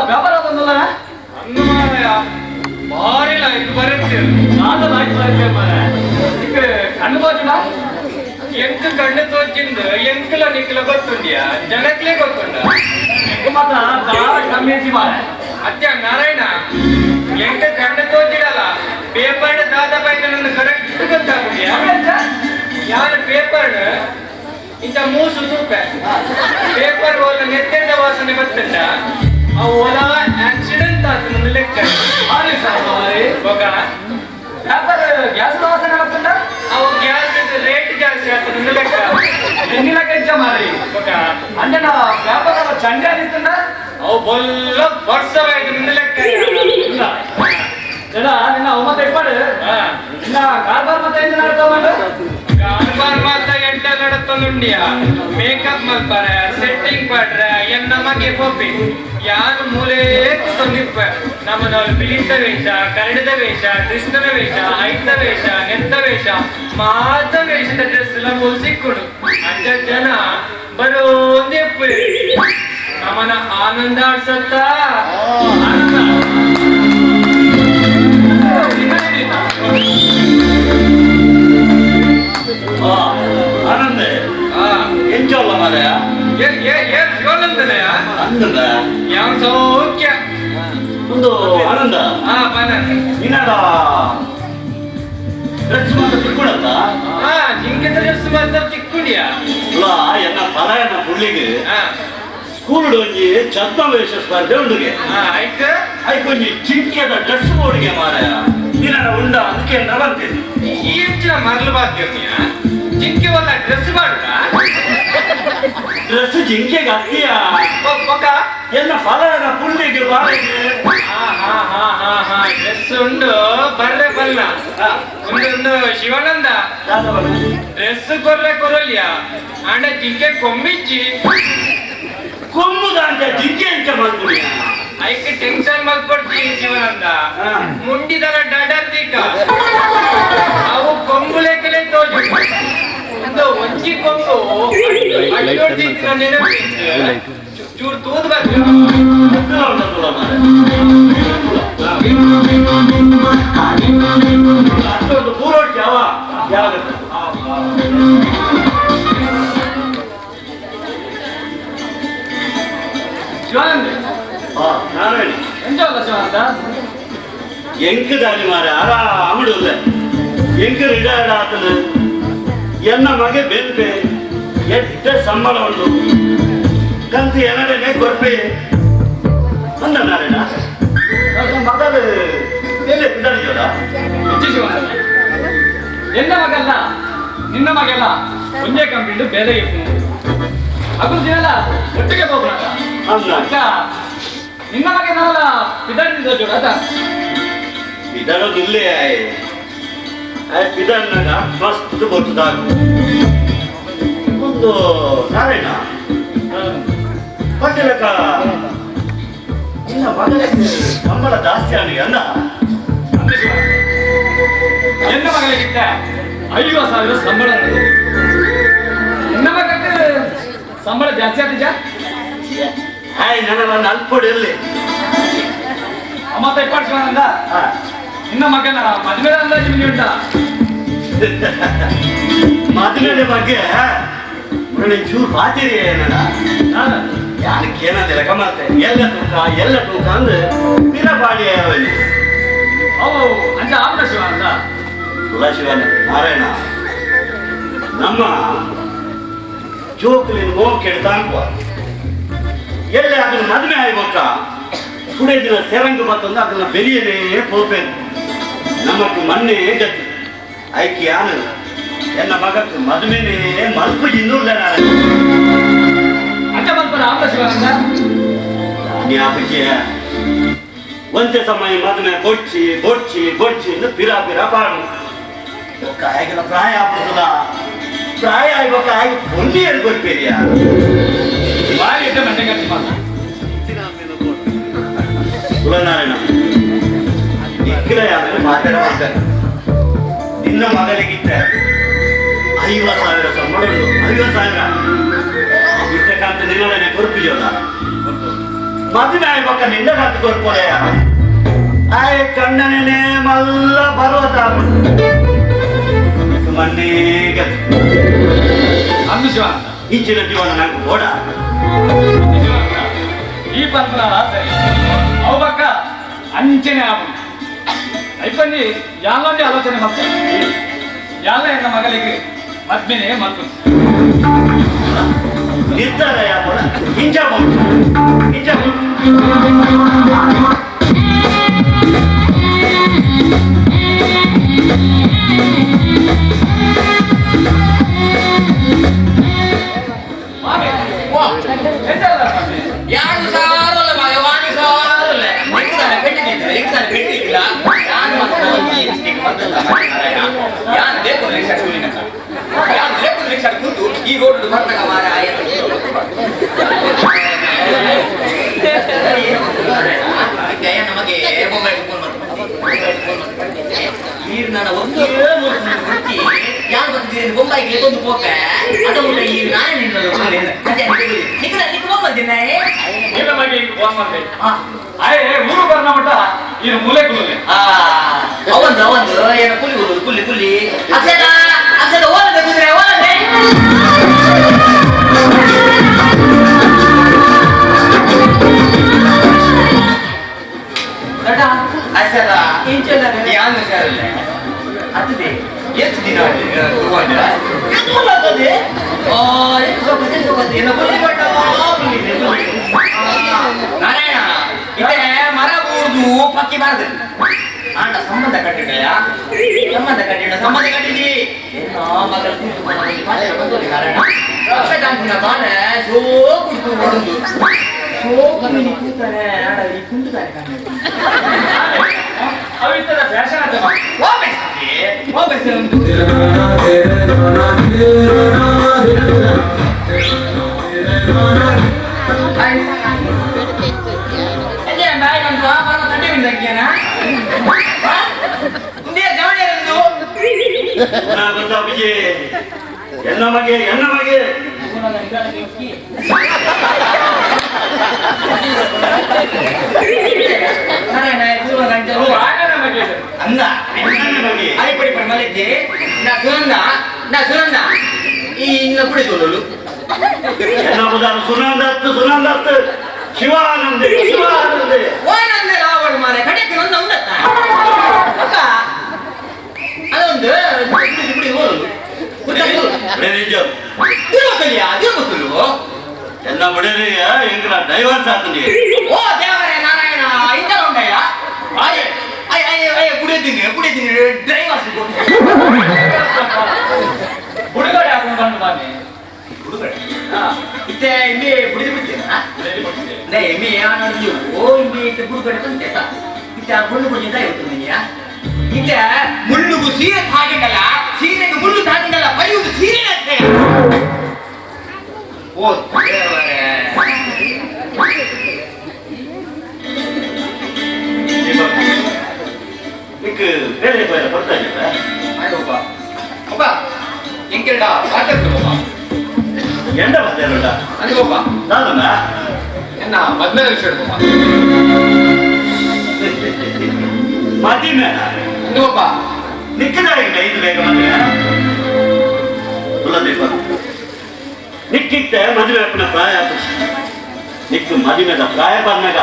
ವ್ಯಾಪಾರ ಬಂದಲ್ಲ ಭಾರಿ ಲಾಯ್ಕ್ ಬರುತ್ತೆ ನಾನು ಲಾಯ್ಕ್ ಬರುತ್ತೆ ಮಾರ ಈಗ ಕಣ್ಣು ಬೋಜನ ಎಂಕ ಕಣ್ಣು ತೋಚಿಂದು ಎಂಕಲ ನಿಕ್ಕಲ ಗೊತ್ತುಂಡ್ಯಾ ಜನಕ್ಲೇ ಗೊತ್ತುಂಡ ಮಾತ್ರ ಬಾಳ ಕಮ್ಮಿ ಮಾರ ಅತ್ಯ ನಾರಾಯಣ ಎಂಕ ಕಣ್ಣು ತೋಚಿಡಲ್ಲ ಪೇಪರ್ ದಾದ ಬೈದ ನನ್ನ ಕರೆಕ್ಟ್ ಗೊತ್ತಾಗುಂಡ್ಯಾ ಯಾರ ಪೇಪರ್ ಇಂತ ಮೂಸು ತೂಕ ಪೇಪರ್ ಓದ ನೆತ್ತೆಂದ ವಾಸನೆ ಗೊತ್ತುಂಡ ಆ ಓಲ ಆಕ್ಸಿಡೆಂಟ್ ಆತ ನನ್ನ ಲೆಕ್ಕ ಪೇಪರ್ ಗ್ಯಾಸ್ ವಾಸನೆ ಗೊತ್ತುಂಡ ಅವು ಗ್ಯಾಸ್ ರೇಟ್ ಜಾಸ್ತಿ ಆತ ನನ್ನ ಲೆಕ್ಕ ಎನ್ನಿಲ ಕೆಂಚ ಮಾರಿ ಅಂಜನ ಪೇಪರ್ ಅವ ಚಂಡ ಆದಿತ್ತಂಡ ಅವು ಬೊಲ್ಲ ವರ್ಷವಾಯ್ತು ನನ್ನ ಲೆಕ್ಕ ಜನ ನಿನ್ನ ಅವಮತ ಇಪ್ಪಾಡು ನಿನ್ನ ಕಾರ್ಬಾರ್ ಮತ ಎಂತ ನಡ್ತಾವಂಡು ಕಾರ್ಬಾರ್ ಮತ ಎಂಟ ನಡತ್ತೊಂದುಂಡಿಯಾ ಮೇಕಪ್ ಮಲ್ಪಾರ ಸೆಟ್ಟಿಂಗ್ ಪಾಡ್ರ ಎನ್ ನಮಗೆ ಪೋಪಿ ಯಾರು ಮೂಲೆ ತಂದಿಪ್ಪ ನಮ್ಮನಲ್ಲಿ ಬಿಳಿತ ವೇಷ ಕನ್ನಡದ ವೇಷ ಕೃಷ್ಣನ ವೇಷ ಐದ ವೇಷ ನೆತ್ತ ವೇಷ ಮಾತ ವೇಷದ ಡ್ರೆಸ್ ಎಲ್ಲ ಸಿಕ್ಕುಡು ಅಂಜ ಜನ ಬರೋಂದೇ ನಮ್ಮನ ಆನಂದ ಆಡ್ಸತ್ತ ಆನಂದ ಆನಂದ ಎಂಜಲ್ಲ ಮಾರಯ ಅಂದ ಯಾವ ಸೌಖ್ಯ ಒಂದು ಆನಂದ ನಿನ್ನದ ಡ್ರೆಸ್ ಮಾತ್ರ ತಿಕ್ಕೊಡತ್ತ ಜಿಂಕೆ ಡ್ರೆಸ್ ಮಾತ್ರ ತಿಕ್ಕೊಂಡಿಯಾ ಅಲ್ಲ ಎನ್ನ ಪಲಾಯನ ಪುಳ್ಳಿಗೆ ಸ್ಕೂಲ್ ಒಂಜಿ ಛದ್ಮವೇಷ ಸ್ಪರ್ಧೆ ಉಂಡುಗೆ ಆಯ್ಕೊಂಜಿ ಜಿಂಕೆದ ಡ್ರೆಸ್ ಬೋರ್ಡ್ಗೆ ಮಾರಾಯ ನಿನ್ನ ಉಂಡ ಅದಕ್ಕೆ ಬಂತೇನೆ ಈ ಹೆಚ್ಚಿನ ಮರಳು ಬಾಕ್ಯ ಜಿಂಕೆ ವಲ್ಲ ಡ್ರೆಸ್ ಮಾಡುದ ಡ್ರೆಸ್ ಜಿಂಕೆಗೆ ಹತ್ತಿಯ ಎಲ್ಲ ಫಲನ ಪುಳ್ಳಿಗೆ ಬಾಳಿಗೆ ಡ್ರೆಸ್ ಉಂಡು ಬರ್ರೆ ಬಲ್ಲ ಒಂದು ಶಿವಾನಂದ ಡ್ರೆಸ್ ಕೊರ್ರೆ ಕೊರಲ್ಯ ಅಂಡ ಜಿಂಕೆ ಕೊಂಬಿಚ್ಚಿ ಕೊಂಬುದ ಅಂತ ಜಿಂಕೆ ಎಂಚ ಮಾಡ್ಕೊಡಿ ಐಕೆ ಟೆನ್ಷನ್ ಮಾಡ್ಕೊಡ್ತೀನಿ ಶಿವಾನಂದ ಮುಂಡಿದರ ಡಡರ್ದಿಕ್ಕ ಅವು ಕೊಂಬು ಲೆಕ್ಕಲೆ ತೋಜು ಒಂದು ಒಂಜಿ ಕೊಂಬು ಚೂರು ತೂದ್ ಬರ್ತೀವಿ ಅಷ್ಟೊಂದು ಪೂರೋಟ್ಟಿ ಅವ ಯಾವಾಗತ್ತೆ ಶಿವಾನಂದ ನಾರಾಯಣ ಎಂಜಲ್ಲ ಶಿವಾನಂದ ಎಂಕ್ ದಾರಿ ಮಾರ ಆರಾಮಡುಲ್ಲ ಎಂಕ್ ರಿಟೈರ್ಡ್ ಆತನು ಎನ್ನ ಮಗೆ ಬೆಲ್ಪೆ ಎಷ್ಟ ಸಂಬಳ ಉಂಟು ಕಂತು ಎರಡನೇ ಕೊರ್ಪೆ ಅಂದ ನಾರಾಯಣ ಮಗಳು ಎಲ್ಲಿ ಬಿಡಲಿಲ್ಲ ಶಿವಾನಂದ ಎನ್ನ ಮಗಲ್ಲ ನಿನ್ನ ಮಗಲ್ಲ ಒಂದೇ ಕಂಪ್ನಿಂದು ಬೇರೆ ಅಗುಲ್ ದಿನಲ್ಲ ಒಟ್ಟಿಗೆ ಹೋಗೋಣ ಅಕ್ಕ ನಿನ್ನ ಮಗ ನಾವಲ್ಲ ಪಿದಾಡ್ತಿದ್ದ ಜೋಡ ಅದ ಪಿದಾಡೋದಿಲ್ಲೇ ಪಿದಾಡ್ನಾಗ ಮಸ್ತ್ ಬರ್ತದಾಗ ಒಂದು ನಾರಾಯಣ ಪಟ್ಟಲಕ್ಕ ನಿನ್ನ ಮಗಳಿಗೆ ಸಂಬಳ ಜಾಸ್ತಿ ಆಗಿ ಅಂದ ಎನ್ನ ಮಗಳಿಗಿಂತ 50,000 ಸಂಬಳ ನಿನ್ನ ಮಗಕ್ಕೆ ಸಂಬಳ ಜಾಸ್ತಿ ಆದಿಜ ನನ್ನ ಒಂದು ಅಲ್ಪೋಡಿ ಇರಲಿ ಅಮ್ಮ ತೈಪಾಡ್ಸಿವಂದ ನಿನ್ನ ಮಗನ ಮದುವೆ ಅಂದಾಜು ಉಂಟ ಮದುವೆ ಬಗ್ಗೆ ಚೂರು ಬಾತಿರಿ ಯಾನಕ್ಕೆ ಏನಂದಿಲ್ಲ ಗಮತ್ತೆ ಎಲ್ಲ ತೂಕ ಅಂದ್ರೆ ಪಿರಪಾಡಿ ಅವು ಅಂಜ ಆಪ್ತ ಶಿವಾನಂದ ಶಿವನ ನಾರಾಯಣ ನಮ್ಮ ಜೋಕಲಿನ ಮೋಹ ಕೆಡ್ತಾಂಗುವ ಎಲ್ಲಿ ಅದನ್ನ ಮದುವೆ ಆಗ್ಬೇಕ ಕುಡಿಯ ದಿನ ಸೆರಂಗ ಬರ್ತಂದ್ರೆ ಅದನ್ನ ಬೆರಿಯನೇ ಹೋಗ್ಬೇಕು ನಮಕ್ ಮೊನ್ನೆ ಗತಿ ಆಯ್ಕೆ ಯಾನು ಎನ್ನ ಮಗಕ್ಕೆ ಮದುವೆನೇ ಮಲ್ಪು ಇನ್ನೂರ್ಲ ಅಂಜ ಮಲ್ಪನ ಆಪ್ತ ಶಿವಾನಂದ ಜ್ಞಾಪಕಿ ಒಂದೇ ಸಮಯ ಮದುವೆ ಬೊಡ್ಚಿ ಬೊಡ್ಚಿ ಬೊಡ್ಚಿ ಪಿರಾ ಪಿರಾ ಪಾಡು ಆಗಿಲ್ಲ ಪ್ರಾಯ ಆಗ್ಬಿಡ್ತದ ಪ್ರಾಯ ಆಗ್ಬೇಕ ಆಗಿ ಹೊಂದಿ ಹೇಳ್ಕೊಡ್ತೀರಿಯಾ ಬಾರಿ ಇದ್ದ ಮಂಡೆ ಗಟ್ಟಿ ಮಾತ್ರ ಕುಲನಾರಾಯಣ ನಿಖಿಲ ಯಾರು ಮಾತಾಡ ನಿನ್ನ ನಿನ್ನ ಮಗಲಿಗಿತ್ತೆ 50,000 ಸಂಬಳ 50,000 ಇರ್ತಕ್ಕಂಥ ನಿನ್ನೊಡನೆ ಕೊರ್ಪಿದೆಯಲ್ಲ ಮದುವೆ ಆಗ್ಬೇಕ ನಿನ್ನ ಕತ್ತು ಕೊರ್ಪೋಲೆ ಆಯ್ ಕಣ್ಣನೇ ಮಲ್ಲ ಪರ್ವತ ಮಣ್ಣೀಗ ಅಂಬಿಸುವ ಇಂಚಿನ ಜೀವನ ನಂಗೆ ಓಡ ಈ ಪಂಪನ ಸರಿ ಅವಕ್ಕ ಅಂಚನೆ ಆಗ అయిపోయింది యాళ్ళని ఆలోచన మొత్తం యాళ్ళ ఎన్న మగలికి మద్మినే మంతు ನಿರ್ಧಾರ ಯಾವಳ ಹಿಂಜಾಬ ಹಿಂಜಾಬ ಯಾರು ಸಾರಲ್ಲ ಭಗವಾನಿ ಸಾರಲ್ಲ ಎಕ್ಸಾನ ಕಟ್ಟಿಲ್ಲ ಯಾರು ಯಾರು ಬೇಕು ರಿಕ್ಷಾ ಯಾರು ಬೇಕು ರಿಕ್ಷಾ ಕೂತು ಈ ರೋಡ್ ಬರ್ತಾಗ ಮಾರ ನಮಗೆ ಮೊಬೈಲ್ ಫೋನ್ ನೀರು ನನ್ನ ಒಂದೇ ಮುಟ್ಟಿ ಯಾರು ಬರ್ತಿದ್ದೀನಿ ಬೊಂಬಾಯಿಗೆ ಒಂದು ಪೋಕ ಅದು ಈ ನಾನೇ ನಿನ್ನದು ಇಲ್ಲ ಮಗೆ ಫೋನ್ ಮಾಡ್ದೆ ಆಯ್ ಊರು ಬರ್ನ ಮಟ್ಟ ಇದು ಮೂಲೆ ಕುಲಲೆ ಅವಂದು ಏನು ಕುಲ್ಲಿ ಅಕ್ಷದ ಓಲದೆ ಕುದುರೆ ಓಲದೆ ಅಕ್ಷದ ಇಂಚಲ್ಲ ಯಾನು ಸೇರಲ್ಲ ಅದೇ ಎಷ್ಟು ದಿನ ನಾರಾಯಣ ಇದೆ ಮರ ಊರ್ದು ಪಕ್ಕಿ ಬಾರದು ಆಂಡ ಸಂಬಂಧ ಕಟ್ಟಿದೆಯ ಸಂಬಂಧ ಕಟ್ಟಿದಿ ಮಗಳ ನಾರಾಯಣ ಬಾಣ ಸೋ ಕುಡ್ತು ಬರುದು ಸೋ ಕಮ್ಮಿ ಕೂತಾರೆ ಆಡಲಿ ಕುಂಟುತ್ತಾರೆ ಅವಿತರ ಫ್ಯಾಷನ್ ಅಂತ ಹೋಗ್ಬೇಕು ಎನ್ನ ಮಗೆ ಅಂದ ಅರಿಪಡಿ ಪಡಿ ಮಲಿದ್ದೆ ನಾ ಸುನಂದ ಈ ಇನ್ನ ಕುಡಿದೋಳು ಸುನಂದತ್ ಶಿವಾನಂದ ಓನಂದ ರಾವಣ ಮಾರೆ ಕಡೆಗೆ ಒಂದು ಉಂಡತ್ತ ಅಕ್ಕ ಅದೊಂದು ಕುಡಿ ಹೋಳು ತಿರುಮತ್ತಲು ಎಲ್ಲ ಬಿಡಲಿಯ ಎಂಗ್ರ ಡೈವರ್ಸ್ ಆಗ್ತದೆ ಓ ದೇವರೇ ನಾರಾಯಣ ಇಂತರ ಉಂಟಯ್ಯ ಕುಡಿತೀನಿ ಡ್ರೈವರ್ಸ್ ಹುಡುಗಡೆ ಹಾಕೊಂಡು ಬಂದು ಬಾನಿ ಇತ್ತೆ ಎಮ್ಮೆ ಬುಡಿದು ಬಿಡ್ತೇನಾ ಎಮ್ಮೆ ಯಾರು ಓ ಎಮ್ಮೆ ಇತ್ತೆ ಬುಡುಗಡೆ ಬಂತೆ ಇತ್ತೆ ಮುಳ್ಳು ಬುಡಿದ ಇವತ್ತು ನನಗೆ ಇತ್ತೆ ಮುಳ್ಳುಗೂ ಸೀರೆ ಹಾಕಿದ್ದಲ್ಲ ಸೀರೆಗೆ ಮುಳ್ಳು ಹಾಕಿದ್ದಲ್ಲ ಬರೆಯುವುದು ಸೀರೆ ಅಷ್ಟೇ ಓ ದೇವರೇ ಬೇರೆ ಬರ್ತಾ ಇದ್ದ ಒಬ್ಬ ಎಂಕೆರಡ ಮಾತಾಡ್ತು ಒಬ್ಬ ಎಂಡ ಬರ್ತಾ ಇರೋಡ ನನಗೊಬ್ಬ ನಾನಲ್ಲ ಎನ್ನ ಮದ್ವೆ ವಿಷಯ ಒಬ್ಬ ಮದಿಮೆ ನನಗೊಬ್ಬ ನಿಕ್ಕದಾಗಿಲ್ಲ ಇದು ಬೇಗ ಮದುವೆ ಕುಲದೀಪ ನಿಕ್ಕಿತ್ತೆ ಮದುವೆ ಅಪ್ಪನ ಪ್ರಾಯ ನಿಕ್ಕು ಮದುವೆದ ಪ್ರಾಯ ಬಂದಾಗ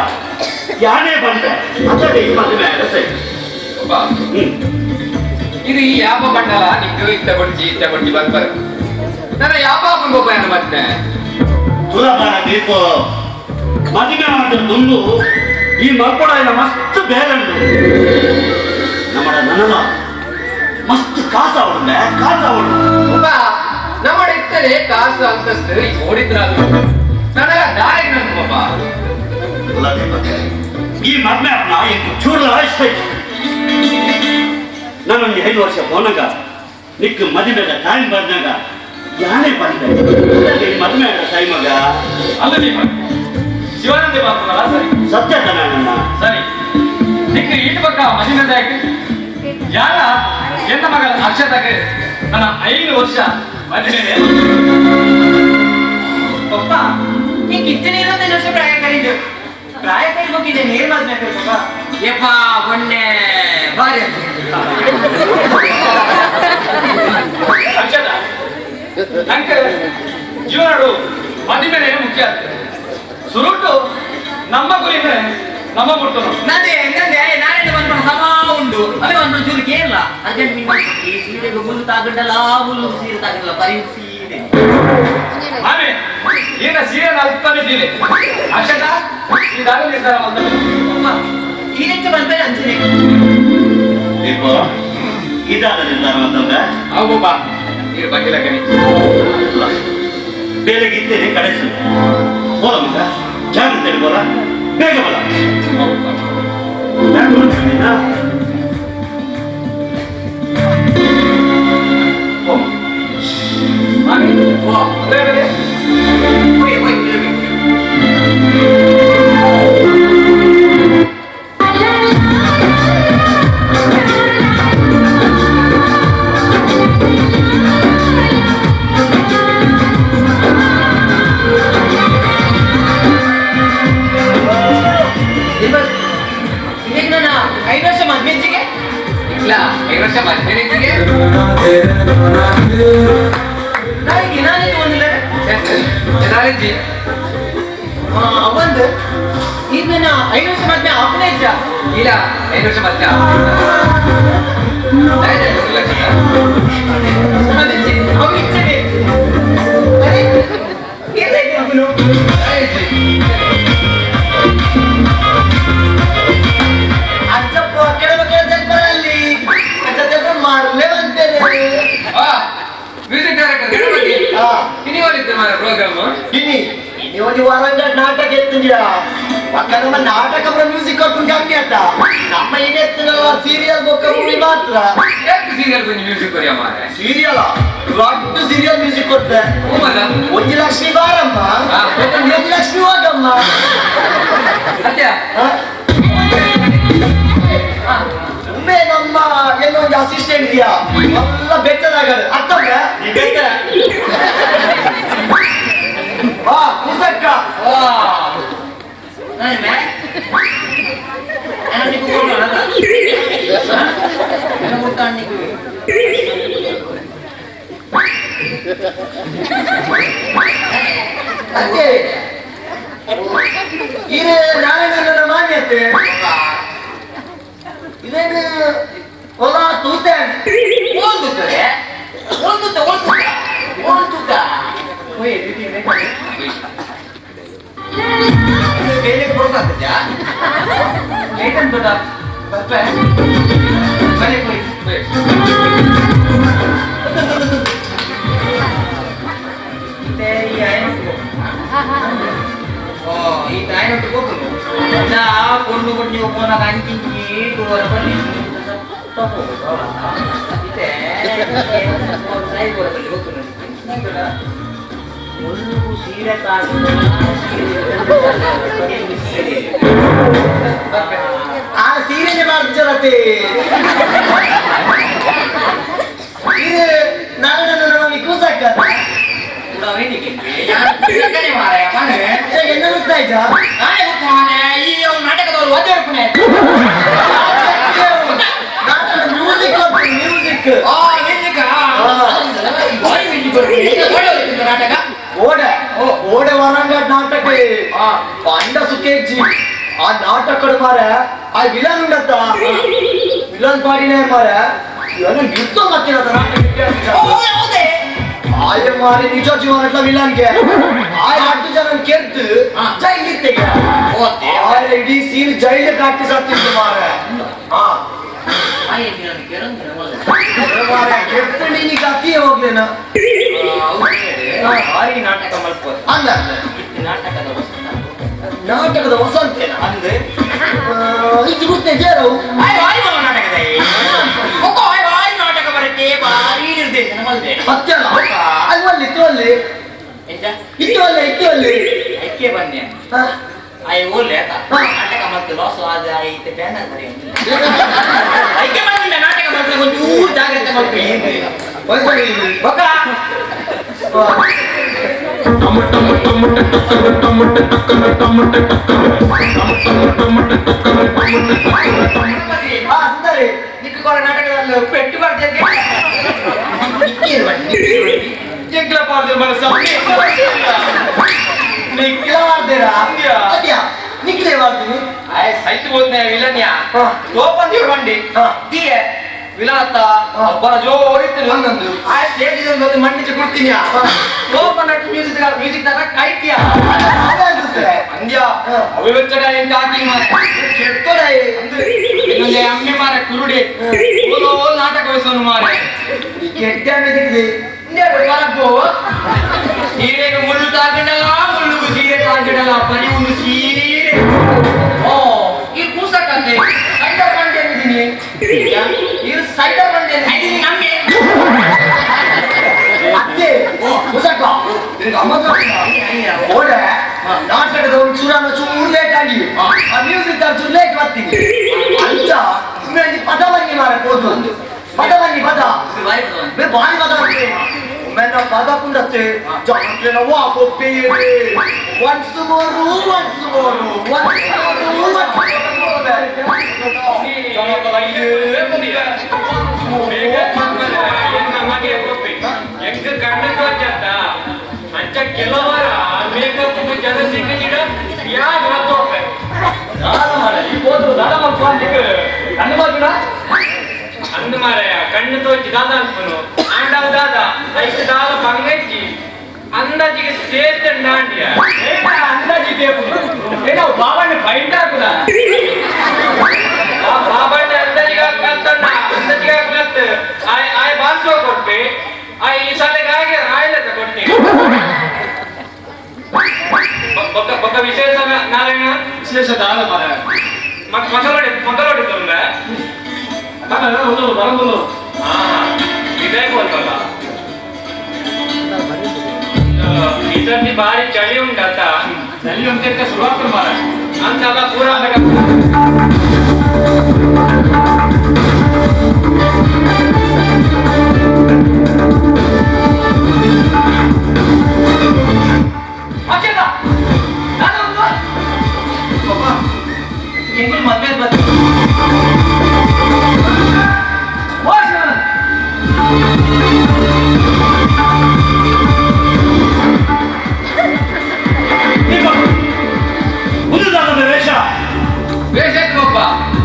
ಯಾನೇ ಬಂದೆ ಅದೇ ಈ ಮದುವೆ ಸರಿ ಒಬ್ಬ ಇದು ಈ ಯಾಪ ಬಂಡಲ ನಿಂದು ಇತ್ತ ಕೊಡ್ಜಿ ಬರ್ಬಾರ ನನ್ನ ಯಾಪ ಒಬ್ಬ ಏನು ಮತ್ತೆ ಸುಲಭನ ದೀಪ ಮದುವೆ ಮಾಡಿದ ದುಂಡು ಈ ಮಲ್ಕೊಡ ಇಲ್ಲ ಮಸ್ತ್ ಬೇಗಂಡು ನನ್ನ ಮಸ್ತ್ ಕಾಸಾವಡ್ಲೆ ಒಬ್ಬ ನಮ್ಮ ಇತ್ತಲೆ ಕಾಸು ಅಂತಸ್ತು ಓಡಿದ್ರ ನನಗ ದಾರಿ ನಂದು ಒಬ್ಬ ಈ ಮದ್ವೆ ಅಪ್ಪನ ಎಂದು ಚೂರ್ಲ ಇಷ್ಟ ನಾನೊಂದು 5 ವರ್ಷ ಹೋನಾಗ ನಿಕ್ ಮದುವೆದ ಟೈಮ್ ಬಂದಾಗ ಯಾನೇ ಬಂದೆ ಈ ಮದುವೆ ಟೈಮಾಗ ಅಲ್ಲ ನೀವು ಶಿವಾನಂದ ಬಾಪುನಲ್ಲ ಸರಿ ಸತ್ಯ ನನ್ನ ಸರಿ ನಿಕ್ಕ ಈಟ್ ಪಕ್ಕ ಮದುವೆ ಯಾರ ಎನ್ನ ಮಗಳ ಅಕ್ಷತಾಗೆ ನನ್ನ 5 ವರ್ಷ ಮದುವೆ ಪಪ್ಪ ಈ ಕಿತ್ತನೆ 25 ವರ್ಷ ಪ್ರಾಯ ಕರೀದು ಪ್ರಾಯ ಕರಿಬೇಕಿದೆ ನೇರ ಮದ್ವೆ ಪಪ್ಪ ಯಪ್ಪ ಮೊನ್ನೆ ಬಾರಿ ಅಕ್ಷತ ನಂಗೆ ಜೀವನಡು ಮದುವೆ ಮುಖ್ಯ ಸುರುಟು ನಮ್ಮ ಗುರಿನೇ ನಮ್ಮ ಮುಟ್ಟು ನಂದೆ ನಾಳೆ ಬಂದ್ಕೊಂಡು ಸಮ ಉಂಡು ಅದೇ ಒಂದು ಚೂರು ಕೇಳಲ್ಲ ಅರ್ಜೆಂಟ್ ಈ ಸೀರೆಗೆ ಮುಳ್ಳು ತಾಗಂಡಲ್ಲ ಮುಳ್ಳು ಸೀರೆ ತಾಗಂಡಲ್ಲ ಬರೀ ಸೀರೆ ಆಮೆ ಈಗ ಸೀರೆ ಅಲ್ಪನಿದ್ದೀನಿ ಅಕ್ಷತ ಇದಾಗ ನಿರ್ಧಾರ ಈ ರೀತಿ ಬಂದ್ರೆ ಅಂಚನೆ ದೀಪ ಇದಾದ ನಿರ್ಧಾರ ಅಂತಂದ್ರೆ ಅವು ಬಾ ಇದು ಬಂದಿಲ್ಲ ಕಣಿ ಬೇರೆಗಿದ್ದೇನೆ ಕಳಿಸು ಬೋಲ ಮಗ ಜಾಗ್ರತೆ ಬೋಲ ಬೇಗ ಬೋಲ ಒಂದು ಇದನ್ನ 5 ವರ್ಷ ಮಧ್ಯ ಅಪ್ಪನೇ ಇದ್ದ ಇಲ್ಲ 5 ವರ್ಷ ಮತ್ತೆ ಅಜ್ಜಪ್ಪ ಕೆಳಬಲ್ಲಿ ಮಾರಲೇ ಬಂತೇನೆ ಮ್ಯೂಸಿಕ್ ಡೈರೆಕ್ಟರ್ ಇನಿ ಓದಿದ್ದೆ ಮಾರ ಪ್ರೋಗ್ರಾಮ್ ನೀವು ವರಂಗ ನಾಟಕ ಎತ್ತಿದ್ಯಾ ಪಕ್ಕ ನಮ್ಮ ನಾಟಕ ಮ್ಯೂಸಿಕ್ ಕೊಟ್ಟು ಕಮ್ಮಿ ಅಂತ ನಮ್ಮ ಈಗ ಎತ್ತಿನಲ್ಲ ಸೀರಿಯಲ್ ಬುಕ್ ಮೂವಿ ಮಾತ್ರ ಎಷ್ಟು ಸೀರಿಯಲ್ ಬಂದು ಮ್ಯೂಸಿಕ್ ಬರೆಯ ಮಾರೆ ಸೀರಿಯಲ್ ದೊಡ್ಡ ಸೀರಿಯಲ್ ಮ್ಯೂಸಿಕ್ ಕೊಡ್ತೆ ಒಂಜಿ ಲಕ್ಷ್ಮಿ ಬಾರಮ್ಮ ಒಂಜಿ ಲಕ್ಷ್ಮಿ ಹೋಗಮ್ಮ ಸತ್ಯ ಒಮ್ಮೆ ನಮ್ಮ ಏನೋ ಒಂದು ಅಸಿಸ್ಟೆಂಟ್ ಇದೆಯಾ ಎಲ್ಲ ಬೆಟ್ಟದಾಗದು ಅತ್ತಂಗ ವಾ ಕುಸಕ್ಕ ಅದೇ ಇದು ನಾರಾಯಣನ ಮಾನ್ಯತೆ ಇದೇನು ಹೊಲ ತೂತೆ ಓದುತ್ತದೆ ಬೇರೆ ಕೊಡ್ಬೇಕಾಗ್ತದ್ಯಾ ಏಕನ್ ದೊಡ್ಡ ಬರ್ಪೆ ಬರೀ ಕೊಡಿ ಈ ತಾಯಿನೊಟ್ಟು ಹೋಗ್ಬೇಕು ನಾ ಕೊಂಡು ಕೊಟ್ಟು ಹೋಗೋಣ ಕಂಚಿಂಚಿ ದೂರ ಬಲ್ಲಿ ಇದೆ ಸಾಯಿ ದೂರ ಬಲ್ಲಿ ಹೋಗ್ತೀನಿ ಮುಳ್ಳು ಸೀರೆ ಆ ಸೀರೆನೆ ಮಾಡ್ತಿರತ್ತೆ ಇದು ನಾನು ನನ್ನ ಕೂಸಕ್ಕ ನಾಟಕದವರು ಮ್ಯೂಸಿಕ್ ನಾಟಕ ಓಡೆ ವರಂಗ ನಾಟಕ ಪಂಡ ಸುಖೇಜಿ ಆ ನಾಟಕ ಮಾರ ಆ ವಿಲನ್ ಉಂಡತ್ತ ವಿಲನ್ ಪಾಡಿನೇ ಮಾರ ಇವನು ಯುದ್ಧ ಮಾಡ್ತಿರೋದ ನಾಟಕ ಆಯ ಮಾರಿ ನಿಜ ಜೀವನ ವಿಲನ್ಗೆ ಆಯ 8 ಜನ ಕೆದ್ದು ಜೈಲಿ ತೆಗ ಆಯ ಇಡೀ ಸೀನ್ ಜೈಲಿ ಪ್ರಾಕ್ಟೀಸ್ ಆಗ್ತಿತ್ತು ಮಾರ ನೀನೀಗ ಅತಿಯೇ ಹೋಗ್ಲೇನ ನಾಟಕ ಮಲ್ಪೋದು ಅಲ್ಲ ನಾಟಕದ ವಸಂತೇನ ಅಂದ್ರೆ ಇದು ಗೊತ್ತೇ ಜೇರವು ನಾಟಕ ಬರುತ್ತೆ ಭಾರಿ ನಿರ್ದೇಶನ ಬಂದೆ ಮತ್ತಲ್ಲ ಅದು ಅಲ್ಲಿ ಇತ್ತು ಅಲ್ಲಿ ಇತ್ತು ಅಲ್ಲಿ ಐಕೆ ಬನ್ನಿ ಐ ಓಲೆ ನಾಟಕ ಮತ್ತೆ ಲಾಸ್ ಆದ ಐತೆ ಬ್ಯಾನರ್ ಬರೀ ಐಕೆ ಬಂದಿಲ್ಲ ನಾಟಕ ಮಾಡ್ತಾರೆ ಒಂಚೂರು ಜಾಗ್ರತೆ ಮಾಡ್ಕೊಳ್ಳಿ ಬೊಕ್ಕ ನಿಕ್ಕುಗಳ ನಾಟಕದಲ್ಲಿ ಪೆಟ್ಟು ಮಾಡ್ತೇನೆ ಎಂಗ್ಲ ಪಾಡ್ದೆ ಮನಸ್ಸ ನಿಕ್ಲ ಮಾಡ್ತೀರಾ ಅದ್ಯಾ ನಿಕ್ಲೇ ಮಾಡ್ತೀನಿ ಸೈಟ್ ಹೋದ್ನೆ ವಿಲನ್ಯ ಓಪನ್ ಬಂಡಿ ತೀಯೆ ವಿಲಾತ ಒಬ್ಬರ ಜೋರಿತ್ತು ಒಂದೊಂದು ಆ ಸ್ಟೇಜ್ ಒಂದು ಮಂಡಿಸಿ ಕೊಡ್ತೀನಿ ಓಪನ್ ಆಗಿ ಮ್ಯೂಸಿಕ್ ತರ ಕೈತಿಯ ಅಂದ್ಯ ಅವಿವಚ್ಚಡ ಎಂತ ಹಾಕಿ ಕೆಟ್ಟೋಡ ಇನ್ನೊಂದೇ ಅಮ್ಮೆ ಮಾರ ಕುರುಡಿ ಓಲೋ ನಾಟಕ ವಯಸ್ಸನ್ನು ಮಾರೆ ಕೆಟ್ಟ ಮೆದಿಕ್ಲಿ ಬರಪ್ಪು ಸೀರೆಗೆ ಮುಳ್ಳು ತಾಗಿಡಲ್ಲ ಮುಳ್ಳುಗೂ ಸೀರೆ ತಾಗಿಡಲ್ಲ ಬರೀ ಒಂದು ಸೀರೆ ಓ ಈ ಕೂಸಕ್ಕಂತೆ ಸೈಡರ್ ಬಂಡೆ ಅಂದಿದ್ದೀನಿ ಇದು ಸೈಡರ್ ಬಂಡೆ ಅಂದಿದ್ದೀನಿ ನಮ್ಗೆ ಅತ್ತೆ ಕೂಸಕ್ಕ ನಿನಗೆ ಅಮ್ಮ ಓಡೆ ನಾಟಕದ ಒಂದು ಚೂರನ್ನು ಚೂರು ಲೇಟ್ ಆಗಿ ಆ ಮ್ಯೂಸಿಕ್ ಚೂರು ಲೇಟ್ ಬರ್ತೀನಿ ಅಂಚ ಸುಮ್ಮನೆ ಪದವನ್ನಿ ಮಾರಕ್ಕೆ ಹೋದ್ರು ಒಂದು ಪದವನ್ನಿ ಪದ ಬಾರಿ ಪದ ಒಮ್ಮೆ ಪದ ಕುಂಡತ್ತೆ ಜಾಗಕ್ಕೆ ನಾವು ಆಗೋಪ್ಪಿ ಒನ್ಸ್ ಮೋರು ಎಂಗ ಗಂಡ ಅಂಚ ಕೆಲವರ ಮೇಕಪ್ ಜನ ಸಿಕ್ಕಿಡ ಯಾರು ಮಾತಾಡ್ತಾರೆ ಅಂದು ಮಾರಾಯ ಕಣ್ಣು ತೋಚಿ ದಾದ ಅನ್ಪನು ಆಂಡವ್ ದಾದ ಐದು ದಾದ ಬಂಗಜ್ಜಿ ಅಂದಾಜಿಗೆ ಸೇರ್ತಂಡ ಆಂಡಿಯ ಅಂದಾಜಿಗೆ ಏನೋ ಬಾಬಣ್ಣ ಬೈಂಡ ಹಾಕುದ ಬಾಬಣ್ಣ ಅಂದಾಜಿಗೆ ಹಾಕಂತಣ್ಣ ಅಂದಾಜಿಗೆ ಹಾಕಲತ್ತ ಆಯ್ ಬಾಲ್ಸೋ ಕೊಟ್ಟೆ ಆಯ್ ಈ ಸಾಲಿಗೆ ಹಾಗೆ ಆಯ್ಲತ್ತ ಕೊಟ್ಟೆ ಬೊಕ್ಕ ವಿಶೇಷ ನಾರಾಯಣ ವಿಶೇಷ ದಾದ ಮಾರಾಯ ಮಕ್ಕಳೋಡಿ ತೊಂದ ಬರಬಹುದು ಇದೇ ಗೊತ್ತಲ್ಲ ಇದರಲ್ಲಿ ಭಾರಿ ಚಳಿ ಉಂಟಂತ ಚಳಿ ಉಂಟಂತ ಶುರುವಾಗ್ತದೆ ಮಾರ ಅಂತಲ್ಲ ಪೂರ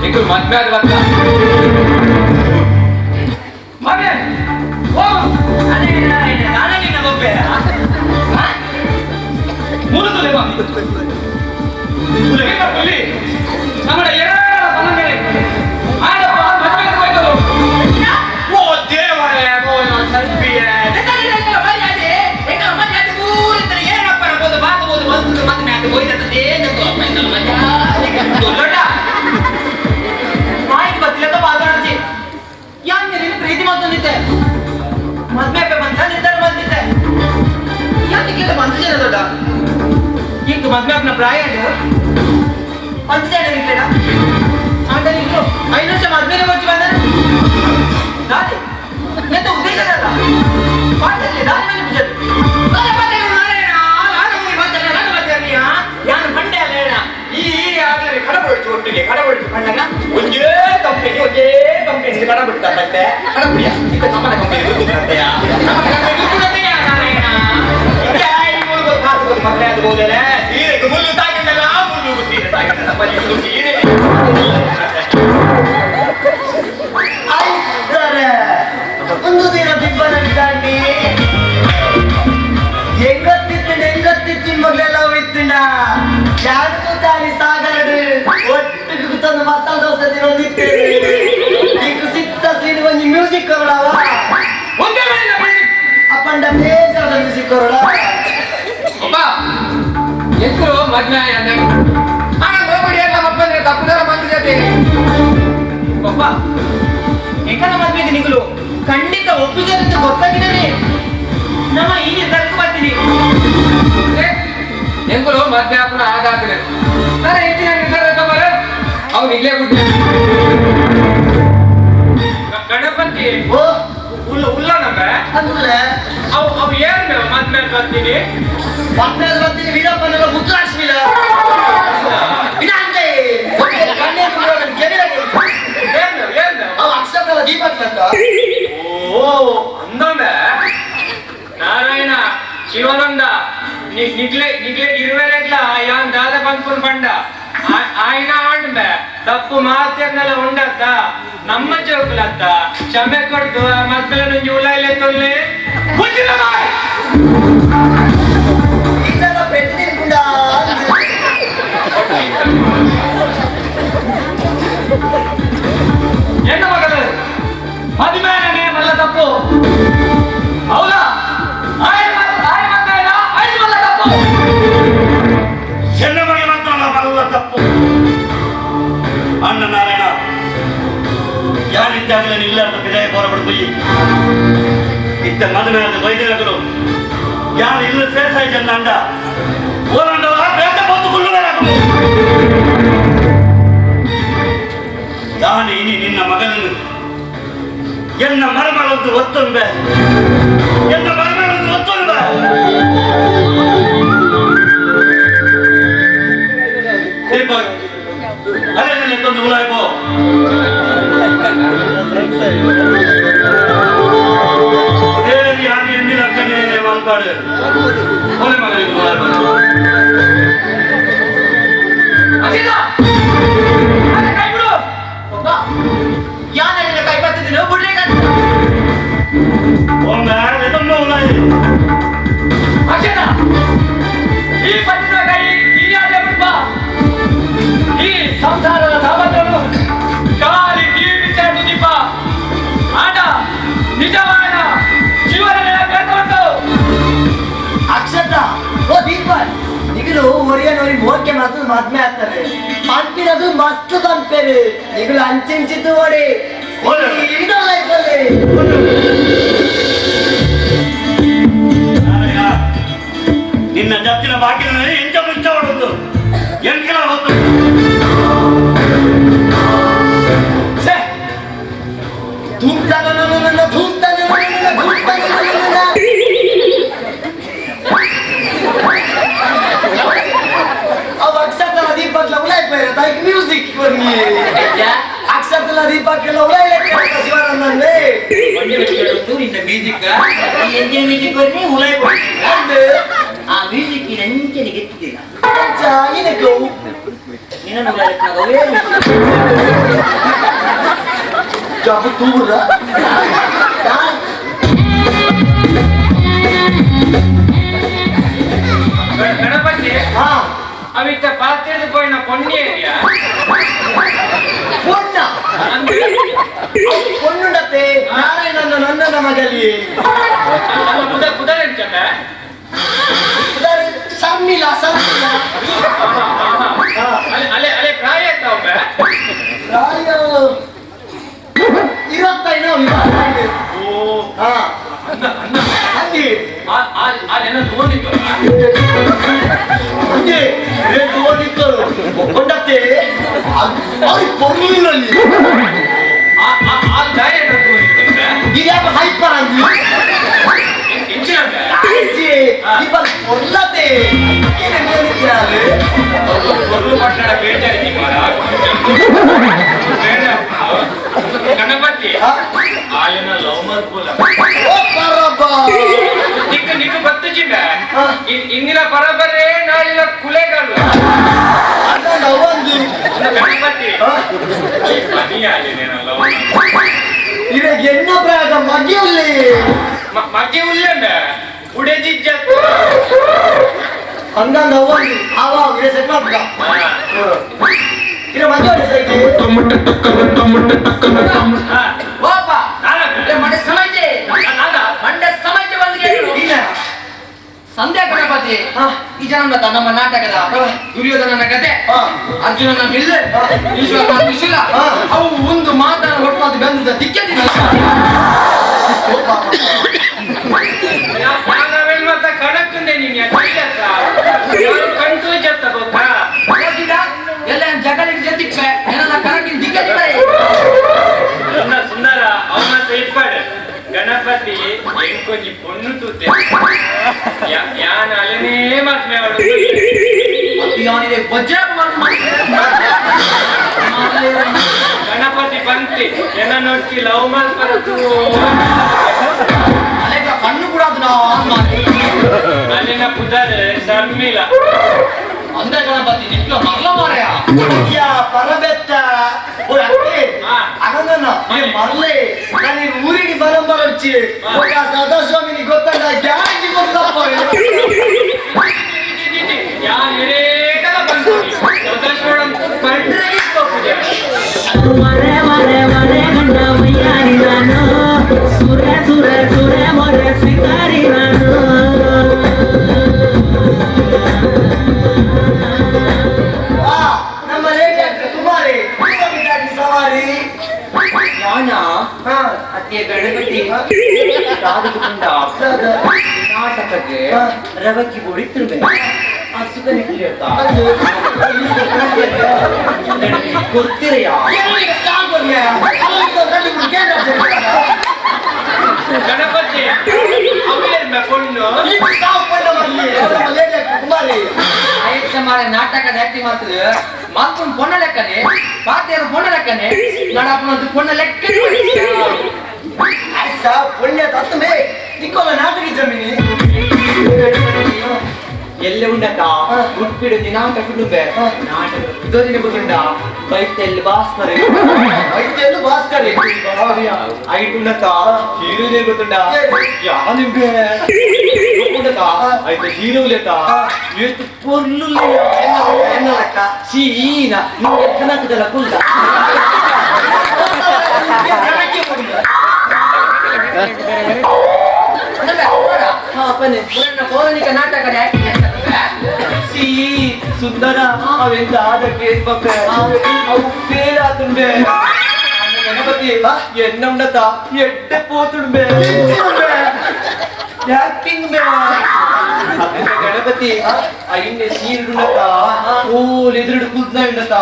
ಮದ್ವೆ ಮದ್ವೆ ಆದ ಬತ್ತ ಮನೆ ನಾನೇ ನಿನ್ನ ಒಬ್ಬೆ ಮೂರು ನಮ್ಮ ಎರಡು ಮನೆಗೆ ಆಡಪ್ಪ ಮದ್ವೆ ಹೋಯ್ತರು ಓ ದೇವರೇ ಓ ಸಲ್ಪಿಯೇ ಏನಪ್ಪ ಅನ್ಬೋದು ಬಾಕಬಹುದು ಮಸ್ತ್ ಮತ್ತೆ ಅದು ಹೋಯ್ತದೆ ದೊಡ್ಡ ಮಾಹಿತಿ ಗೊತ್ತಿಲ್ಲ ಮಾತಾಡ್ತಿ ಯಾಕೆ ನೀನು ಪ್ರೀತಿ ಮಾತಂದಿದ್ದೆ ಮದ್ವೆ ಬಂದ ನಿರ್ಧಾರ ಬಂದಿದ್ದೆ ಯಾಕೆ ಬಂದಿದ್ದೇನೆ ದೊಡ್ಡ ಈಗ ಮದ್ವೆ ಪ್ರಾಯ ಬಂದಿದ್ದೇನೆ ನಿಂತೇನ ಅಂತ ನೀನು 5 ವರ್ಷ ಮದ್ವೆನೇ వచ్చి ಬಂದ ದಾದಿ ಎಂತ ಉದ್ದೇಶ ಅಲ್ಲ ಪಾಠದಲ್ಲಿ ದಾದಿ ಮೇಲೆ ಬಿಜೆಪಿ ಯಾನು ಬಂಡೆ ಅಲ್ಲ ಹೇಳ ಈ ಆಗ್ಲೇ ಕಡಬಡಿತು ಒಟ್ಟಿಗೆ ಕಡಬಡಿತು ಕಂಡಾಗ ಒಂದೇ ಕಂಪನಿ ಕಡಬಿಡ್ತಾ ಬಂದೆ ಕಡಬುಡಿಯ ಈಗ ನಮ್ಮನ ಕಂಪನಿ ಗೊತ್ತಿರತ್ತೆಯಾ ಮಕ್ಕಳೇ ಅದು ಹೋದರೆ ಸೀರೆಗೆ ಮುಳ್ಳು ತಾಗಿದ್ದಲ್ಲ ಮುಳ್ಳುಗೂ ಸೀರೆ ತಾಗಿದ್ದಲ್ಲ ಬರೀ ಸೀರೆ ಒಂದು ದಿನ ಬಿಬ್ಬನಿದ್ದಾಂಡಿ ಎಂಗತ್ತಿತ್ತು ಮೊದಲೆಲ್ಲ ಹೋಯ್ತುಂಡ ಯಾರು ತಾನಿ ಸಾಗರಡು ಒಟ್ಟಿಗೆ ಕೂತೊಂದು ಮಸಾಲ ದೋಸೆ ತಿನ್ನೋದಿತ್ತು ಈಗ ಸಿಕ್ತ ಸೀನ್ ಒಂದು ಮ್ಯೂಸಿಕ್ ಕೊರಡವ ಅಪ್ಪಂಡ ಬೇಜಾರದ ಮ್ಯೂಸಿಕ್ ಕೊರಡ ಒಬ್ಬ ಎಕ್ಕರು ಮದ್ವೆ ಹೋಗ್ಬಿಡಿ ನಮ್ಮ ಅಪ್ಪಂದ್ರೆ ತಪ್ಪದಾರ ಬಂದಿದೆ ಒಬ್ಬ ಎಂಕನ ಮದ್ವೆ ನಿಗಳು ಖಂಡಿತ ಒಪ್ಪಿಗೆ ಗೊತ್ತಾಗಿದ್ದೇನೆ ನಮ್ಮ ಈ ನಿರ್ಧಾರಕ್ಕೆ ಬರ್ತೀನಿ ಎಂಕರು ಮದ್ವೆ ಹಾಕೋಣ ಆದಾದ್ರೆ ನಾನು ಹೆಚ್ಚಿನ ನಿರ್ಧಾರ ತಗೋರ ಅವ್ನು ಇಲ್ಲೇ ಬಿಟ್ಟು ಗಣಪತಿ ಓ ಉಲ್ಲ ನಮ್ಮ ಅಂದ್ರೆ ಅವು ಏನ್ ಮದ್ಮೇಲೆ ಬರ್ತೀನಿ ಪಕ್ಕದ ಬರ್ತೀನಿ ವೀರಪ್ಪನೆಲ್ಲ ಮುದ್ರಾಶ್ಮಿಲ ಇದಂತೆ ಕಣ್ಣೇ ಏನು ಅವು ಅಕ್ಷರ ದೀಪಕ್ಲಂತ ಓ ಅಂದೊಂದೆ ನಾರಾಯಣ ಶಿವಾನಂದ ನಿಗ್ಲೆ ಇರುವೆರೆಗ್ಲ ಯಾನ್ ದಾದ ಬಂದ್ಕೊಂಡು ಬಂಡ ఆయన ఆండే తప్పు మాత్రన్నల ఉండద్ద ನಮ್ಮ ಜೋಕುಲತ್ತ ಕ್ಷಮೆ ಕೊಟ್ಟು ಮಕ್ಕಳ నుంచి ಉಲಾಯಿಲೆ ತೊಲ್ಲೆ என்ன மகளு மதிமேனே மல்ல ತಪ್ಪು ಹೌದಾ ಆಯ್ ಮಕ್ಕಳ ಆಯ್ ಮಲ್ಲ ತಪ್ಪು ಚೆನ್ನ ಮನೆ ಮಾತ್ರ ಮಲ್ಲ ತಪ್ಪು ಅಣ್ಣ ನಾರಾಯಣ ಯಾರಿದ್ದಾಗಲೇ ನಿಲ್ಲದ ವಿದಾಯ ಹೋರಬಿಡ್ತೀವಿ ಇತ್ತ ಮದುವೆಯಾದ ವೈದ್ಯರು ಯಾರು ಇಲ್ಲ ಸೇರ್ಸಾಯಿ ಜನ ಅಂಡ ಓರಂಡವ ಬೇಕ ಬಂದು ಕುಳ್ಳುಗಳಾಗಲು ಯಾನೆ ಇನಿ ನಿನ್ನ ಮಗನನ್ನು ಎನ್ನ ಮರಮಳದ್ದು ಒತ್ತೊಂಬೆ ಎನ್ನ ಮರಮಳದ್ದು ಒತ್ತೊಂಬೆ ಅದೇ ತಂದು ಉಲಾಯ್ಬೋ ದೇವಿ ಆಗಿ ಎಂದಿನ ಅಕ್ಕನೇ ಮಾಲ್ಪಾಡು ಕೊನೆ ಮಗನಿಗೆ ಉಲಾಯ್ಬೋ ಕೈ ಬಿಡು ಯಾನ ಕೈ ಬರ್ತಿದ್ದೀನಿ ಬಿಡ್ರಿ ಒಮ್ಮೆ ಇದನ್ನು ಉಲಾಯಿ ಅಕ್ಷರ ಈ ಪಟ್ಟಿನ ಕೈ ನೀಯಾದೆ ಬಿಡ್ಬ ಈ ಸಂಸಾರದ ಸಾಮರ್ಥ್ಯವನ್ನು ಖಾಲಿ ಜೀವಿಸಿಕೊಂಡು ದೀಪ ಆಟ ನಿಜವಾದ ಜೀವನ ಬೇಕುಂಟು ಅಕ್ಷತ ಓ ದೀಪ ನಿಗಲು ಒರಿಯನವರಿ ಮೋರ್ಕೆ ಮಾತು ಮದ್ಮೆ ಆಗ್ತಾರೆ ಪಂಪಿನದು ಮಸ್ತ್ ಪಂಪೇರು ನಿಗಲು ಅಂಚಿಂಚಿತ್ತು ಓಡಿ ನಿನ್ನ ಜತ್ತಿನ ಬಾಗಿಲಲ್ಲಿ ಇಂಚ ಮುಂಚ ಹೊಡೆದು ಎಂಕಿಲ ಹೊತ್ತು अब अक्षतला दीपकला उलायपायला ताईक म्युझिक कोणी अक्षतला दीपकला उलायला शिवानंदने ನಿನ್ನ ಮ್ಯೂಸಿಕ್ ಎಂಜಿನ್ ಮ್ಯೂಸಿಕ್ ಬರ್ನಿ ಉಲಾಯ್ ಆ ಮ್ಯೂಸಿಕ್ ನೆಂಚನೆ ಗೆತ್ತಿಲ್ಲ ಏನಕ್ಕೆ ನಿನ್ನ ಉಲಾಯ್ ಜಾಬು ತೂರ ಗಣಪತಿ ಹಾ ಅವಿತ್ತ ಪಾತ್ರದ ಪೋಯಿನ ಪೊಣ್ಣಿ ಇದೆಯಾ ಪೊಣ್ಣ ಪೊಣ್ಣುಂಡತ್ತೆ ನಾರಾಯಣನ ನನ್ನನ ಮಗಲಿ ಕುದರೆಂಚಂದ ಸಮ್ಮಿಲ ಸಮ್ಮಿಲ ಅಲೆ ಪ್ರಾಯ ಇರ್ತಾವ ಪ್ರಾಯ 25 ಹಾ ಹಂಗೆ ಅದೇನೋ ತಗೊಂಡಿತ್ತು ಹಂಗೆ ರೇಟ್ ಓದಿಕ್ಕರು ಒಕ್ಕೊಂಡತ್ತೆ ಅವ್ರಿಗೆ ಪೊರ್ಲಿನಲ್ಲಿ ಆ ದಾರಿ ತಗೊಂಡಿತ್ತು ಇದ್ಯಾಕ ಹೈಪರ್ ಆಗಿ ಇಂಚಿನಂದ ಇವಾಗ ಪೊರ್ಲತೆ ಕೊರ್ಲು ಪಟ್ಟಣ ಬೇಜಾರಿ ಗಣಪತಿ ಆಲಿನ ಲವ್ ಮರ್ಪುಲ ನಿಕ್ಕ ಗೊತ್ತು ಜಿಗ ಇಂದಿನ ಪರಬರೇ ನಾಳಿನ ಕುಲೆಗಳು ಗಣಪತಿ ಮನಿ ಆಲಿನೇನಲ್ಲ ಇವಾಗ ಎಣ್ಣ ಪ್ರಾಯ ಮಗಿಯಲ್ಲಿ ಮಗ್ಗೆ ಉಲ್ಲಂಡ ಉಡೆಜಿಜ್ಜ ಹಂಗಂಗ ಒಂದು ಆವಾಗ ಸೆಟ್ ಮಾಡ್ಬಿಡ ಇದು ಮದುವೆ ಸೈಕಿ ಓಪ ಮಂಡ್ಯ ಸಮಾಜೆ ಮಂಡ್ಯ ಸಮಾಜೆ ಬಂದಿಗೆ ಸಂಧ್ಯಾ ಗಣಪತಿ ಈ ಜನ ನಮ್ಮ ನಾಟಕದ ದುರ್ಯೋಧನನ ಕತೆ ಅರ್ಜುನನ ಬಿಲ್ಲು ಈಶ್ವರನ ತ್ರಿಶೂಲ ಅವು ಒಂದು ಮಾತನ್ನ ಒಟ್ಟು ಬಂದ ದಿಕ್ಕದಿನ ಮತ್ತ ಕಡಕ್ಕಂದೆ ನೀನ್ ಕಣ್ತು ಜತ್ತ ಗೊತ್ತಾ ಎಲ್ಲ ಜಗಲಿಗೆ ಜತ್ತಿಕ್ಕ ಏನಾರ ಕರಕಿನ ದಿಕ್ಕದಿ ಸುಂದರ ಅವನ ಎಂಕೊಂಜಿ ಪೊಣ್ಣು ತೂತೆ ಯಾನ್ ಅಲ್ಲಿನೇ ಮದ್ಮೆ ಅವಳು ಅವನಿಗೆ ಬಜ್ಜಾಪ್ ಗಣಪತಿ ಬಂತಿ ಎನ್ನ ನೋಡ್ತಿ ಲವ್ ಮಾಲ್ ಬರತು ಅಲೆಗ ಕಣ್ಣು ಕೂಡ ಅದು ಅಲ್ಲಿನ ಪುದರ್ ಶರ್ಮಿಲ ಅಂದ ಗಣಪತಿ ನಿಂತ್ಲ ಮಲ್ಲ ಮಾರಯ ಯಾ ಪರಬೆತ್ತ ಓ ಅತ್ತೆ ಅನಂದನ ಮರ್ಲೆ ನಾನು ಊರಿಗೆ ಬರಂಬರೊಚ್ಚಿ ఒక సదాస్వామిని ಗೊತ್ತಂಡ ಗ್ಯಾರಂಟಿ ಕೊಡ್ತಪ್ಪ ಯಾನ್ ಹಿರೇಗಲ ಬಂತು ಸದಾಶಿವನ್ ಪಂಡ್ರೆಗೆ ಹೋಗುದೆ ಮರೆ ಮರೆ ಮರೆ ಗಂಡ ಮಯ್ಯಾರಿ ನಾನು ಸುರೆ ಸುರೆ ಸುರೆ ಮೊರೆ ಸಿಕಾರಿ ನಾನು ನಮ್ಮ ಲೇಖಕ ಕುಮಾರಿ ಸವಾರಿ ಯಾನ ಅತ್ತೆ ಗಣಪತಿ ರಾಧಕುಂಡ ನಾಟಕಕ್ಕೆ ರವಕ್ಕಿ ಹೊಡಿತಿರ್ಬೇ ಆ ಸುಖ ನಿಕ್ಲಿರ್ತಾ ಗೊತ್ತಿರಯ್ಯ ಗಣಪತಿ ಅವೇರ್ನ ಪೊಣ್ಣು ಕುಮಾರಿ ಆಯಕ್ಷ ಮಾರ ನಾಟಕದ ಆಕ್ಟಿಂಗ್ ಮಾಡ್ತದೆ ಮಾತ್ರ ಪೊಣ್ಣ ಲೆಕ್ಕನೆ ಪಾತಿಯರು ಪೊಣ್ಣ ಲೆಕ್ಕನೆ ನಾಡಪ್ಪನದ್ದು ಪೊಣ್ಣ ಲೆಕ್ಕ ऐसा पुण्य तत्व में निकोल नाटक की जमीनी ಎಲ್ಲೆ ಉಂಡಕ್ಕ ಉಟ್ಬಿಡು ದಿನಾಂಕ ಕುಟುಂಬೆ ನಾಟಕ ಇದೊಂದಿನ ಗೊತ್ತುಂಡ ಬೈತೆಲ್ಲಿ ಭಾಸ್ಕರ್ ಐತೆಂದು ಭಾಸ್ಕರ್ ಐಟ್ ಉಂಡಕ್ಕ ಹೀರೋನೇ ಗೊತ್ತುಂಡ ಯಾವ ನಿಂಬೆ ಉಂಡಕ್ಕ ಐತೆ ಹೀರೋ ಲೆಕ್ಕ ಎಷ್ಟು ಪೊರ್ಲು ಎನ್ನಲಕ್ಕ ಸೀನ ನಿಂಗೆ ಕನಕದಲ್ಲ ಕುಲ್ಲ ಪೌರಾಣಿಕ ನಾಟಕದ ಸಿ ಸುಂದರ ಅವೆಂತ ಅದಕ್ಕೆ ಅವು ಫೇಲ್ ಆತುಂಬೆ ಗಣಪತಿ ಎನ್ನಂಡತ ಎಡ್ಡೆ ಪೋತುಂಬೆ ಆಕ್ಟಿಂಗ್ ಗಣಪತಿ ಐನ್ನೆ ಸೀರುಂಡತ ಓಲ್ ಎದುರು ಕೂದ್ನ ಇಂಡತ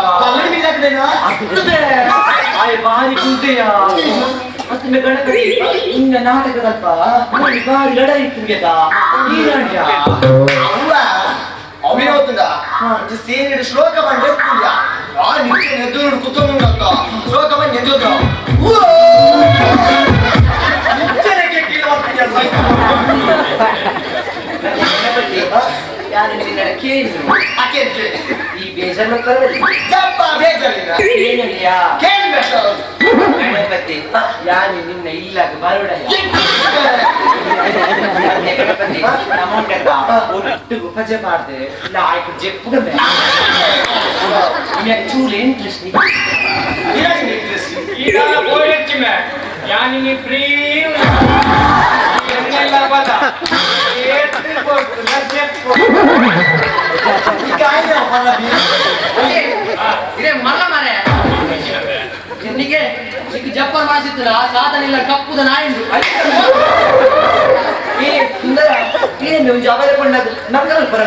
ಆಯ್ ಬಾರಿ ಕೂತೆಯ ಮತ್ತೆ ಗಣಪತಿ ಇನ್ನ ನಾಟಕದಲ್ಪ ನೋಡಿ ಬಾರಿ ಲಡಾಯಿ ತುಂಗೆತ ನೀರಾಡ್ಯ ಅವಿನ ಹೋಗ್ತದ ಸೇರಿ ಶ್ಲೋಕ ಬಂದು ಎತ್ತಿದ್ಯಾ ಆ ನಿಂಚೆ ನೆದ್ದು ಕೂತ್ಕೊಂಡ ಶ್ಲೋಕ ಬಂದು ನೆದ್ದೋದ ನಿಂಚೆಗೆ ಕೀಳು ಹೋಗ್ತಿದ್ಯಾ ಗಣಪತಿ ಯಾರು ನಿನ್ನ ಕೇಳಿದ್ರು ಆಕೆ ಈ ಬೇಜಾರು ಕರವಲ್ಲಿ ಜಪ್ಪ ಬೇಜಾರಿಲ್ಲ ಏನಯ್ಯ ಕೇಳ್ಬೇಕು ಗಣಪತಿ ಯಾರು ನಿನ್ನ ಇಲ್ಲಾಗ ಬರೋಡಯ್ಯ ಗಣಪತಿ ನಮ್ಮೊಂಡಕ್ಕ ಒಟ್ಟು ಉಪಜೆ ಮಾಡ್ದೆ ನಾಯ್ಕು ಜೆಪ್ಪುಗ ಚೂರು ಇಂಟ್ರೆಸ್ಟ್ ಈಗ ಬೋಯಚ್ಚಿಮೆ ಯಾನಿನಿ ಪ್ರೀಮ್ ಎನ್ನೆಲ್ಲ ಬದ ಏತ್ತಿ ಕೊಟ್ಟು ಲಜ್ಜೆಪ್ಪು ಇದೇ ಮಲ್ಲ ಮಾರೆ ನಿನಗೆ ಈಗ ಜಪ್ಪರ್ ಮಾಡಿಸಿತ್ತಲ್ಲ ಸಾಧನಿಲ್ಲ ಕಪ್ಪುದ ನಾಯಿಂದು ಸುಂದರ ಏನು ಜಬಲೆ ಕೊಂಡದ್ದು ನಮ್ಗಲ್ಲ ಬರ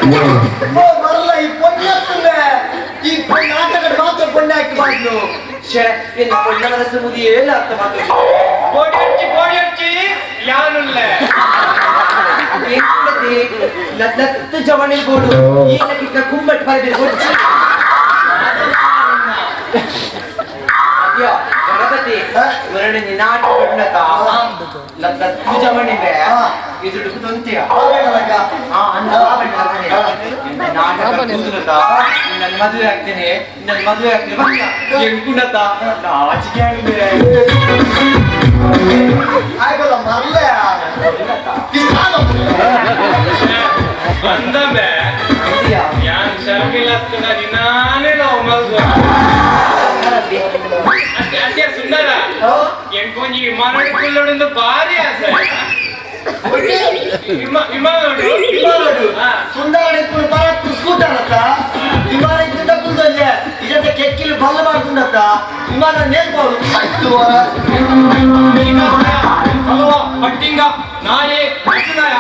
ಮರಲ್ಲ ಈ ಪೊಣ್ಣೆ ಈ ನಾಟಕ ಮಾತ್ರ ಪೊಣ್ಣೆ ಹಾಕಿ ಮಾಡಿದ್ರು ಏನು ಕೊಂಡ ಮನಸ್ಸು ಮುದಿ ಎಲ್ಲ ಅರ್ಥ ಮಾಡ್ತೀವಿ ಬೋಡಿಯಚ್ಚಿ ಯಾನುಲ್ಲ ನತ್ತು ಜವಣಿ ಬೋಡು ಈಗಿನ ಕುಂಬಟ್ ಬರಬೇಕು ಗಣಪತಿ ವರಣ ನಿನಾಟ ಗಣ್ಣತ ಲತ್ತು ಜವಣಿವೆ ಇದು ತೊಂತಿಯ ನಾಟಕ ಕೂದುಲತ ನನ್ನ ಮದುವೆ ಆಗ್ತೇನೆ ನನ್ನ ಮದುವೆ ಆಗ್ತೇನೆ ಎಂಕುಣತ ನಾಚಿಕೆ ಆಗಿದೆ ಆಯ್ತಲ್ಲ ಮರಲ್ಲ ಬಂದಮೆ ಯಾನ್ ಶರ್ಮಿಲತ್ತನ ದಿನಾನೇ ನಾವು ಮಲ್ಗು ಅದೇ ಸುಂದರ ಎಂಕೊಂಜಿ ಮರಳು ಕುಲ್ಲೊಂದು ಭಾರಿ ಆಸೆ ವಿಮಾನೋಡು ಸುಂದರ ಬರತ್ತು ಸ್ಕೂಟರ್ ಅತ್ತ ವಿಮಾನ ಇದ್ದ ಕುಂದಲ್ಲೇ ಇದಕ್ಕೆ ಕೆಕ್ಕಿಲು ಬಲ್ಲ ಮಾಡ್ಕೊಂಡತ್ತ ವಿಮಾನ ನೇಲ್ಬೋದು ಅಲ್ವಾ ಪಟ್ಟಿಂಗ ನಾಳೆ ಅಚ್ಚನಾಯ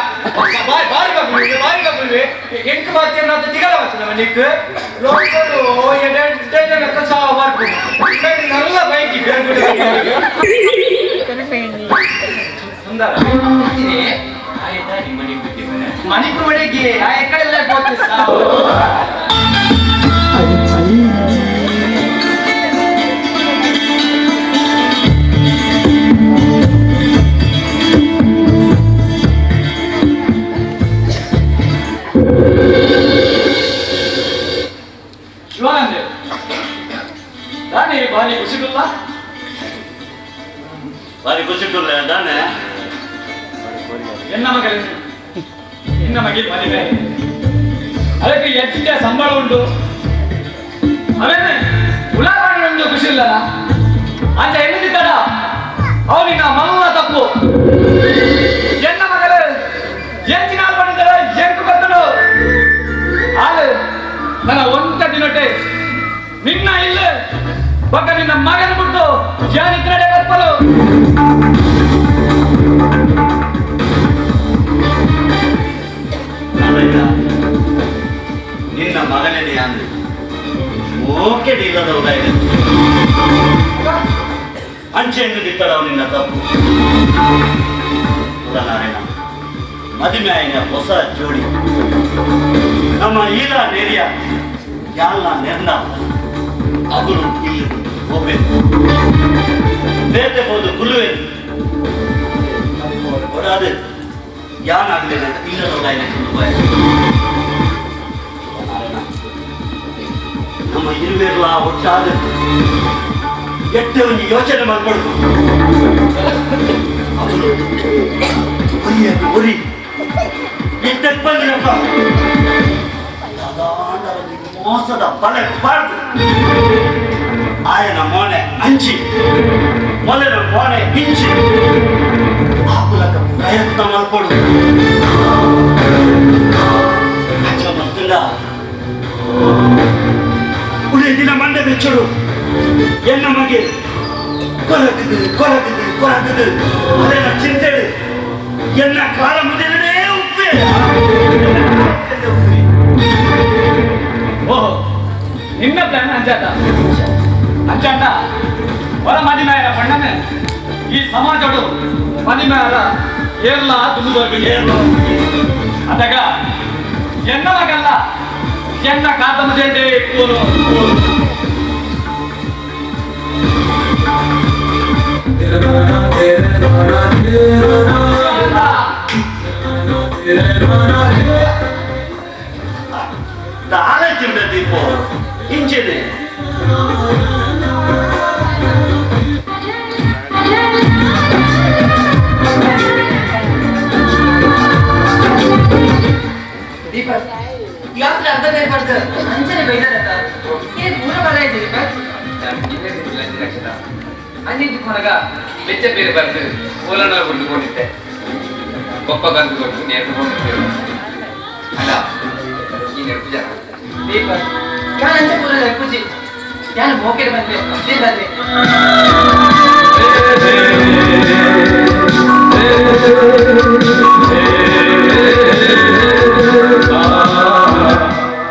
ಬಾರಿ ಕಬ್ಬುವೆ ಎಂಟು ಬಾತಿಯ ನಾವು ತಿಗಲ ಬರ್ತದೆ ಮನಿಕ್ ಲೋಕರು ಎಡೆ ಕಸ ಮಾಡ್ಕೊಂಡು നല്ല ಬೈಕ್ ಸುಂದರ ಆಯ್ತಾ ನಿಮ್ಮ ಮನೆಗೆ ಬಿಟ್ಟಿದ್ದಾರೆ ಮಣಿಪುರ ಮನೆಗೆ ಆ ಎಕ್ಕಡೆಲ್ಲ ಹೋಗ್ತೀವಿ ಶಿವಾನಂದ ನಾನೇ ಭಾರಿ ಖುಷಿಗುಲ್ಲ ಬಾರಿ ಖುಷಿ ತಾನೆ ಎನ್ನ ಮಗನ ನಿನ್ನ ಮಗಿಲ್ ಮದುವೆ ಅದಕ್ಕೆ ಹೆಚ್ಚಿನ ಸಂಬಳ ಉಂಟು ಅವೇನೆ ಉಲಾಬಾಣಿ ಒಂದು ಖುಷಿ ಇಲ್ಲಲ್ಲ ಅಂತ ಎಲ್ಲಿದ್ದಾಡ ಅವು ನಿನ್ನ ಮಲ್ಲ ತಪ್ಪು ಎನ್ನ ಮಗಲು ಹೆಚ್ಚಿನ ಹಾಲು ಮಾಡಿದ್ದಾರೆ ಎಂಟು ಕತ್ತಲು ಹಾಲು ನನ್ನ ಒಂಟ ದಿನೊಟ್ಟೆ ನಿನ್ನ ಇಲ್ಲ ಬಗ್ಗ ನಿನ್ನ ಮಗನ ಬಿಟ್ಟು ಜಾನಿತ್ರಡೆ ಕಪ್ಪಲು ನಿನ್ನ ಮಗನೇ ಅಂದ್ರೆ ಓಕೆ ಇಲ್ಲದ ಉದಾಯ ಅಂಚೆಯನ್ನು ದಿಕ್ಕಡವು ನಿನ್ನ ತಪ್ಪು ನಾರಾಯಣ ಮದುವೆ ಆಯ್ನ ಹೊಸ ಜೋಡಿ ನಮ್ಮ ಈಲ ನೆರಿಯ ಯಾಲ್ನ ನೆರ್ನ ಅಗುಲು ಇಲ್ಲಿ ಹೋಗ್ಬೇಕು ಬೇತೆ ಹೋದು ಕುಲುವೆ ಹೊರಾದೆ ಯಾನಾಗಲಿಲ್ಲ ಇಲ್ಲದ ಉದಾಯ ನಮ್ಮ ಇರುವೆಲ್ಲ ಒಟ್ಟಾದ ಎಟ್ಟೆ ಒಂದು ಯೋಚನೆ ಮಾಡ್ಕೊಳ್ತು ಅವನು ಉರಿ ಎಟ್ಟಪ್ಪ ಮೋಸದ ಬಲೆ ಬಾರ್ದು ಆಯನ ಮೋನೆ ಹಂಚಿ ಮೊಲೆನ ಮೋನೆ ಹಿಂಚಿ ಆಪುಲಕ ಪ್ರಯತ್ನ ಮಾಡ್ಕೊಡು ಮತ್ತಿಲ್ಲ ಉಳಿಯ ದಿನ ಮಂಡೆ ಬೆಚ್ಚಡು ಎನ್ನ ಮಗೆ ಕೊರಗದು ಅದನ್ನ ಚಿಂತೆ ಎನ್ನ ಕಾಲ ಮುದಿಲೇ ಉಪ್ಪೆ ಓಹೋ ನಿನ್ನ ಪ್ಲಾನ್ ಅಂಚಾಟ ಹೊರ ಮದಿಮೆಯ ಬಣ್ಣನೆ ಈ ಸಮಾಜಡು ಮದಿಮೆಯ ಎಲ್ಲ ತುಂಬುದವರಿಗೆ ಅದಾಗ ಎನ್ನ ಮಗಲ್ಲ ಎನ್ನ ಕಾತಮದೇಂದೇ ಪೂರು ಆಲೋಚನೆ ದೀಪು ಇಂಚಿದೆ ದೀಪಕ್ ಕ್ಲಾಸ್ ಅರ್ಧ ಮಾಡ್ತಾರೆ ಅಂಚನೆ ಬೈದಾರತ್ತ ಏನ್ ಪೂರ ಬಲ ಇದೆ ದೀಪಕ್ ಅಂಜಿಂಚು ಕೊನಗ ಬೆಚ್ಚ ಬೇರೆ ಬರ್ದು ಓಲನ ಕೊಂಡುಕೊಂಡಿದ್ದೆ ಕೊಪ್ಪ ಕಂದುಕೊಂಡು ನೇರ್ದುಕೊಂಡಿದ್ದೇವೆ ಅಲ್ಲ ಈ ನೆನಪು ಜನ ದೀಪಕ್ ನಾನು ಅಂಚೆ ಪೂರ ನೆನಪುಜಿ ನಾನು ಮೋಕೆಡ್ ಬಂದೆ ಅಷ್ಟೇ ಬಂದೆ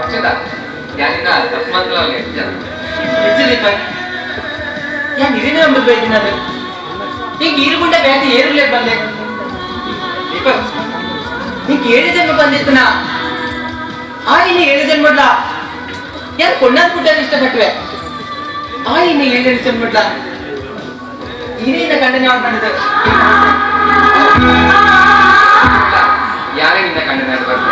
ಅಕ್ಷತ ಯಾನಿನ್ನ ತಸ್ಮಾಂತಲಲ್ಲಿ ಜನ ಹೆಚ್ಚು ದೀಪಕ್ ഞാൻ ഇതിനെ നമ്മൾ ഉപയോഗിക്കുന്നത് നീ ഗീരുകൊണ്ട വേദ ഏറില്ലേ ಬಂದೆ ഇപ്പൊ നീക്ക് 7 ಜನ್ಮ ಬಂದಿತ್ತನ ಆ ಇನ್ನು 7 ಜನ್ಮಡ್ಲ ಯಾರು ಕೊಂಡಾದ್ ಪುಟ್ಟ ಇಷ್ಟಪಟ್ಟವೆ ಆ ಇನ್ನು 7 ಜನ್ಮಡ್ಲ ಇನ್ನ ಕಂಡನೆ ಯಾವ್ದು ಮಾಡಿದೆ ಯಾರೇ ನಿನ್ನ ಕಂಡನ ಬರ್ತದೆ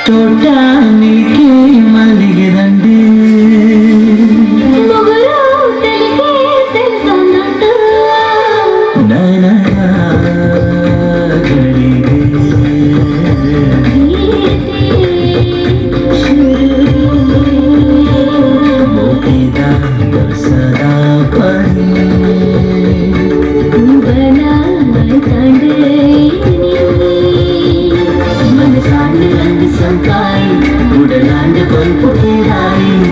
తోటానికి మల్లిగే రండి Sampai udah landa pun putih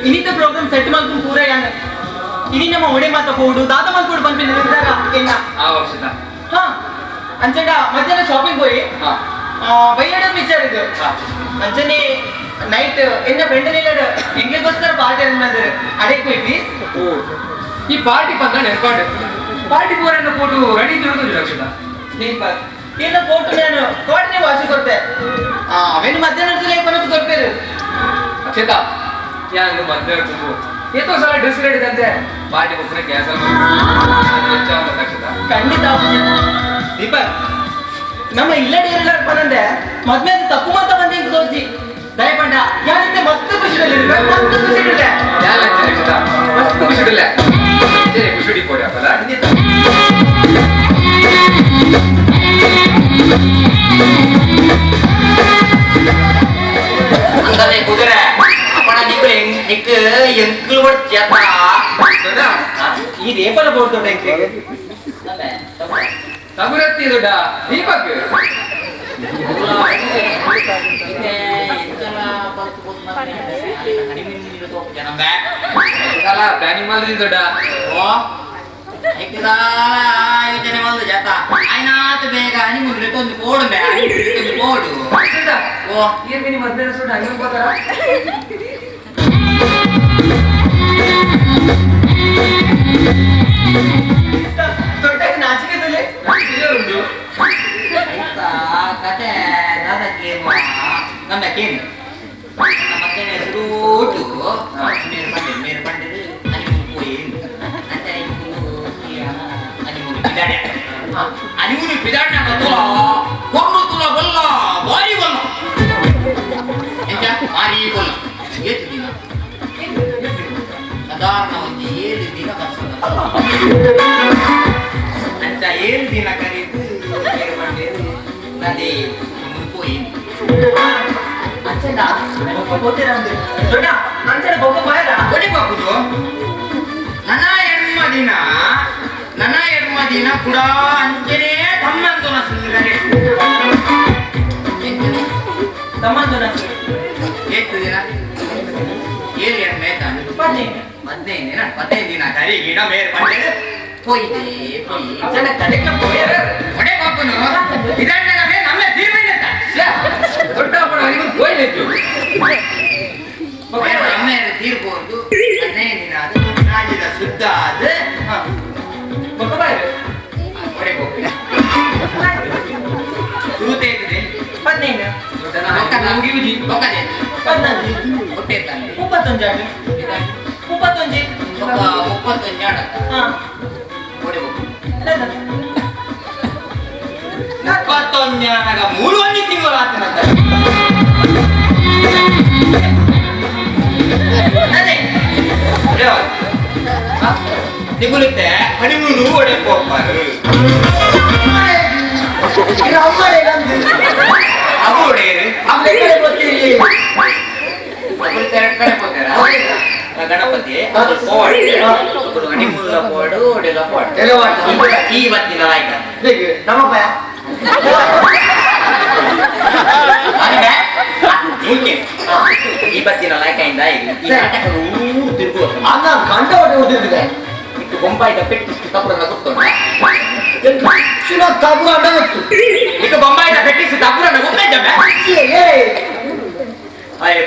ಇನ್ನಿತ ಪ್ರೋಗ್ರಾಮ್ ಸೆಟ್ ಮಾಡ್ಕೊಂಡು ಪೂರ ಯಾನ ಇನಿ ನಮ್ಮ ಒಡೆ ಮಾತ ಹೋಡು ದಾದ ಮಾಡ್ಕೊಂಡು ಬಂದ್ಬಿಟ್ಟು ನಿರ್ಧಾರ ಇಲ್ಲ ಆ ವರ್ಷದ ಹಾ ಅಂಚೆಡ ಮಧ್ಯಾಹ್ನ ಶಾಪಿಂಗ್ ಹೋಗಿ ಹಾ ಬೈಯಡ ವಿಚಾರ ಇದು ಅಂಚನೆ ನೈಟ್ ಎನ್ನ ಫ್ರೆಂಡ್ ನಿಲ್ಲಡ ಎಂಗೆಗೋಸ್ಕರ ಪಾರ್ಟಿ ಅನ್ಮಂದ್ರೆ ಅದಕ್ಕೆ ಹೋಗಿ ಈ ಪಾರ್ಟಿ ಪಂದ ನೆನ್ಪಾಡು ಪಾರ್ಟಿ ಪೂರನ್ನು ಕೊಟ್ಟು ರೆಡಿ ತಿರುಗುದಿಲ್ಲ ಅಕ್ಷತ ದೀಪ ಇನ್ನು ಫೋಟೋ ನಾನು ಕೋಟನೆ ವಾಸಿ ಕೊಡ್ತೆ ಅವೇನು ಮಧ್ಯಾಹ್ನದಲ್ಲಿ ಕೊನಕ್ಕೆ ಕೊಡ್ತೇನೆ ಅಕ್ಷತ ಯಾರು ಮಧ್ಯ ಏತೋ ಸಲ ಡ್ರೆಸ್ ರೆಡಿ ಅಂತೆ ಪಾರ್ಟಿ ಒಬ್ಬನೇ ಗ್ಯಾಸ್ ಅಕ್ಷತ ಖಂಡಿತ ದೀಪಕ್ ನಮ್ಮ ಇಲ್ಲಡೆ ಎಲ್ಲರೂ ಬಂದಂದೆ ಮದ್ವೆ ಅದು ತಪ್ಪು ಮಾತ ಬಂದೆ ಅಂತ ತೋರಿಸಿ ದಯಪಂಡ ಯಾರಂತೆ ಮಸ್ತ್ ಖುಷಿಯಲ್ಲಿ ಮಸ್ತ್ ಖುಷಿಯಿದೆ ಯಾರ ಅಕ್ಷತ ಮಸ್ತ್ ಖುಷಿಡಿಲ್ಲ ಖುಷಿಡಿ ಕೊಡಿ ಅಪ್ಪಲ್ಲ ಅಂತಾನೆ ಕುದುರೆ ಅಪ್ಪಣ ನಿಕ್ಕು ನಿಕ್ಕು ಎಂಕ್ಲು ಜತ ಈ ರೇಪಲ ಬೋರ್ಡ್ ತಗುರತ್ತಿ ದೊಡ್ಡ ದೀಪಕ್ ಪ್ಲಾನಿಂಗ್ ಮಾಡಿದ್ರಿ ದೊಡ್ಡ ಒಂದು ಜತ ಆಯ್ನಾತ್ ಬೇಗ ಹನಿಮೂನ್ ಒಂದು ಕೋಡು ಒಂದು ಕೋಡು ಓ ಏನ್ ನಿಮ್ಮ ಮಧ್ಯಾಹ್ನ ಸುಟ್ಟು ಹಂಗೆ ಹೋಗ್ತಾರ ದೊಡ್ಡಕ್ಕೆ ನಾಚಿಕೆದಲ್ಲಿ ಉಂಟು ಕತೆ ದಾದಕ್ಕೇನು ನಮ್ಮಕ್ಕೇನು ಮತ್ತೆ ಹೆಸರು ಮೇರು ಪಂಡಿರು ಹನಿಮೂನ್ ಹೋಯಿ ಅಂತ ಹನಿಮೂನ್ ಪಿದಾಡೆ ಹನಿಮೂನ್ ಪಿದಾಡೆ ಕೊರ್ರು ತುಲ ಬಲ್ಲ ಬಾರಿ ಬಲ್ಲ ಎಂತ ಭಾರಿ ಬಲ್ಲ ಏತು ದಿನ ಸಾಧಾರಣ ಒಂದು 7 ದಿನ ಅಂತ 7 ದಿನ ಕರೀತು ನದಿ ಮುನ್ಪೋಯಿ ಅಂಚೆಡ ಗೊತ್ತಿರ ದೊಡ್ಡ ಅಂಚೆಡ ಬೊಬ್ಬ ಬಾಯದ ಒಡಿ ಬಾಬುದು ನನ್ನ ಎಡ್ಮ ದಿನ ಕೂಡ ಅಂಚೆನೇ ತಮ್ಮಂತನ ಸುಂದರನೆ ತಮ್ಮಂತನ ಎಷ್ಟು ದಿನ 7 ಎಣ್ಣೆ ತಾನು 15 ದಿನ ಕರಿ ಗಿಡ ಮೇರ್ ಪಂಡೆ போய் ಜನ ಕಡೆಗೆ போயற ಒಡೆ ಬಾಪನು ಇದಣ್ಣನವೇ ನಮ್ಮ ತೀರ್ಮಾನದ ದೊಡ್ಡ ಅಪ್ಪಣ ಹನಿಮೂನ್ ಹೋಯ್ತು ನಮ್ಮ ತೀರ್ಬೋದು 15 ದಿನ ಅದು ನಾಜಿದ ಶುದ್ಧ ಅದು ಒಡೆ ಹೋಗ್ತೀನಿ ಸೂತೆ ಇದೆ 15 ದೊಡ್ಡನ ಒಕ್ಕ ನಮಗೆ ವಿಧಿ ಒಕ್ಕದೆ 15 ಹೊಟ್ಟೆ ತಾನೆ 35 ಆಡು 35 ಆಡ ಹಾ ನಗ 3 ತಿಂಗಳು ಆತ ನಿಗುಲಿತ್ತೆ ಹನಿಮೂನು ಒಡೆ ಹೋಗ್ಬಾರು ಅವು ಒಡೆಯರು ಗಣಪತಿ ಹನಿಮೂಲ ಪೋಡು ಒಡೆಲ ಪೋಡು ಇವತ್ತಿನ ಆಯ್ತ ನಮ್ಮಪ್ಪ ಇವತ್ತಿನ ಲಾಯ್ಕಿಂದ ಈ ನಾಟಕ ತಿರುಗುವ ಗಂಟ ಹೊಟ್ಟೆ ಹೊಡೆದಿದೆ ಇಟ್ಟು ಬೊಂಬಾಯಿದ ಪೆಟ್ಟಿಷ್ಟು ತಪ್ಪುರನ್ನ ಗೊತ್ತುಂಟ ತಬ್ಬು ಅಡ್ಡ ಗೊತ್ತು ಇಟ್ಟು ಬೊಂಬಾಯಿದ ಪೆಟ್ಟಿಷ್ಟು ತಪ್ಪುರನ್ನ ಗೊತ್ತಾಯ್ತಮ್ಮ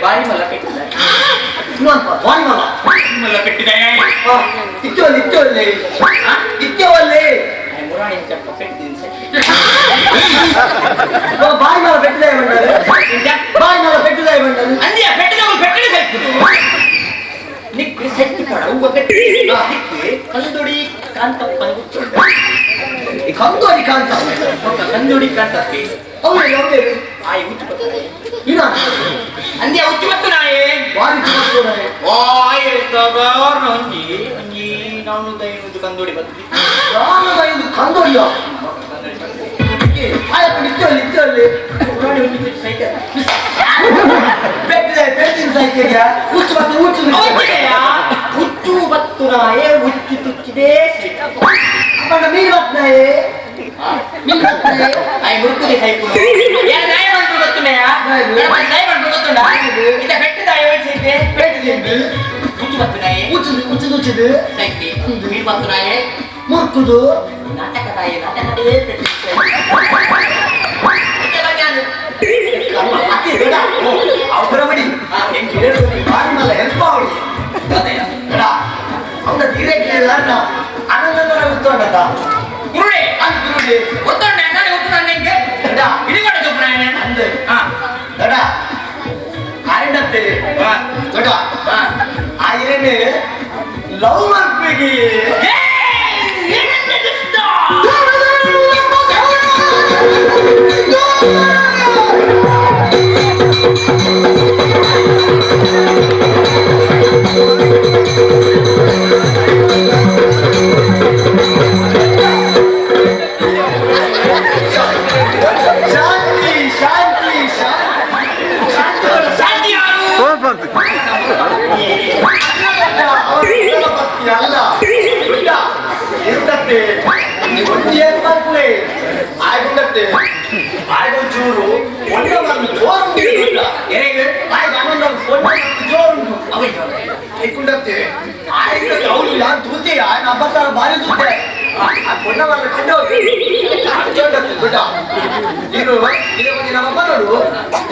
ಬಾರಿ ಮಲ್ಲ ಪೆಟ್ಟಿದ ಇನ್ನೊಂದು ಬಾರಿ ಮಲ್ಲ ಮಲ್ಲ ಪೆಟ್ಟಿದೆ ಇತ್ತೇವಲ್ಲಿ ಮುರಾಣಿ ಚಪ್ಪ ಪೆಟ್ಟಿದ್ದೀನಿ ಬಾಯಿ ಮೇಲೆ ಪೆಟ್ಟಿದೆ ಬಂಡರು ಬಾಯಿ ಮೇಲೆ ಪೆಟ್ಟಿದೆ ಬಂಡರು ಅಂದಿಯ ಪೆಟ್ಟಿದವಳು ಪೆಟ್ಟಿಗೆ ಸೆಟ್ಟು ನಿಕ್ಕು ಸೆಟ್ಟು ಪಡ ಉವ್ವ ಪೆಟ್ಟಿ ನಿಕ್ಕು ಕಂದೊಡಿ ಕಾಂತಪ್ಪನ ಗೊತ್ತುಂಟ ಕಂದೋರಿ ಕಾಂತ ಕಂದೊಡಿ ಕಾಂತಪ್ಪಿ ಅವರೇ ಆಯ್ ಹುಚ್ಚು ಇನ್ನ ಅಂದಿಯ ಹುಚ್ಚು ಬತ್ತು ನಾಯೇ ಬಾರಿ ತಿಳ್ಕೊಂಡರೆ ಆಯ್ ಸಾಧಾರಣ ಒಂಜಿ ನಾನು ದೈವದು ಕಂದೊಡಿ ಬತ್ತಿ ನಾನು ಇದು ಕಂದೋರಿಯ ಆಯಪ್ಪ ಇತ್ತಲ್ಲಿ ಮುರಾಣಿ ಹುಚ್ಚು ಸೈಕಲ್ ಪೆಟ್ಟಿನ ಸೈಕೆಗೆ ಹುಚ್ಚು ಹುಚ್ಚು ಬತ್ತು ನಾಯೇ ಹುಚ್ಚು ತುಚ್ಚಿದೆ ಅಪ್ಪಣ್ಣ ಮೀನು ಬತ್ನಾಯೇ ಆಯ್ ಮುರುಕುದಿ ಸೈಕಲ್ ಯಾರು ನಾಯ ಬಂತು ಗೊತ್ತುಂಡೆಯ ನಾಯ ಬಂತು ಗೊತ್ತುಂಡ ಇದ ಪೆಟ್ಟಿದ ಆಯ್ ಓಡಿಸೈತೆ ಪೆಟ್ಟಿದೆ ಮುಂಚೆ ಬರ್తున్నాಯೇ ಉಚ್ಚದು ಸೈಕಿ ಮೀನು ಬರ್తున్నాಯೇ ಮುರ್ಕುದು ನಾಟಕದಾಯೇ ನಾಟಕ ಅವರ ಬಡಿ ಬಾರಿಮಲ್ಲ ಹೆಲ್ಪ್ ಅವಳು ಅವನ ತೀರೆ ಕೇಳಿದ ಅನಂತ ಉತ್ತೋಂಡ ಗುರುಡೆ ಅಂತ ಗುರುಡಿ ಗೊತ್ತೋಂಡೆ ನಾನು ಗೊತ್ತಾನೆ ನಿಂಗೆ ಇಡಿಗಡ ಚೊಪ್ಪನಾಯನೆ ಅಂದೆ ಹಾ ದಡ ಆರಿಂಡತ್ತೆ ದಡ ಆಯಿರೇನೆ ಲವ್ ಮಾಡ್ಬೇಗಿ ಅಲ್ಲ ಎಂತತ್ತೆ ಏನ್ ಮಾಡ್ಕೊಳ್ಳಿ ಆಗುಂಡತ್ತೆ ಆಗೊಂಚೂರು ಒಂದೊಂದು ಜೋರುಂಟು ಎರೆಗೆ ಜೋರುಂಟು ಆಯ್ಕೊಂಡತ್ತೆ ಆಯ್ತು ಅವಳು ಯಾರು ತೂತಿಯ ನಬ್ಬತ್ತಾರ ಬಾರಿ ತೂತೆ ಕೊಣ್ಣವನ್ನ ಕಂಡು ಅಚ್ಚೊಂಡತ್ತೆ ಬಿಟ್ಟ ನೀನು ಇದೇ ಒಂದು ನಮ್ಮಪ್ಪ ನೋಡು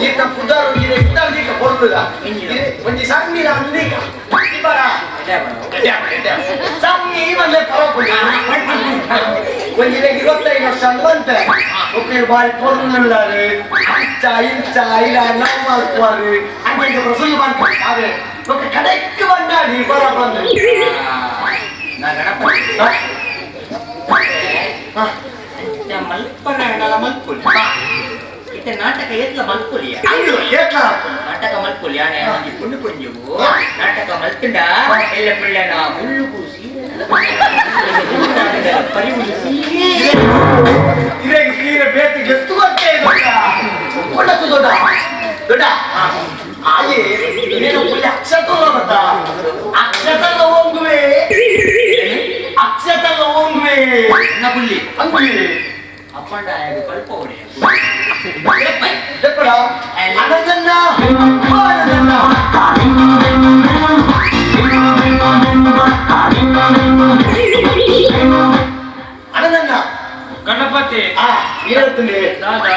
ಈಗ ನಮ್ಮ ಕುದ್ದಾರು ಕುದ್ದಾರ್ದೀಕ ಕೊಡ್ಬಿಡ ಒಂದು ಸಣ್ಣ ಅಂದೀಕ ಬರ ಸಮ್ಮಿ ಬಂದ್ರೆ ಪರವಾಗಿಲ್ಲ ಒಂದು 25 ವರ್ಷ ಅಂತೆ ಒಬ್ಬರು ಬಾರಿ ಕೊಡ್ನುಳ್ಳಾರು ಇಂಚ ಇಲ್ಲ ನಾವು ಮಾಡ್ಕೋರು ಹಂಗೆ ಪ್ರಸಂಗ ಮಾಡ್ತಾರೆ ಆದ್ರೆ ఒక కడెక్కి వండాడు ఈ పొర పండు నా గణపతి మల్పన మల్పులి ఇత నాటక ఎట్ల మల్పులి అయ్యో ఎట్లా నాటక మల్పులి అనే ఈ పుండు పుంజువు నాటక మల్తుండా ఎల్ల పిల్లన ముళ్ళు పూసి పరిములిసి ఇరేకి సీర బేతి ఎత్తుకొచ్చే కొడకు దొడ్డ ಆಯೇ ನೀನು ಪುಳ್ಳಿ ಅಕ್ಷತಲ್ಲ ಮತ್ತ ಅಕ್ಷತಲ್ಲ ಹೋಗುವೆ నా పుల్లి ಅಂಗುವೆ ಅಪ್ಪಂಡ ಕಲ್ಪ ಹೊಡೆ ಎಪ್ಪಡ ಅನಂದನ್ನ ಅನಂದನ್ನ ಗಣಪತಿ ಹೇಳ್ತೀನಿ ದಾದಾ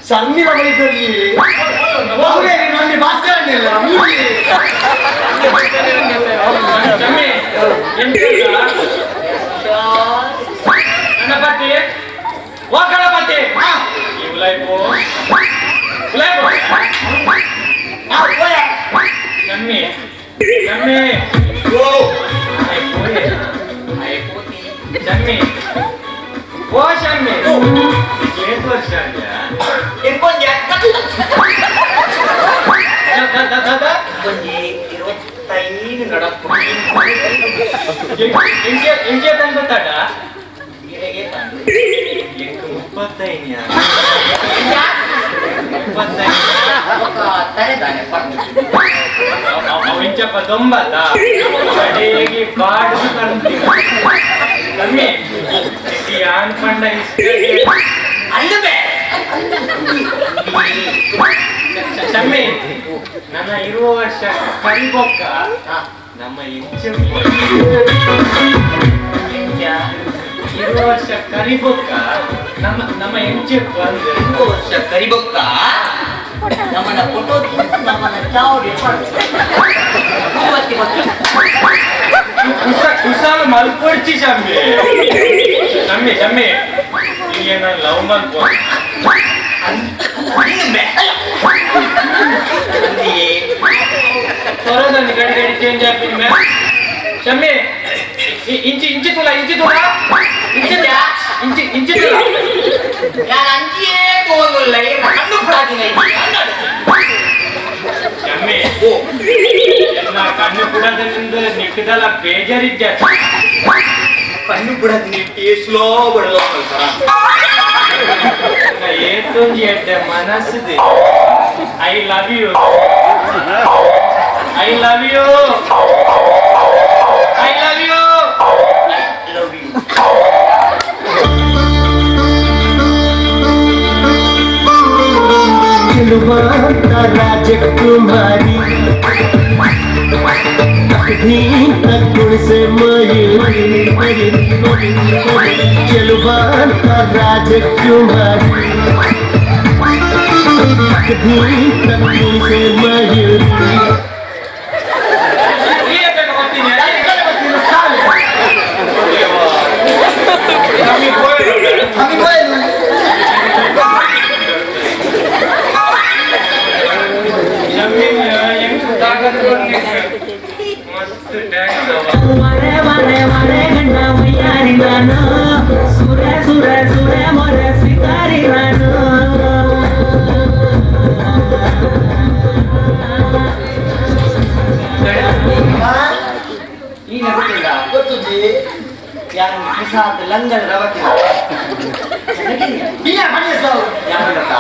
ಸಣ್ಣಿನ ವಯಸ್ಸಲ್ಲಿ ನನ್ನಿ ಭಾಸ್ಕರ ಗಣಪತಿ ಓ ಗಣಪತಿ ಶಮ್ಮಿ ಶಮ್ಮಿ ಶಮ್ಮಿ ಓ ಶಮ್ಮಿ ಎಷ್ಟು ವರ್ಷ ఇంకొంచెం ఇంకే పంపుతాడ ఇంచప్ప దొంబత ಅಡಿಗೆ ಬಾಡು ಕಮ್ಮಿ ಆನ್ ಪಂಡ ಶಮ್ಮಿ ನನ್ನ ಇರುವ ವರ್ಷ ಕರಿಬೊಕ್ಕ ನಮ್ಮ ಇರುವ ವರ್ಷ ಕರಿಬೊಕ್ಕ ನಮ್ಮ ಎಂಚೆಪ್ಪ ಅಂದ್ರೆ ವರ್ಷ ಕರಿಬೊಕ್ಕ ನಮ್ಮನ್ನ ಫೋಟೋ ನಮ್ಮನ್ನ ಚಾವಡಿ ಕುಸಾಲ ಮಲ್ಪೊಡ್ಚಿ ಶಮ್ಮಿ ಶಮ್ಮಿ ಶಮ್ಮಿ ಈಗ ನಾನು ಲವ್ ಮಲ್ಪೊ ಹೊರದಲ್ಲಿ ಗಡಿ ಗಡಿ ಚೇಂಜ್ ಆಗ್ತೀನಿ ಮ್ಯಾಮ್ ಶಮ್ಮಿ ಇಂಚಿ ತುಲ ಇಂಚಿ ತುಲ ನಾನು ಅಂಚಿಯೇ ತೋಗಲ್ಲ ಕಣ್ಣು ಪ್ರಾರ್ಥನೆ ಶಮ್ಮಿ ನಾ ಕಣ್ಣು ಬಿಡೋದ್ರಿಂದ ನಿಟ್ಟಿದಲ್ಲ ಬೇಜಾರಿದ್ದೆ ಕಣ್ಣು ಬಿಡೋದು ನಿಟ್ಟಿ ಸ್ಲೋ ಬಿಡಲ್ಲ ಏತೊಂದು ಎಡ್ಡೆ ಮನಸ್ಸಿದೆ I love you I love you I love you love you ಚೆಲುವಾಂತ ರಾಜಕುಮಾರಿ ನೀತ ಕುಣಿಸೆ ಮಯೂರಿ ಚೆಲುವಾಂತ ರಾಜಕುಮಾರಿ ನೀತ ಕುಣಿಸೆ ಮಯೂರಿ आम्ही बोलेल ಮರೆ ಮರೆ ಮರೆ ಗಂಡ ಮೈಯಾರಿ ನಾನು ಸುರ ಸುರ ಸುರ ಮೊರ ಸಿತಾರಿ ನಾನು ನೀನು ಗೊತ್ತಿಲ್ಲ ಗೊತ್ತುಜ್ಜಿ ಯಾರು ಪ್ರಸಾದ್ ಲಂಗದ ರವಕಿಲ್ಲ ಇಲ್ಲ ಮಾಡಿಸಾವು ಯಾವತ್ತ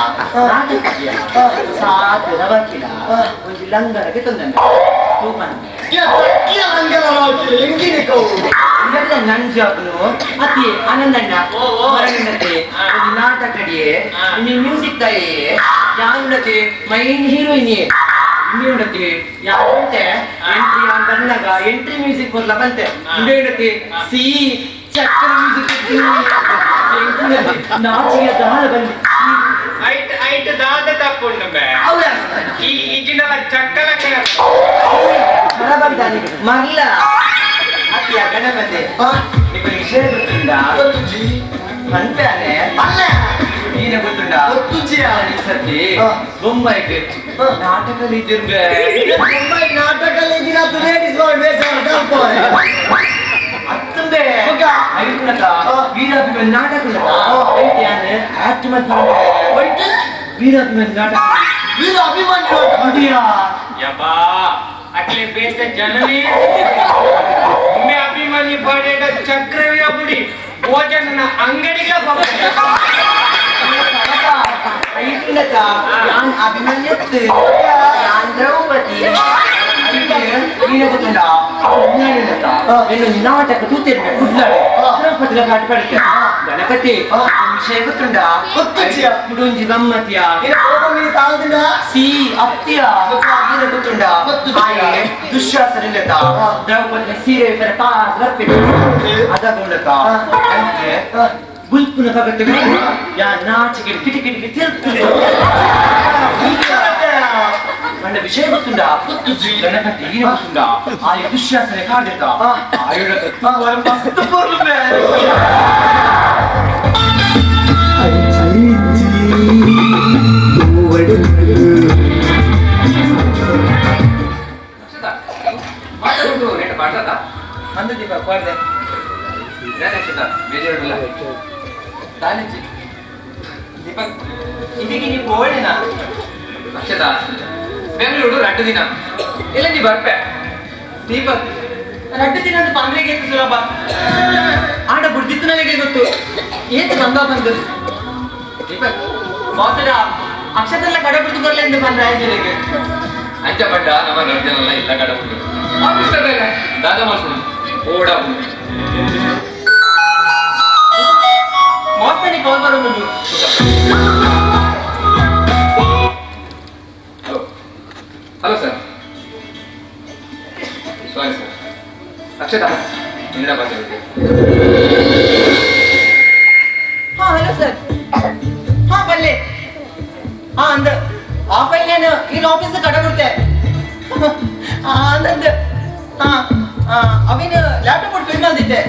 ನಾಟಕೀಯ ಪ್ರಸಾದ್ ರವಕಿಲ್ಲ ಒಂದು ಲಂಗರಕ್ಕೆ ತಂದಂಡ ತೂಪಂದೆ ಕಿಯ ರಂಗಲ ರಾವಕಿಲ್ಲ ಎಂಗಿನಿ ಕೌ ಇದೆಲ್ಲ ನನ್ನ ಜಾಬ್ನು ಅತಿ ಆನಂದಣ್ಣ ಮರಣಿನತೆ ಒಂದು ನಾಟಕಡಿಯೇ ನೀವು ಮ್ಯೂಸಿಕ್ ತಾಯಿ ಯಾವುಡತೆ ಮೈನ್ ಹೀರೋಯಿನಿ ಇನ್ನೇನತಿ ಯಾವಂತೆ ಎಂಟ್ರಿ ಆನ್ ಬಂದಾಗ ಎಂಟ್ರಿ ಮ್ಯೂಸಿಕ್ ಬರ್ಲ ಬಂತೆ ಇನ್ನೇನತಿ ಸಿ ಚಕ್ರ ಮ್ಯೂಸಿಕ್ ನಾಚಿಗೆ ದಾಳ ಬಂದಿ ಐಟ್ ದಾದ ತಪ್ಪುಂಡು ಬೇ ಈ ಇಜಿನಲ ಚಕ್ಕಲ ಬರಬಾರ್ದಾನೆ ಮಗ್ಲ ಅತಿಯ ಗಣಪತಿ ನಿಮಗೆ ವಿಷಯ ಗೊತ್ತುಂಡ ಗೊತ್ತುಜ್ಜಿ ಅಂತಾನೆ ಅಲ್ಲ ನೀನೆ ಗೊತ್ತುಂಡ ಗೊತ್ತುಜ್ಜಿಯ ಈ ಸತಿ ಬೊಂಬೈಗೆ ನಾಟಕದಲ್ಲಿ ಇದ್ದಿರ್ಬೇ ಮುಂಬೈ ನಾಟಕಲ್ಲಿ ದಿನ ಲೇಡೀಸ್ ಬಾಯ್ ಬೇಸಾರ ತಪ್ಪೋರೆ ಅತ್ತಂದೆ ಮಗ. ಐದುನಕ ವೀರಾಭಿಮನ್ ನಾಟಕ ಐತಿಯಾನೆ ಆಕ್ಟ್ ಮಾಡ್ತಾ ಒಯ್ಟೆ ವೀರಾಭಿಮನ್ ನಾಟಕ ವೀರ ಅಭಿಮಾನಿ ಅದಿಯಾ ಯಬ್ಬಾ ಅಟ್ಲೆ ಬೇಸ ಜನನೇ ಒಮ್ಮೆ ಅಭಿಮಾನಿ ಪಡೆದ ಚಕ್ರವೇ ಬುಡಿ ಭೋಜನನ ಅಂಗಡಿಗ ಐದುನಕ ಯಾನ್ ಅಭಿಮನ್ಯತ್ ಯಾನ್ ದ್ರೌಪದಿ ನೀನೆ ಗೊತ್ತುಂಡ ಏನು ನಾಟಕ ತೂತಿರ್ಬೇಕು ದ್ರೌಪದಿಲ ಪಾಠ ಪಡಿಕೆ ಗಣಪತಿ ವಿಷಯ ಗೊತ್ತುಂಡ ಗೊತ್ತುಜ್ಜಿಯ ಮುಡುಂಜಿ ಗಮ್ಮತಿಯ ನಿನ್ನ ಕೋಪ ಮೀರಿ ತಾಳದಿಂದ ಸಿ ಅತ್ತಿಯ ನೀನ ಗೊತ್ತುಂಡ ಆಯೆ ದುಶ್ಯಾಸನಿಲ್ಲದ ದ್ರೌಪದಿ ಸೀರೆ ಇತರ ಬರ್ಬೇಕು ಅದಗೊಂಡಕ ಅಂದ್ರೆ ಗುಲ್ಪುನ ಭಗತ್ ಯಾ ನಾಚಿಕೆ ಕಿಟಿ ಕಿಟಿ ತಿರುಗ್ತದೆ ನನ್ನ ವಿಷಯ ಗೊತ್ತುಂಡ ಗಣಪತಿ ನೀನು ಗೊತ್ತುಂಡ ಆಯೆ ದುಶ್ಯಾಸನೆ ಕಾಡಿದ್ದ ಮಸ್ತ್ ಪೂರ್ಣಮೆ ಮಾತಾಡುದು ನೆಟ್ಟ ಮಾಡ್ತದ ಅಂದ ದೀಪ ಕೊಡ್ದೆ ನಕ್ಷತ್ರ ಬೇಜಾರಿಲ್ಲ ತಾನಿಚ್ಚಿ ದೀಪಕ್ ಇದಕ್ಕೆ ನೀವು ಓಡಿನ ನಕ್ಷತ್ರ ಬೆಂಗಳೂರು 2 ದಿನ ಇಲ್ಲ ನೀ ಬರ್ಪೆ ದೀಪಕ್ 2 ದಿನ ಅಂತ ಬಂದ್ರಿಗೆ ಏನು ಸುಲಭ ಆಡ ಬುಡ್ದಿತ್ತು ನನಗೆ ಗೊತ್ತು ಏತು ಬಂದ ಬಂದು ದೀಪಕ್ ಮೋಸದ ಅಕ್ಷತೆಲ್ಲ ಕಡೆ ಬಿಟ್ಟು ಬರಲಿ ಎಂದು ಬಂದ ರಾಯಚೂರಿಗೆ ಅಂಚ ಪಡ್ಡ ನಮ್ಮ ರಜನೆಲ್ಲ ಇಲ್ಲ ಕಡಪುಡು ಆಫೀಸ್ ಬೇಗ ದಾದ ಮಾಡ್ಸೋಣ ಓಡ ಮೋಸನಿ ಕಾಲ್ ಬರೋದು hello sir sorry sir Akshata Indira ಮಾತಾಡ್ತೀನಿ ಹಾ ಹಲೋ ಸರ್ ಹಾ ಬಲ್ಲೆ ಹಾ ಅಂದ ಆ ಫೈಲ್ ನಾನು ಇನ್ ಆಫೀಸ್ ಕಡೆ ಬಿಡ್ತೆ ಅಂದಂದ ಹಾ ಅವಿನ ಲ್ಯಾಪ್ಟಾಪ್ ಕೊಟ್ಟು ಪ್ರಿಂಟ್ ಮಾಡ್ದಿದ್ದೆ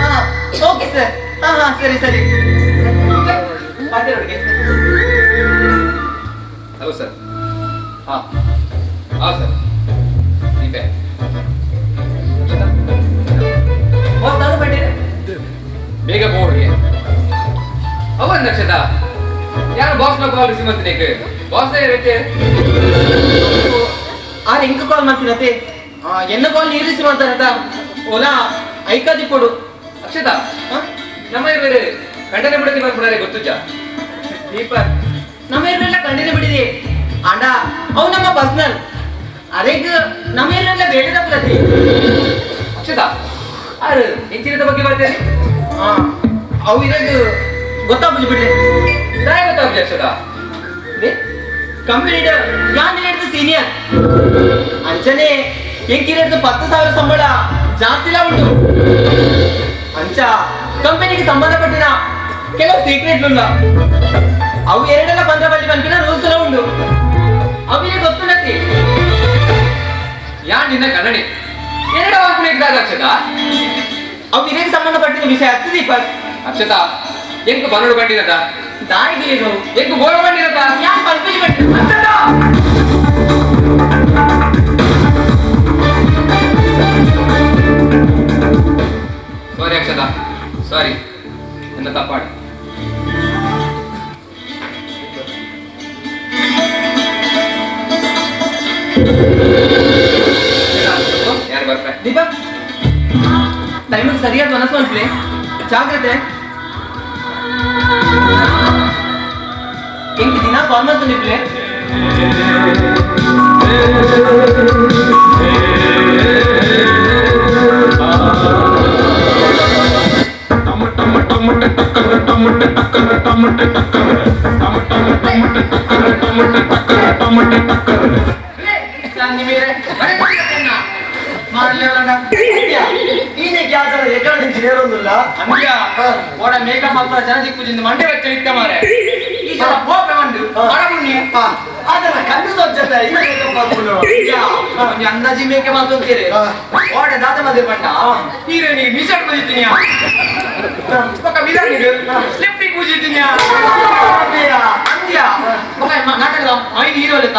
ಹಾ ಓಕೆ ಸರ್ ಹಾ ಸರಿ ಸರಿ ಮಾತಾಡೋರಿಗೆ ಹಲೋ ಸರ್ ಹಾ ಸರ್ ದೀಪೆ ಬಾಸ್ ನಾನು ಬಂದಿದ್ದೆ ಬೇಗ ಬೋರ್ಡ್ಗೆ ಅವನ್ ನಕ್ಷತ್ರ ಯಾರು ಬಾಸ್ನ ಕಾಲ್ ರಿಸೀವ್ ಮಾಡ್ತೀನಿ ಬಾಸ್ ಇರುತ್ತೆ ಆ ನಿಂಗೆ ಕಾಲ್ ಮಾಡ್ತೀನತ್ತೆ ಎನ್ನ ಕಾಲ್ ನೀರು ರಿಸೀವ್ ಮಾಡ್ತಾರಂತ ಓಲಾ ಐಕಾದಿ ಕೊಡು ಅಕ್ಷತಾ ನಮ್ಮ ಬೇರೆ ಕಂಟನೆ ಬಿಡತಿ ಮಾಡ್ಬಿಡಾರೆ ಗೊತ್ತುಜ್ಜ ದೀಪಕ್ ನಮ್ಮ ಇವೆಲ್ಲ ಕಂಡಿನೇ ಬಿಡಿದೆ ಅಂಡ ಅವು ನಮ್ಮ ಪರ್ಸನಲ್ ಅದಕ್ಕೆ ನಮ್ಮ ಇವೆಲ್ಲ ಬೇಡದ ಪ್ರತಿ ಅಕ್ಷತಾ ಆರು ಇಂಚಿನದ ಬಗ್ಗೆ ಬರ್ತೇನೆ ಅವು ಇರೋದು ಗೊತ್ತಾಗ್ಬಿಟ್ಟು ಬಿಡ್ಲಿ ನಾಯಿ ಗೊತ್ತಾಗ್ಲಿ ಅಕ್ಷತಾ ಕಂಪನಿ ಯಾನ್ ಸೀನಿಯರ್ ಅಂಚನೆ ಎಂಕಿರೇಟ್ 10,000 ಸಂಬಳ ಜಾಸ್ತಿಲ ಉಂಟು ಅಂಚ ಕಂಪನಿಗೆ ಸಂಬಂಧಪಟ್ಟಿನ ಕೆಲವು ಸೀಕ್ರೆಟ್ ಉಂಡ ಅವು ಎರಡೆಲ್ಲ ಬಂದ್ರ ಬಳಿ ಬಂದಿನ ರೂಲ್ಸ್ ಎಲ್ಲ ಉಂಟು ಅವಿಗೆ ಗೊತ್ತುಂಡತಿ ಯಾನ್ ನಿನ್ನ ಕನ್ನಡಿ ಎರಡು ವಾಕ್ಯ ಇದ್ದಾಗ ಅಕ್ಷತಾ ಅವು ಇದಕ್ಕೆ ಸಂಬಂಧಪಟ್ಟಿನ ವಿಷಯ ಹತ್ತು ದೀಪಕ್ ಅಕ್ಷತಾ ಎಂಕು ಬನ್ನೋಡು ಬಂದಿರತ್ತ ದಾರಿಗೆ ಎಂಕು ಗೋಳ ಬಂದಿರತ್ತ ಯಾನ್ ಕನ್ಫ್ಯೂಸ್ ಮಾಡಿ ಸಾರಿ ಅಕ್ಷತಾ ಸಾರಿ ನನ್ನ ತಪ್ಪಾಡು ಯಾರು ಬರ್ತಾರೆ ದೀಪಕ್ ಟೈಮಿಗೆ ಸರಿಯಾದ ಮನಸ್ಸು ಅನ್ಸ್ಲಿ ಜಾಗ್ರತೆ ಎಂಟು ದಿನ ಕಾಲ್ ಮಾಡ್ತು ನಿಪ್ಲೆ ಓಡ ಮೇಕಪ್ ಹಾಕುವ ಜನ ದಿಕ್ಕುಜಿಂದ ಮಂಡೆ ವೆಚ್ಚ ಇಟ್ಟ ಮಾರೆ ಈ ಜನ ಪೋಪೆ ಮಂಡು ಮಾಡಬುಣ್ಣಿ ಅದನ್ನ ಕಣ್ಣು ತೋರ್ಸತ್ತೆ ಒಂಜಿ ಅಂದಾಜಿ ಮೇಕಪ್ ಹಾಕುತ್ತೀರಿ ಓಡ ದಾದ ಮಧ್ಯೆ ಬಂಡ ಹೀರೋನಿಗೆ ಮಿಷನ್ ಬಜಿತೀನಿ ಪಕ್ಕ ವಿಧಾನಿಗೆ ಸ್ಲಿಪ್ಪಿಗೆ ಕೂಜಿತೀನಿ ಅಂದ್ಯ ಪಕ್ಕ ನಾಟಕದ ಐದು ಹೀರೋ ಲೆತ್ತ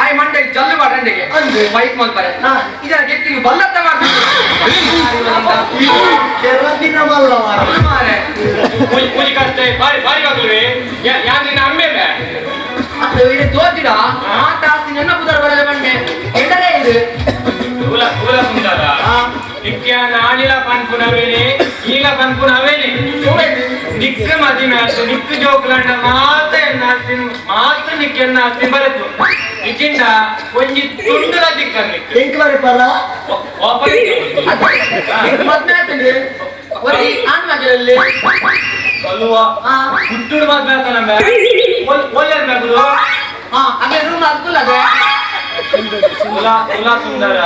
ಆಯ್ ಮಂಡೆ ಜಲ್ಲು ಬಾಟಂಡೆಗೆ ಬೈಕ್ ಮಲ್ಪರೆ ಇದರ ಗೆಟ್ಟಿಗೆ ಬಲ್ಲತ್ತ ಮಾಡ್ತೀನಿ ಮಾರೆ ಪೂಜೆ ಕಷ್ಟೇ ಬಾರಿ ಬಾರಿ ಬಾಗ್ಲುವೆ ಯಾರಿನ ಅಮ್ಮೇಲೆ ಅದು ಇದು ತೋತಿಡ ಮಾತಾಡ್ತಿ ನನ್ನ ಬುಧರ ಬರಲ್ಲ ಬಂಡೆ ಎಂಡಲೇ ಇದು ಕೂಲ ಕೂಲ ಸುಂದರ ನಿಕ್ಯ ನಾನಿಲ ಪನ್ಪುನವೇನೆ ಈಗ ಪನ್ಪುನವೇನೆ ನಿಕ್ಕ ಮದಿ ಮ್ಯಾಚ್ ನಿಕ್ಕ ಜೋಕ್ಲಂಡ ಮಾತ್ರ ನಿಕ್ಕ ನಾಸ್ತಿ ಬರತ್ತು ನಿಕ್ಕಿಂದ ಒಂಜಿ ತುಂಡುಲ ದಿಕ್ಕ ನಿಕ್ಕ ಎಂಕ್ಲಾರಿ ಪರ ಮದ್ವೆ ಆಗ್ತದೆ ಒರಿ ಆನ್ ಮಗಲಲ್ಲಿ ಅಲ್ವಾ ಹುಟ್ಟುಡು ಮದ್ವೆ ಆತ ನಮ್ಮ ಒಳ್ಳೆ ಮಗಳು ಹಾಗೆ ರೂಮ್ ಅದ್ಕುಲ್ ಅದೇ ಕುಲ ಕುಲ ಸುಂದರ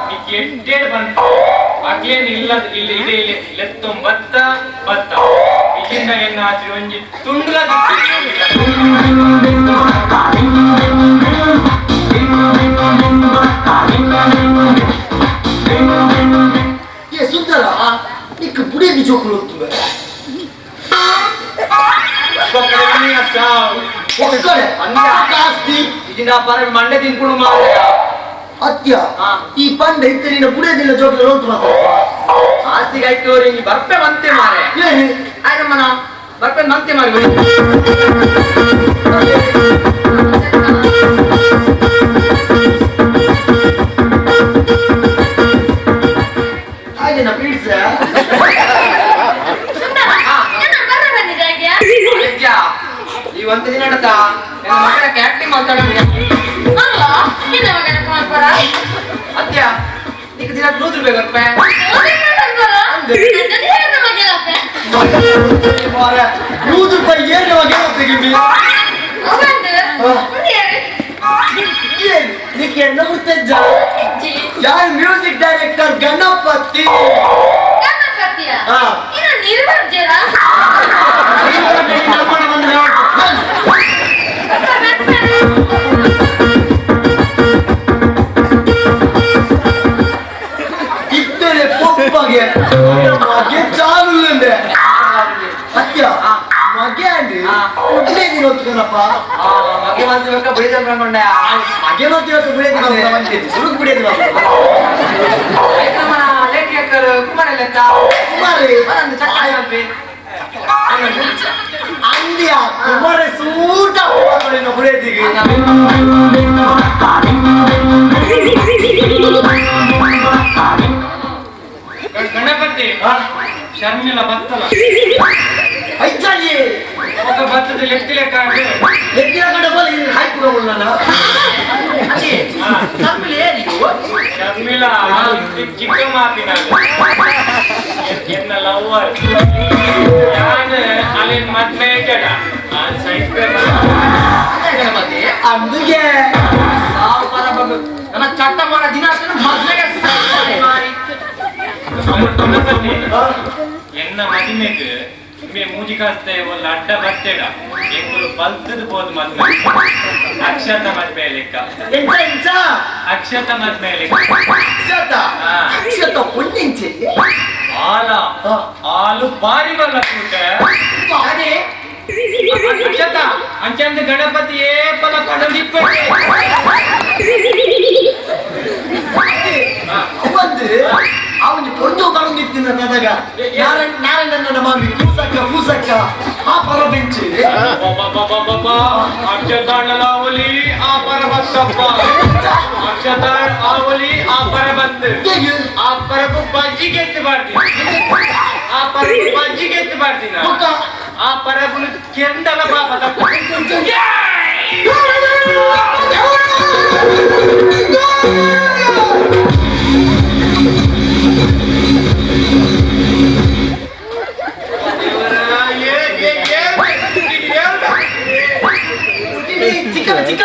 ನಿಕ್ಕ ಎಟ್ಟೇಳು ಬಂತು ಅಗ್ಲೇನು ಇಲ್ಲ ಇಲ್ಲಿ ಇದೆ ಇಲ್ಲಿ ಲೆತ್ತೊಂಬತ್ತ ಬತ್ತ ಇಲ್ಲಿಂದ ಎನ್ನ ಆಚೆ ಒಂಜಿ ತುಂಡುಲ ಏ ಸುಂದರ ನಿಕ್ಕ ಬುಡಿಯಲ್ಲಿ ಜೋಕುಲು ಹೋಗ್ತದೆ ಒಕ್ಕಡೆ ಆಸ್ತಿ ಇದನ್ನ ಪರ ಮಂಡೆ ತಿನ್ಕೊಂಡು ಮಾಡ ಅತ್ಯ ಈ ಪಂಡ ಇತ್ತ ನಿನ್ನ ಬುಡಿಯದಿಲ್ಲ ಜೋಕುಲು ಹೋಗ್ತು ಮಾತ್ರ ಆಸ್ತಿಗೆ ಆಯ್ತವ್ರಿ ನೀ ಬರ್ಪೆ ಮಂತೆ ಮಾರೆ ಏನು ಆಯ್ತಮ್ಮನ ಬರ್ಪೆ ಮಂತೆ ಮಾರಿ ಹಾಗೆ ನಾ ಪೀಡ್ಸ ಈ ಒಂದು ದಿನ ನಡತ ನನ್ನ ಮಗನ ಕ್ಯಾಟ್ರಿಂಗ್ ಮಾತಾಡೋದು ಅತ್ಯ ಈಗ ದಿನ 100 ರೂಪಾಯಿ ₹100 ಏನು ಗಿಮ್ಮಿ నీకు ఎన్న గుర్తెజ్జా యార్ మ్యూజిక్ డైరెక్టర్ గణపతి ఇద్దరే పొప్పగే మగే చాలుండే అత్య మగే అండి ఇడ్లీ తినొచ్చుకనప్ప ಮಗೆ ಮಂದಿ ಬೇಕಾ ಬಿಡಿದ ಅನ್ಕೊಂಡೆ ಮಗೆ ಮತ್ತೆ ಬಿಡೇದಿ ಸುರುಕ್ ಬಿಡೇದಿ ನಮ್ಮ ಲೇಟ್ ಯಾಕರು ಕುಮಾರ ಲೆಕ್ಕ ಕುಮಾರಿ ಒಂದು ಚಟ್ನಿ ಅಲ್ಪಿ ಅಂದಿಯ ಕುಮಾರಿ ಸೂಟ ಬಿಡೇದಿಗೆ ಗಣಪತಿ ಶರ್ಮಿಲ ಬತ್ತಲ ಐಚಾಜಿ ఒక బత్తది లెక్కి లెక్క అంటే లెక్కిల గడపలు హైపుగా ఉన్నానా అది సర్మిలే నీకు ಶರ್ಮಿಲ ಚಿಕ್ಕ ಮಾತಿನಾಗ ಎನ್ನ ಲವ್ವರ್ ಯಾನ್ ಅಲ್ಲಿನ ಮದ್ವೆ ಜಡ ಸೈಡ್ ಗಣಪತಿ అందుకే ಸಾವುಕಾರ ಬಗ್ಗೆ ನನ್ನ ಚಟ್ಟ ಮಾಡೋ ದಿನ ಮದ್ವೆಗೆ ಮಾರಿ ಎನ್ನ ಮದಿಮೆಗೆ ಮೇ ಮೂಜಿ ಕಾಸ್ತೆ ಒಂದು ಅಡ್ಡ ಬರ್ತೇಡ ಎಂಕುಲು ಬಲ್ತದ ಬೋದು ಮದ್ವೆ ಅಕ್ಷತ ಮದ್ವೆ ಲೆಕ್ಕ ಎಂತ ಎಂತ ಅಕ್ಷತ ಮದ್ವೆ ಲೆಕ್ಕ ಅಕ್ಷತ ಹಾ. ಅಕ್ಷತ ಪುಣ್ಯಂಚೆ ಆಲ ಆಲು ಬಾರಿ ಬಲ್ಲ ಕೂಟ ಅದೇ ಅಕ್ಷತ ಅಂಚಂದ ಗಣಪತಿ ಏ ಪದ ಕಡಲಿಪ್ಪೆ ಅವಂದು ಅವನು ಪೊಂದು ಬರಂಗಿತ್ತಿನ ನದಾಗ ನಾರಾಯಣನ ಮಾಮಿ ಕೂಸಕ್ಕ ಆ ಪರಬೆಂಚಿ ಅಕ್ಷತಾಳಲಾವಲಿ ಆ ಪರಬತ್ತಪ್ಪ ಅಕ್ಷತಾಳ್ ಆವಲಿ ಆ ಪರಬತ್ತು ಆ ಪರಬು ಬಜ್ಜಿಗೆ ಎತ್ತು ಮಾಡ್ತೀನಿ ಆ ಪರಬು ಬಜ್ಜಿಗೆ ಎತ್ತು ಮಾಡ್ತೀನಿ ಆ ಪರಬುಲು ಕೆಂದಲ ಪಾಪ ತಪ್ಪ ಚಿಕ್ಕ ಚಿಕ್ಕ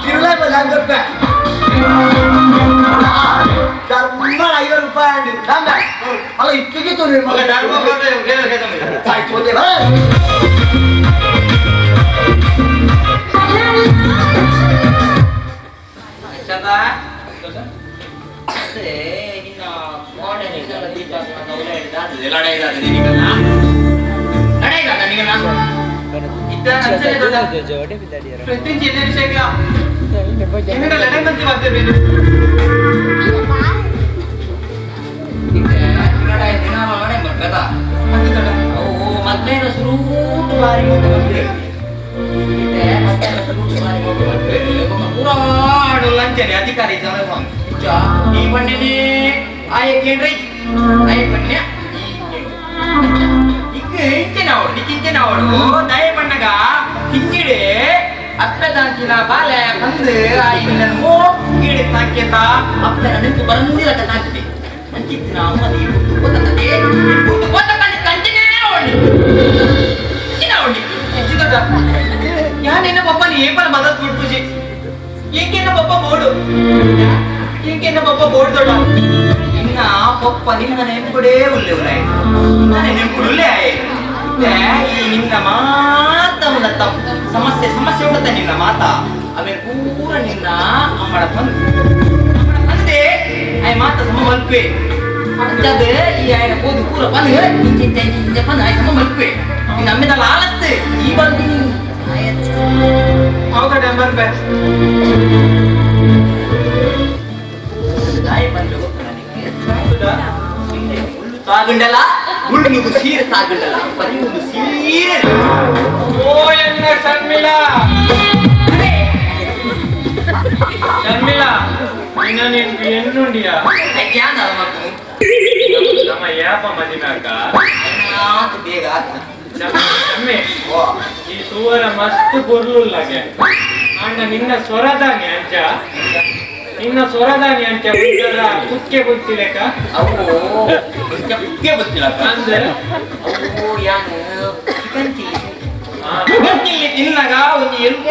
ತಿರುಳ ₹50 ₹50 అండి అలా ఇప్పటికే తోనే ಮಧ್ಯಾಹ್ನ ಸುರೂಟು ಬಾರಿ ಪುರಾಡು ಲಂಚನೆ ಅಧಿಕಾರಿ ಜನ ಈ ಬಣ್ಣನೆ ಆಯಕ್ಕೇನ್ರಿ ಆಯ ಬಣ್ಣ ಇಂಚಿನವಳು ದಯ ಬಣ್ಣಗ ಹಿಂಗಿಡೆ ಅಪ್ಪದಂಚಿನ ಬಾಲೆ ಬಂದು ಆಯ್ನ ಮೋಗಿಡೆ ಸಾಕ್ಯತ ಅಪ್ಪನ ನಿಂತು ಬಂದಿರ ಹಾಕಿದೆ ಅಂಚಿತ್ತಿನ ಅಮ್ಮದಿ ಗೊತ್ತದೆ ಕಂಚಿನೇ ಅವಳಿ ಯಾನೆನ್ನ ಪಪ್ಪ ನೀ ಏಪಲ ಮದತ್ ಬಿಡ್ಪುಜಿ ಏಕೆನ್ನ ಪಪ್ಪ ಬೋಡು ಏಕೆನ್ನ ಪಪ್ಪ ಬೋಡ್ ದೊಡ್ಡ ಇನ್ನ ಪಪ್ಪ ನಿನ್ನ ನೆಂಪುಡೇ ಉಳ್ಳೆವ್ರಾಯ್ ನಾನೇ ನೆಂಪುಡುಲ್ಲೇ ಆಯೇ ಈ ನಿನ್ನ ಮಾತ ಉನ್ನತ ಸಮಸ್ಯೆ ಉನ್ನತ ನಿನ್ನ ಮಾತ ಆಮೇಲೆ ಪೂರ ನಿನ್ನ ಅಮ್ಮಳ ಬಂದೆ ಆಯ್ ಮಾತ ಸಮ ಮಲ್ಪೆ ಅಂಚದು ಈ ಆಯ್ನ ಹೋದು ಪೂರ ಬಂದು ಇಂಚೆ ಬಂದು ಆಯ್ ಸಮ ಮಲ್ಪೆ ನಿನ್ನ ಅಮ್ಮೆದಲ್ಲ ಆಲತ್ತೆ ಈ ಬಂದು ಅವಕಡೆ ಬರ್ಬೇ ಆಯ್ ಬಂದು ಗೊತ್ತು ನನಗೆ ಸಾಗುಂಡಲ್ಲ ಗುಂಡಿಗೆ ಸೀರೆ ಸಾಗುಂಡಲ್ಲ ಬರೀ ಒಂದು ಸೀರೆ ಓ ಎನ್ನ ಶರ್ಮಿಳಾ ಶರ್ಮಿಳಾ ನಿನ್ನ ನೆನಪು ಎನ್ನುಂಡಿಯ ಜ್ಞಾನ ಮತ್ತು ನಮ್ಮ ಯಾಪ ಮದಿನಾಕ ಬೇಗ ಅಮ್ಮೆ ಈ ಸುವರ ಮಸ್ತ್ ಪೊರ್ಲುಲ್ಲಾಗೆ ಅಣ್ಣ ನಿನ್ನ ಸ್ವರದಾನಿ ಅಂಚ ನಿನ್ನ ಸ್ವರದಾನಿ ಅಂಚ ಕುಕ್ಕೆ ಗೊತ್ತಿಲೆಕ್ಕ ಅವು ಕುಕ್ಕೆ ಗೊತ್ತಿಲ್ಲ ಅಂದ್ರೆ ಅವು ಯಾನು ಚಿಕನ್ ಚಿಲ್ಲಿ ತಿನ್ನಾಗ ಒಂದು ಎಲ್ಕು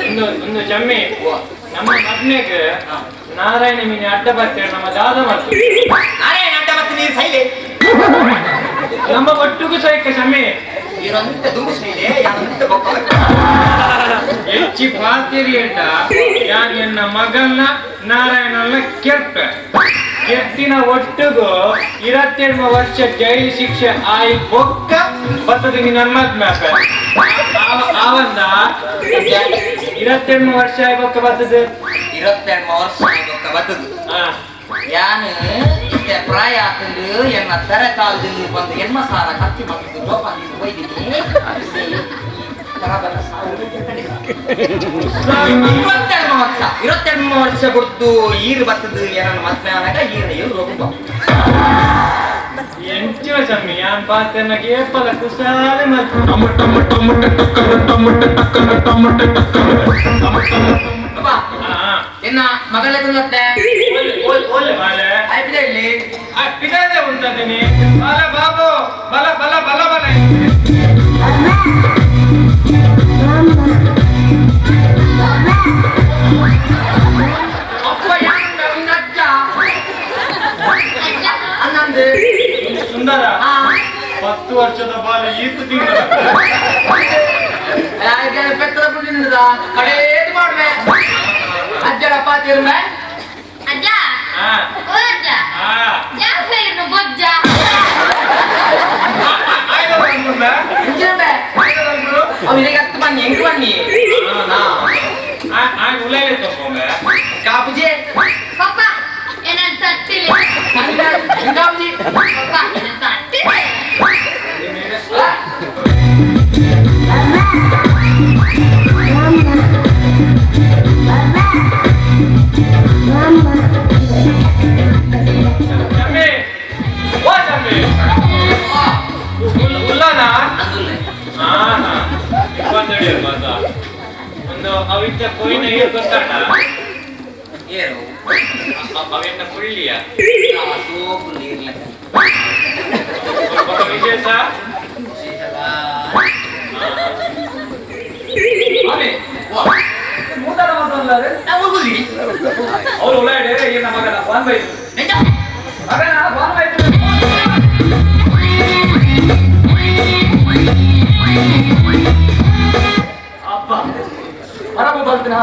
ಎನ್ನ ಒಂದು ಜಮ್ಮಿ ನಮ್ಮ ಮದ್ನೆಗೆ ನಾರಾಯಣ ಮೀನಿ ಅಡ್ಡ ಬರ್ತೇವೆ ನಮ್ಮ ದಾದ ಮತ್ತು ನಾರಾಯಣ ಅಡ್ಡ ಬರ್ತೀನಿ ನೀರು ಸೈಲೆ ನಮ್ಮ ಒಟ್ಟಿಗೂ ಸೈಕ ಜಮ್ಮಿ ಇರಂತ ದುಂಬು ಸೈಲೆ ಯಾರಂತ ಬೊಕ್ಕ ಹೆಚ್ಚಿ ಪಾತಿರಿ ಅಂತ ಯಾನ್ ಎನ್ನ ಮಗನ್ನ ನಾರಾಯಣನ ಕೆತ್ತಿನ ಒಟ್ಟಿಗೂ 22 ವರ್ಷ ಜೈಲು ಶಿಕ್ಷೆ ಆಯಿ ಬೊಕ್ಕ ಬರ್ತದೆ ನಿನ್ನ ಮದ್ಮ್ಯಾಪ ಆವಂದ 22 ವರ್ಷ ಆಗಿ ಬೊಕ್ಕ ಬರ್ತದೆ 22 ವರ್ಷ ಬೊಕ್ಕ ಬರ್ತದೆ ಯಾನು ಇಷ್ಟೇ ಪ್ರಾಯ ಆತಂದು ಎನ್ನ ತೆರೆ ಕಾಲದಲ್ಲಿ ಬಂದು ಎಣ್ಮ ಸಾರ ಖರ್ಚು ಮಾಡಿದ್ದು ಲೋಪ ನೀನು ಬೈದಿನಿ 22 ವರ್ಷ ಕೊಡ್ತು ಈರು ಬರ್ತದೆ ಏನನ್ನ ಮದ್ವೆ ಆದಾಗ ಈರ ಎಲ್ಲಿ ಹೋಗುವ ಸ್ವಾಮಿ ಯಾನ್ ಪಾತನಗೆ ಏಪಲ ಕುಸಾಲೆ ಮಲ್ತು ಅಪ್ಪ ಎನ್ನ ಮಗಳ ಮತ್ತೆ ಒಳ್ಳೆ ಮಾಲೆ ಆಯ್ತು ಇಲ್ಲಿ ಪಿದಾದೆ ಉಂಟದೀನಿ ಬಲ ಬಾಬು ಬಲ ಬಲ ಬಲ ಬಲ ಅಪ್ಪ ಯಾರುಂಡ ನಿನ್ನ ಅಜ್ಜ ಅನ್ನಂದು ಸುಂದರ 10 ವರ್ಷದ ಬಾಲ ಈತು ತಿಂಗಳ ಪೆತ್ತದ ಬಿಟ್ಟಿದ ಕಡೇದು ಮಾಡ್ಬೆ ಅಜ್ಜರಪ್ಪ ತಿರ್ಮೆ ಅಜ್ಜ ಹಾ ಓ ಅಜ್ಜ ಹಾ ಜಾಸ್ತಿ ಇನ್ನು ಬೊಜ್ಜ ಆಯ್ತು ಬಂದ್ಬಿಡ್ಬೆ ಇಂಚಿನಬೆ ಅವನಿಗೆ ಹತ್ತು ಬನ್ನಿ ಹೆಂಗ್ ಬನ್ನಿ ಆಯ್ತು ಉಳ್ಳಾಗಡ್ಡೆ ತಗೊಂಬೆ ಕಾಪುಜಿ ಪಪ್ಪ ಏನಂತ ತಟ್ಟಿಲ್ಲ ಕಾಪುಜಿ ಪಪ್ಪ ಏನಂತ ತಟ್ಟಿಲ್ಲ ಚಮ್ಮಿ ಓ ಚಮ್ಮಿ ಉಲ್ಲಾನ ಹಾ ಹಾ ಬಂದಡಿ ಮಾತ ಒಂದು ಅವಿತ್ತ ಕೊಯ್ನ ಏರ್ ಗೊತ್ತಾಣ ಏನು ಅವೆನ್ನ ಕುಳ್ಳಿಯ ಸೋಪು ನೀರ್ಲ ವಿಶೇಷ ಆಮೆ ಮೂತಾರ ಮಾತಾಡಲಾರೆ ನಾವು ಹೋಗಿ ಅವ್ರು ಉಳ್ಳಾಡೆ ಈ ನಮಗನ ಫೋನ್ ಬೈತು ಮಗನ ಫೋನ್ ಬೈತು ಅಪ್ಪ ಮರಬು ಬರ್ತೀನ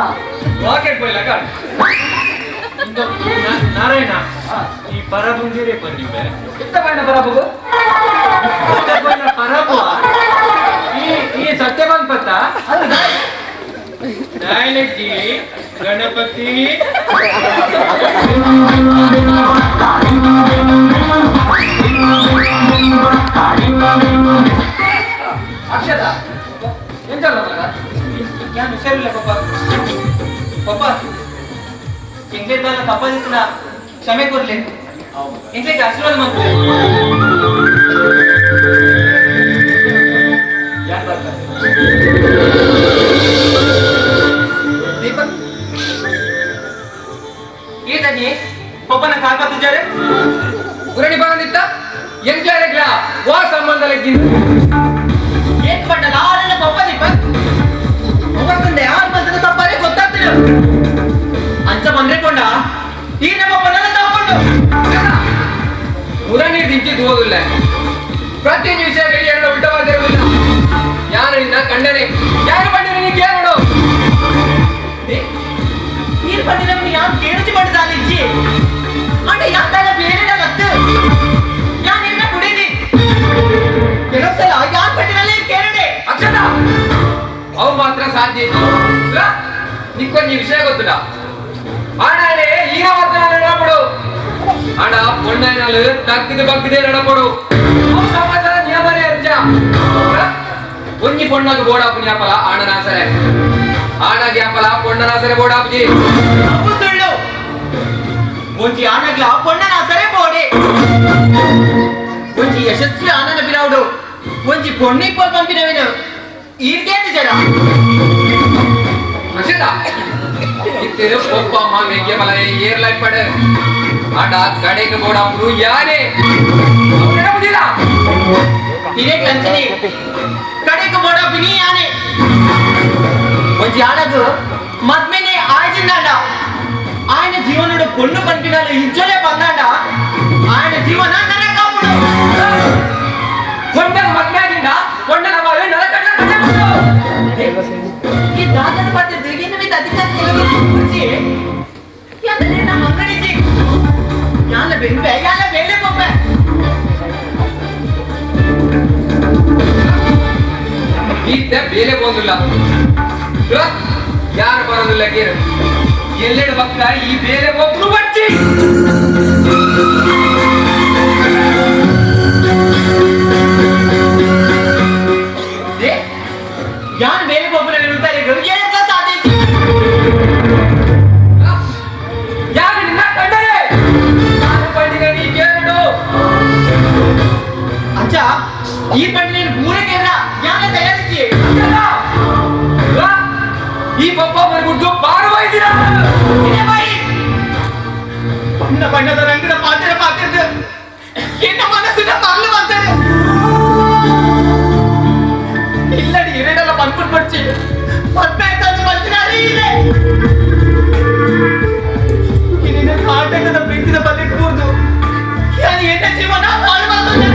ರಾಕೆಟ್ ಬೈಲ ಕಾಣ್ ನಾರಾಯಣ ಈ ಪರಬುಂದಿರೇ ಬಂದಿವೆ ಇತ್ತ ಬೈನ ಪರಬು ಪರಬು ಈ ಸತ್ಯ ಬಂದ್ ಪತ್ತ ನಾಯನಜ್ಜಿ ಗಣಪತಿ ಅಕ್ಷತ ಎಂತಲ್ಲ ಯಾರು ಹುಷಾರಿಲ್ಲ ಪಪ್ಪ ಎಂಗ್ಲೇತಾಲ ತಪ್ಪದಿತ್ತಿನ ಕ್ಷಮೆ ಕೊರ್ಲಿ ಎಂಗ್ಲೇಗೆ ಆಶೀರ್ವಾದ ಮಾಡ್ತಾರೆ ಯಾರು ಬರ್ತಾರೆ ದೀಪಕ್ ಈತನಿ ಪಪ್ಪನ ಕಾಪಾತಿದ್ದಾರೆ ಗುರಣಿ ಬಂದಿತ್ತ ಎಂಗ್ಲೇಗ್ಲ ವಾ ಸಂಬಂಧ ಲೆಕ್ಕಿಂದ ಏನ್ ಪಟ್ಟ ನಾಳೆಲ್ಲ ಪಪ್ಪ ದೀಪಕ್ ಹೋಗಂದೆ ಯಾರು ಬಂದ ತಪ್ಪಾರೆ ಗೊತ್ತಾಗ್ತಿಲ್ಲ ಅಂಚ ಬಂದ್ಕೊಂಡ ಈ ನಮ್ಮ ಪನ್ನೆಲ್ಲ ತಗೊಂಡು ಗುರಣಿ ದಿಂಚಿದ್ ಹೋಗಿಲ್ಲ ಪ್ರತಿ ವಿಷಯ ಹೇಳಿಯಲ್ಲ ಉಲ್ಟವಾದಿರಲಿಲ್ಲ ಯಾರು ನಿನ್ನ ಕಂಡನೆ ಯಾರು ಬಂದಿರ ನೀ ಕೇಳೋಡು ನೀರು ಬಂದಿರ ಯಾರು ಕೇಳಿಸಿ ಮಾಡಿದ ಇಜ್ಜಿ ಅಂದ್ರೆ ಯಾಕೆಲ್ಲ ಬೇರೆ ಲತ್ತು ಯಾರು ನಿನ್ನ ಕುಡಿದಿ ಕೆಲಸಲ್ಲ ಯಾರು ಬಂದಿರಲ್ಲ ಕೇಳಡೆ ಅಕ್ಷತ ಅವು ಮಾತ್ರ ಸಾಧ್ಯ ಇತ್ತು ನಿಕ್ಕೊಂದು ವಿಷಯ ಗೊತ್ತಿಲ್ಲ ಆಡಾಳೆ ಈಗ ಮಾತ್ರ ನಡಪಡು ಆಡ ಪೊಣ್ಣನಲ್ಲಿ ತಗ್ಗಿದ ಬಗ್ಗದೆ ನಡಪಡು ಅವು ಸಮಾಜದ ನಿಯಮನೇ ಅರ್ಜ ಒಂಜಿ ಪೊಣ್ಣಗೆ ಬೋಡಾಪು ನ್ಯಾಪಲ ಆಣನಾಸರೆ ಆಣ ಗ್ಯಾಪಲ ಪೊಣ್ಣನಾಸರೆ ಬೋಡಾಪುಜಿ ಸುಳ್ಳು ಒಂಜಿ ಆಣಗ್ಲ ಪೊಣ್ಣನಾಸರೆ ಬೋಡೆ ಒಂಜಿ ಯಶಸ್ವಿ ಆನನ ಬಿರಾವುಡು ಒಂಜಿ ಪೊಣ್ಣಿ ಪೋಲ್ ಪಂಪಿನವೇನು ಈರ್ಗೇನು ಜಡ ಅಕ್ಷತ ಇತ್ತಿರು ಒಬ್ಬ ಮಾಮೆಗೆ ಬಲ ಏರ್ಲೈ ಪಡ ಆಡ ಕಡೆಗೆ ಬೋಡಾಪುಡು ಯಾರೇ ನೆನಪುದಿಲ್ಲ ಇದೇ ಕಂಚನಿ ಕಡೆಗೆ ಬೋಡಾಪು ನೀ ಯಾನೆ ಒಂಜಿ ಆಡಗು ಮದ್ಮೆನೆ ಆಯ್ಜಿಂದಾಂಡ ఆయన జీవనుడు పొన్ను పంపినాలు ఇచ్చలే పన్నాడ ఆయన జీవన నరకముడు కొండ మగ్నాగింద కొండల వాళ్ళు నరకట్ల ఈ దాతన పట్ల దిగిన మీద అధికారి గురించి యాదనే నా మంగడిచి యాల బెంబే యాల బెల్లే పొప్ప ಈತ ಬೇಲೆ ಬಂದಿಲ್ಲ ಯಾರು ಬರೋದಿಲ್ಲ ಗೇರು ಎಲ್ಲೆಡೆ ಪಕ್ಕ ಈ ಬೇರೆ ಒಬ್ರು ಬಚ್ಚಿ ಯಾರು ಬೇರೆ ಒಬ್ಬರ ಇರುತ್ತಾರೆ ಸಾಧ್ಯ ಯಾರು ನಿನ್ನ ಕಂಡರೆ ನಾನು ಬಂದಿನ ನೀ ಕೇಳು ಅಜ್ಜ ಈ ಪಣ್ಣಿನ ಬೂರಕ್ಕೆ ಯಾಕೆ ತಯಾರಿಸಿ ಈ ಪಪ್ಪ ಬರ್ಬಿಟ್ಟು ಪಾರವಾಯ್ತೀರ ಬಣ್ಣ ಬಣ್ಣದ ರಂಗಿನ ಪಾತ್ರೆ ಪಾತ್ರದ ಎನ್ನ ಮನಸ್ಸಿನ ಮರಳು ಮಾಡ್ತಾರೆ ಇಲ್ಲಡಿ ಏನೇನೆಲ್ಲ ಬಂದ್ಬಿಟ್ಟು ಬರ್ಚಿ ಮತ್ತೆ ಬರ್ತೀನಿ ಇದೆ ನಿನ್ನ ಕಾಟಕದ ಪ್ರೀತಿನ ಬಗ್ಗೆ ಕೂರ್ದು ಎನ್ನ ಜೀವನ ಹಾಳು ಮಾಡ್ತಾರೆ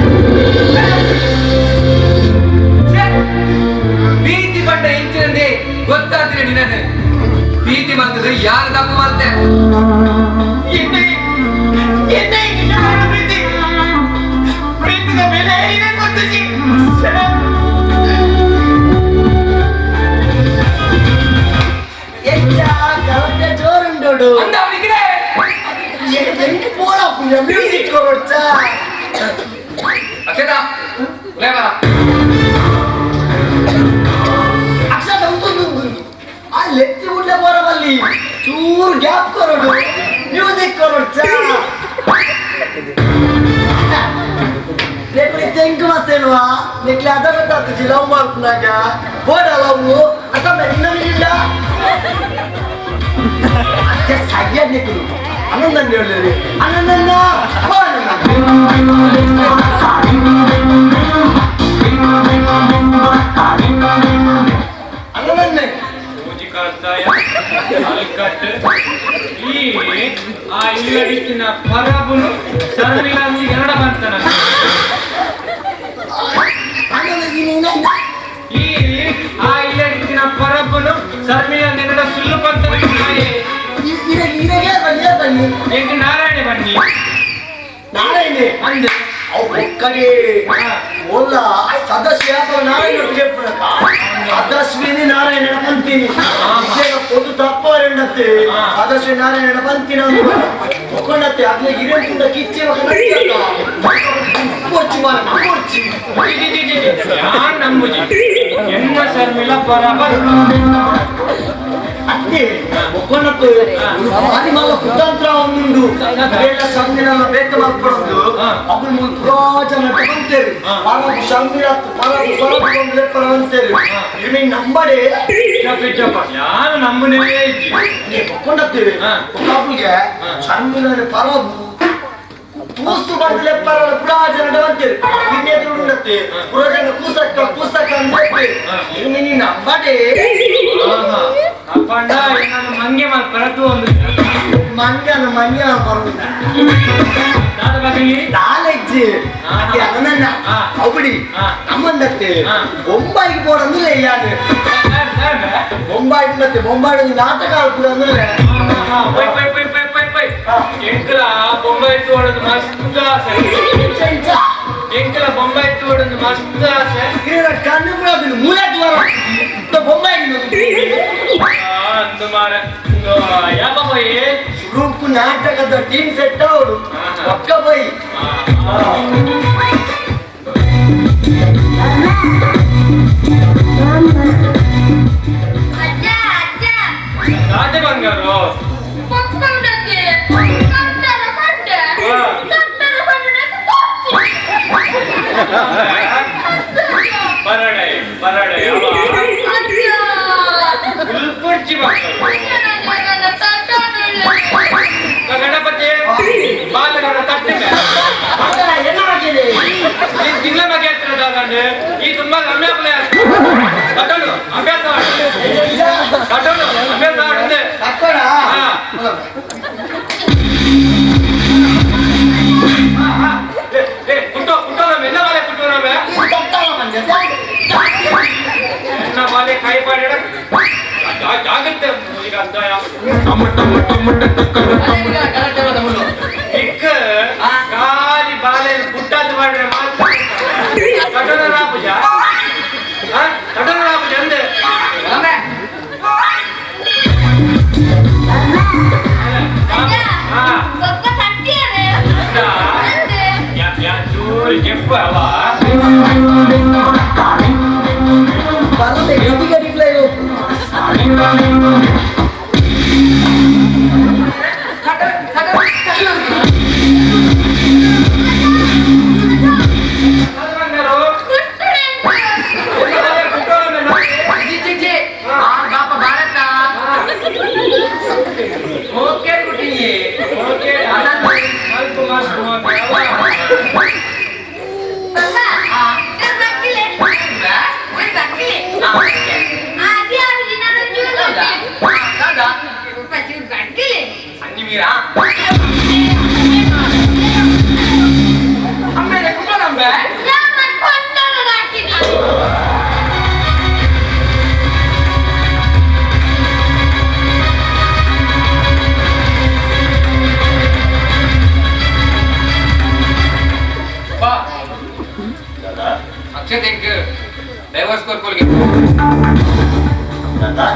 ಪ್ರೀತಿ ಪಟ್ಟ ಹೆಂಚಿನಂದೇ ಗೊತ್ತಾದ್ರೆ ನಿನ್ನೆ ಪ್ರೀತಿ ಮಾಡ್ತಿದ್ರೆ ಯಾರು ತಪ್ಪು ಮಾಡ್ತೆ ಪ್ರೀತಿನ ಬೆಲೆ ಏನೇ ಗೊತ್ತಿಸಿ జోరుండోడు అంద అవనికిరే ఎంకి పోడా మ్యూజిక్ కొరొచ్చా అక్షత లేవరా అక్షత ఉంటుంది ఆ లెత్తి ఉండే పోరవల్లి చూరు గ్యాప్ కొరడు మ్యూజిక్ కొరొచ్చా రేపు ತೆಂಕು ಮತ್ತೇನುವಾ ನಿಕ್ಲೆ ಅದರ ತತ್ತು ಲವ್ ಮಾಡ್ಕೊಂಡಾಗ ಬೋಡ ಲವ್ ಅಕ್ಕ ಇನ್ನೊಂದಿಲ್ಲ ಅಕ್ಕೆ ಸರಿಯಾಗಿ ನಿಕ್ಕಲು ಆನಂದನ್ನ ಹೇಳಿ ಆನಂದನ್ನ ಆನಂದನ್ನೇ ಈ ಆ ಇಲ್ಲಡಿಕ್ಕಿನ ಪರಬುನು ಸರ್ವಿಲ ಎರಡ ಬಂತನ ಈ ಆ ಇಲ್ಲಡಿಕ್ಕಿನ ಪರಬುನು ಸರ್ವಿಲ ನೆನಡ ಸುಳ್ಳು ಬಂತನ ಎಂಕ ನಾರಾಯಣ ಬನ್ನಿ ನಾರಾಯಣ ಅಂದೆ ఒక్కడే ఓళ్ళ సదస్సు నారాయణ చెప్పుడక సదస్విని నారాయణ పంతిని పొద్దు తప్ప రెండತ್ತೆ సదస్వి నారాయణ పంతిನ ఒక్కొండತ್ತೆ ಅದೇ ಗಿರಂತ ಕಿಚ್ಚಿ ಕೊಚ್ಚಿ ಮಾರ ಕೊಚ್ಚಿ ಯಾನ್ ನಂಬುಜಿ ಎನ್ನ ಸರ್ಮಿಲ ಬರಬರ್ ಅತ್ತೆ ಒಕ್ಕೊಂಡತ್ತು ಭಾರಿ ಮಲ್ಲ ಕುತಂತ್ರ ಒಂದುಂಡು ಎಲ್ಲ ಸಂದಿನ ಬೇಕ ಮಾಡ್ಕೊಡೋದು ಅದ್ರ ಮುಂದೆ ಪುರಾಜನ ಅಂತೇರಿ ಪರಬು ಸಂದಿನ ಪರಬು ಪರಬು ಒಂದು ಲೆಪ್ಪರ ಅಂತೇರಿ ಇನ್ನು ನಂಬಡೆ ಯಾರು ನಂಬನೇ ಇಜ್ಜಿ ಒಕ್ಕೊಂಡತ್ತೇವೆ ಒಬ್ಬಗೆ ಸಂದಿನ ಪರಬು ತೂಸು ಬಂದು ಲೆಪ್ಪರ ಪುರಾಜನ ಅಂತೇರಿ ಇನ್ನೆದ್ರು ಉಂಡತ್ತೆ ಪುರಾಜನ ಕೂಸಕ್ಕ ಕೂಸಕ್ಕ ಅಂತ ಇನ್ನು ನೀ ನಂಬಡೆ ಅಪ್ಪಂಡ ನಾನು ಮಂಗೆ ಮಾಡಿ ಬರತು ಒಂದು ಮಂಗ್ಯ ಬರೋದು ನಾದ ಬಗಲಿ ನಾಲೆಜ್ಜಿ ಅದನ್ನ ಅವಡಿ ನಮ್ಮಂದತ್ತೆ ಬೊಂಬಾಯಿಗೆ போறதுல ಯಾರು ಬೊಂಬಾಯಿ ಮತ್ತೆ ಬೊಂಬಾಯಿ ನಾಟಕ ಆಡ್ತದೆ ಅಂದ್ರೆ ಎಂಕಲ ಬೊಂಬಾಯಿ ತೋಡದು ಮಸ್ತ್ ಆಸೆ ಎಂಕಲ ಬೊಂಬಾಯಿ ತೋಡದು ಮಸ್ತ್ ಆಸೆ ಕಣ್ಣು ಬಿಡೋದಿಲ್ಲ ಮೂಲೆಟ್ ಬರ ಬೊಂಬಾಯಿ ಅಂದು ಮಾರ ಯಾವ போய் ರೂಪು ನಾಟಕದ ಟೀಮ್ ಸೆಟ್ ಅವಳು ಒಕ್ಕ ಬೈ ಅಜ್ಜ ಅಜ್ಜ ರಾಜ ಬಂಗಾರು ಪಪ್ಪ ಉಡಕ್ಕೆ ಕಟ್ಟರ ಬಂಡೆ ಕಟ್ಟರ ಬಂಡೆ ಬರಡೆ ಬರಡೆ ಅಜ್ಜ ಉಲ್ಪುರ್ಚಿ ಬಂಗಾರು ಗಣಪತಿ ಬಾಲಗರ ತಟ್ಟಿನ ತಿಂಗಳ ಬಗ್ಗೆ ಹತ್ತಿರದಾಗಂಡು ಈ ತುಂಬಾ ಅಭ್ಯಾಸ ಕಟ್ಟೋಣ ಅಭ್ಯಾಸ ಕಟ್ಟೋಣ ಅಭ್ಯಾಸ ಆಡಿದೆ ತಕ್ಕೋಣ ಕುಟ್ಟೋ ನಮ್ಮ ಎಲ್ಲ ಬಾಲೆ ಕುಟ್ಟೋ ನಾವೇ ಎಲ್ಲ ಬಾಲೆ ಕಾಯಿ ಪಾಡಿಡ ಜಾಗತ್ತೆ ಈಗ ಅಧ್ಯಾಯ ಇಕ್ಕ ಖಾಲಿ ಬಾಲೆ ಪುಟ್ಟಾದ ಮಾಡಿದ್ರೆ ಮಾತ್ರ ಕಟೋನ ರಾಪುಜ ಕಟೋನ ರಾಪುಜ ಅಂದೆ ಪಪ್ಪ ತಟ್ಟಿಯಾರೆ ಚೂರು ಕೆಂಪು ಅವ ಬರದೆ ಗಡಿ ಗಡಿಗಳೇ ಬಂಗಾರು ಪಪ್ಪ ದಾದಾ ಅಕ್ಷತೆ ಹೆಂಗ್ ಡೈವರ್ಸ್ ಕೋರ್ಕೊಲ್ಗೆ ದಾದಾ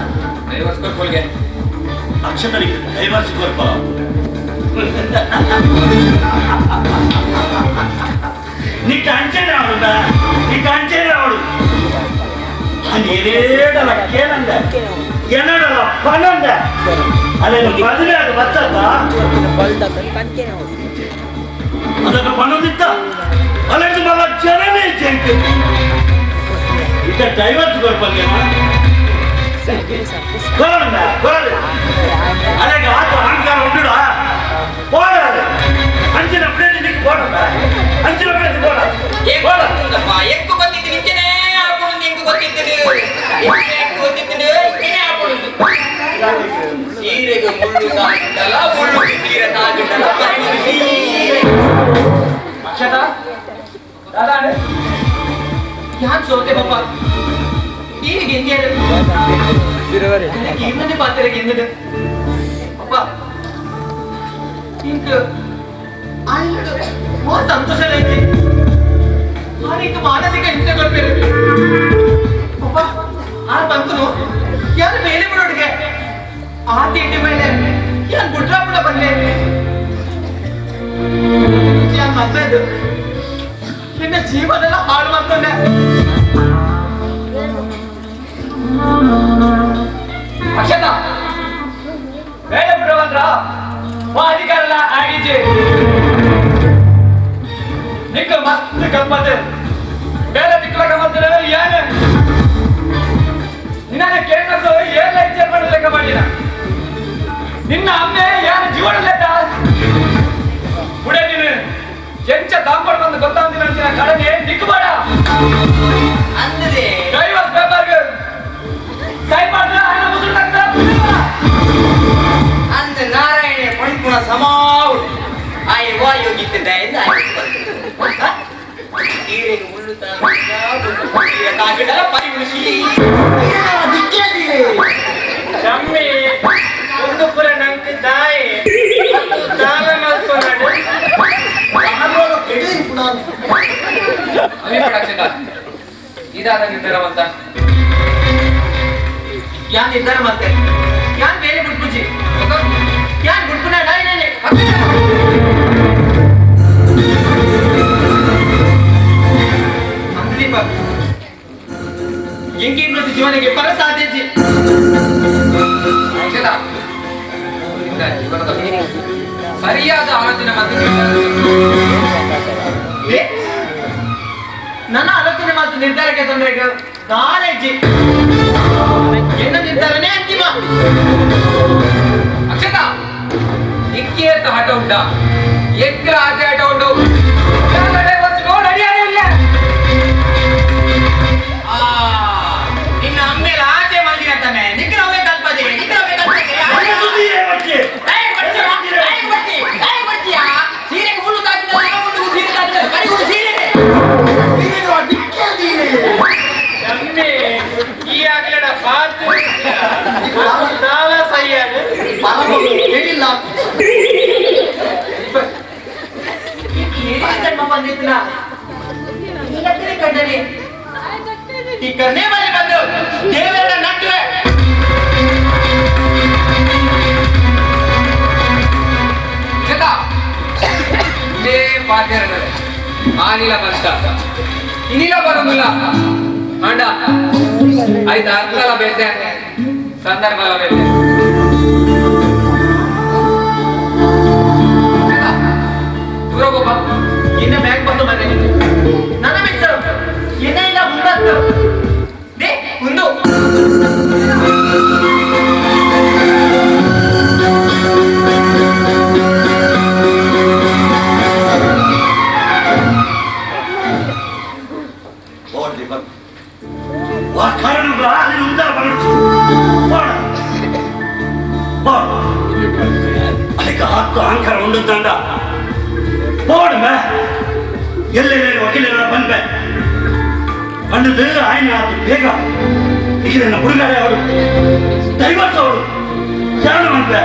ಡೈವರ್ಸ್ ಕೋರ್ಕೊಲ್ಗೆ ಅಕ್ಷತನಿಗೆ ಡೈವರ್ಸ್ ಕೊರ್ಪ నీకు అంచనా అవుదా నీకు అంచనా అవుడు నేనేడల కేనంద ఎన్నడల పనంద అదే బదులే అది వచ్చదా ಅದಕ್ಕೆ ಪಣದಿತ್ತ అలాంటి మళ్ళా జనమే చెంకు ఇక డైవర్స్ కొరపల్లేనా కోరందా కోరదు అలాగే ఆట అహంకారం ఉండుడా పోరాడు అంచినప్పుడే నీకు పోడా అంచినప్పుడే పోడా ఎక్కువ ಗೊತ್ತಿತ್ತು ನಿಂತೇನೆ ಹಾಕೊಂಡು ಹೆಂಗ್ ಗೊತ್ತಿತ್ತು ಸೀರೆಗೆ ಮುಳ್ಳು ತಾಗಿದ್ದಲ್ಲ ಮುಳ್ಳು ಸೀರೆ ತಾಗಿದ್ದಲ್ಲ ಅಕ್ಷತ ದಾದಾ ಯಾನ್ ಸೋತೆ ಪಾಪ ಈಗ ಹೆಂಗೆ ಇನ್ನೊಂದೇ ಪಾತ್ರ ಇನ್ನೊಂದು ಅಪ್ಪ ಇಂಕ ಸಂತೋಷ ಐತಿ ಆನೀಗ ಮಾನಸಿಕ ಹಿಂಸೆ ಕೊಡ್ಬೇಕು ಅಪ್ಪ ಆ ಬಂತು ಯಾರು ಮೇಲೆ ಬಿಡೋಡಿಗೆ ಆ ತಿಂಡಿ ಮೇಲೆ ಯಾನ್ ಬಿಟ್ರ ಬಿಡ ಬಂದೆ ಯಾನ್ ಮದ್ದು ನಿನ್ನ ಜೀವನೆಲ್ಲ ಹಾಳು ಮಾಡ್ಕೊಂಡೆ ಅಕ್ಷತ ಬೇಡ ಬಿಡುವಂದ್ರ ಅಧಿಕಾರಲ್ಲ ಆಗಿದ್ದೆ ನಿಕ್ಕ ಮಸ್ತ್ ಗಮ್ಮತ್ ಬೇರೆ ದಿಕ್ಕಲ ಗಮ್ಮತ್ ಏನು ನಿನ್ನ ಕೇಳಿದ್ರು ಏನ್ ಲೈಚರ್ ಮಾಡಿ ಲೆಕ್ಕ ಮಾಡಿನ ನಿನ್ನ ಅಮ್ಮೆ ಏನು ಜೀವನ ಲೆಕ್ಕ ಬುಡೆ ನೀನು ಎಂಚ ದಾಂಪಡ ಬಂದು ಗೊತ್ತಾಗ್ತಿಲ್ಲ ಅಂತಿನ ಕಡೆಗೆ ದಿಕ್ಕಬೇಡ ಅಂದ್ರೆ ಡೈವರ್ಸ್ ಪೇಪರ್ಗೆ ಸೈನ್ ಮಾಡಿದ್ರೆ ಹಣ ಮುಸುಳ್ತಾಗ್ತಾ ಅಂದ ನಾರಾಯಣ ಪಂಕುಣ ಸಮಾವು ಆಯ್ ವಾಯೋಗಿದ್ದ ಸೀರೆಗೆ ಮುಳ್ಳು ಸೀರೆ ತಾಗಿಡಲ್ಲ ಪರಿ ಉಳಿಸಿ ನಮ್ಮಿ ಒಂದು ಪುರ ನಂಗೆ ದಾಯಿ ದಾನ ಮಾಡ್ಕೊಂಡು ಅಕ್ಷತ ಇದಾದ ನಿರ್ಧಾರವಂತ ಯಾನ್ ನಿರ್ಧಾರ ಮತ್ತೆ ಯಾನ್ ಬೇರೆ ಬಿಟ್ಬುಜಿ ಯಾನ್ ಬಿಟ್ಬುನ ಡಾಯಿನೇ ಸಂದೀಪ ಎಂಗೇಜ್ಮೆಂಟ್ ಜೀವನಕ್ಕೆ ಪರ ಸಾಧ್ಯತೆ ಅಕ್ಷತ ಇಂದ ಜೀವನದ ಸರಿಯಾದ ಆಲೋಚನೆ ಮತ್ತು ನನ್ನ ಆಲೋಚನೆ ಮತ್ತು ನಿರ್ಧಾರಕ್ಕೆ ತೊಂದರೆ ಕಾಲೇಜಿ ಎನ್ನ ನಿರ್ಧಾರನೇ ಅಂತಿಮ ಅಕ್ಷತ ನಿಕ್ಕೇತ ಹಠ ಉಂಟ ಎಗ್ರ ಆಚೆ ಹಠ ಉಂಟು ನಿನ್ನ ಅಮ್ಮೇಲೆ ಆಚೆ ಮಂದಿರ ತಾನೆ ನಿಗ್ರಹವೇ ಕಲ್ಪದೆ ಸೀರೆಗೆ ಮುಳ್ಳು ತಾಕಿದ್ದಲ್ಲ ಮುಳ್ಳು ಸೀರೆ ತಾಕಿದ್ದಲ್ಲ ಕರಿಗುಡು ಸೀರೆ ಈ ಆಗಲಡ ಪಾತು ನಾಳ ಸರಿಯಾದ ಹೇಳಿಲ್ಲ ಜನ್ಮ ಬಂದಿತ್ತನ ಈಗ ಕಂಡನೆ ಈ ಕನ್ನೆ ಮನೆ ಬಂದು ದೇವರ ನಟ್ರೆ ಇದೇ ಪಾತ್ರೆ ಆನಿಲ ಬಂತ ಇನ್ನಿಲ ಬರೋದಿಲ್ಲ ಅಂಡ ಆಯ್ತಾ ಅರ್ಥಲ ಬೇತೆ ಸಂದರ್ಭಲ ಬೇತೆ ದೂರ ಗೋಪ ಇನ್ನ ಬ್ಯಾಗ್ ಬಂದು ಮನೆ ನನ್ನ ಮಿತ್ರ ಇನ್ನ ಇಲ್ಲ ಮುಂದಾಗ್ತು ದೇ ಮುಂದು ಅಹಂಕಾರ ಉಂಟಂಡ போடுங்க எல்லையில வக்கீல பண்ப பண்ணது ఆయన ಬೇಗ ಈಗ ನನ್ನ ಹುಡುಗಾರೆ ಅವರು ದೈವತ್ ಅವರು ಜಾಣ ಮಾಡ್ಬೆ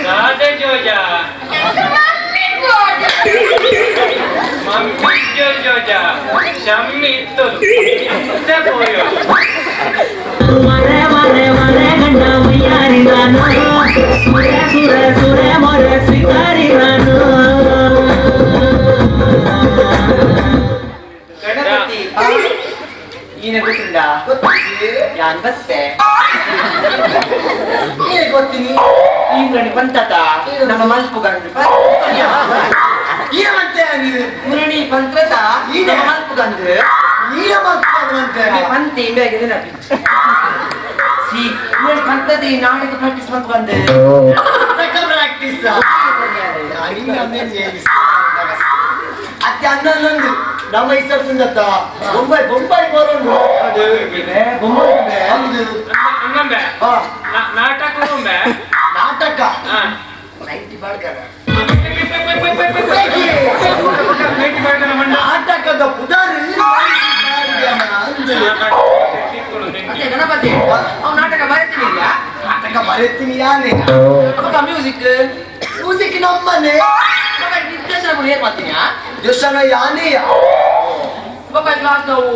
ರಾಧೆ ಜೋಜಾ ಮಮ್ಮಿ ಬೋರ್ಡ್ ಮಮ್ಮಿ ಜೋಜಾ ಶಮ್ಮಿ ಇತ್ತು ಪೋಯೋ ಮರೆ ಮರೆ ಮರೆ ಗಂಡ ಮೈಯಾರಿ ನಾನು ಸುರೆ ಸುರೆ ಸುರೆ ಮೊರೆ ಸಿಂಗಾರಿ ನಾನು ಗಣಪತಿ ಈನೆ ಗೊತ್ತಿಲ್ಲ ಯಾನ್ ಬಸ್ಸೆ ಏನ್ ಗೊತ್ತೀನಿ ಈ ಗಣಿ ಬಂತದ ನಮ್ಮ ಮಲ್ಪು ಗಂಡು ಏನಂತೆ ನೀನು ಮುರಣಿ ಪಂತ್ರದ ಈನೆ? ನಮ್ಮ ಮಲ್ಪು ಗಂಡು ನೀನ ಮಾಡ್ಕೊಂಡ್ರಂತೆ ಪಂತಿ ಬೇಗ ನಟಿ ಸಿ ಮುರಣಿ ಪಂತ್ರದ ಈ ನಾಟಕ ಪ್ರಾಕ್ಟೀಸ್ ಮಲ್ಪು ಗಂಡು ಪ್ರಾಕ್ಟೀಸ್ ಅತ್ತೆ ಅನ್ನ ನಂದು ನಮ್ಮ ಹೆಸರು ಬೊಂಬೈ ಬೊಂಬೈ ಬರೋದು ಅದು ಬೊಂಬೈ ಹೌದು ಹಂಗಂಬೆ ಹಾ ನಾಟಕ ಹೋಗಂಬೆ ನಾಟಕ ಹಾ ನೈಂಟಿ ಬಾಡ್ಕರ ನಾಟಕದ ಪುದಾರಿ ಮತ್ತೆ ಗಣಪತಿ ಅವ್ ನಾಟಕ ಬರೀತೀನಿ ನಾಟಕ ಬರೀತೀನಿ ಯಾನೆ ಮ್ಯೂಸಿಕ್ ಮ್ಯೂಸಿಕ್ ನಮ್ಮನೆ ನಿರ್ದೇಶನ ಏನ್ ಮಾಡ್ತೀನಿ ದೇಶನ ಯಾನೆಯ ಕ್ಲಾಸ್ ನಾವು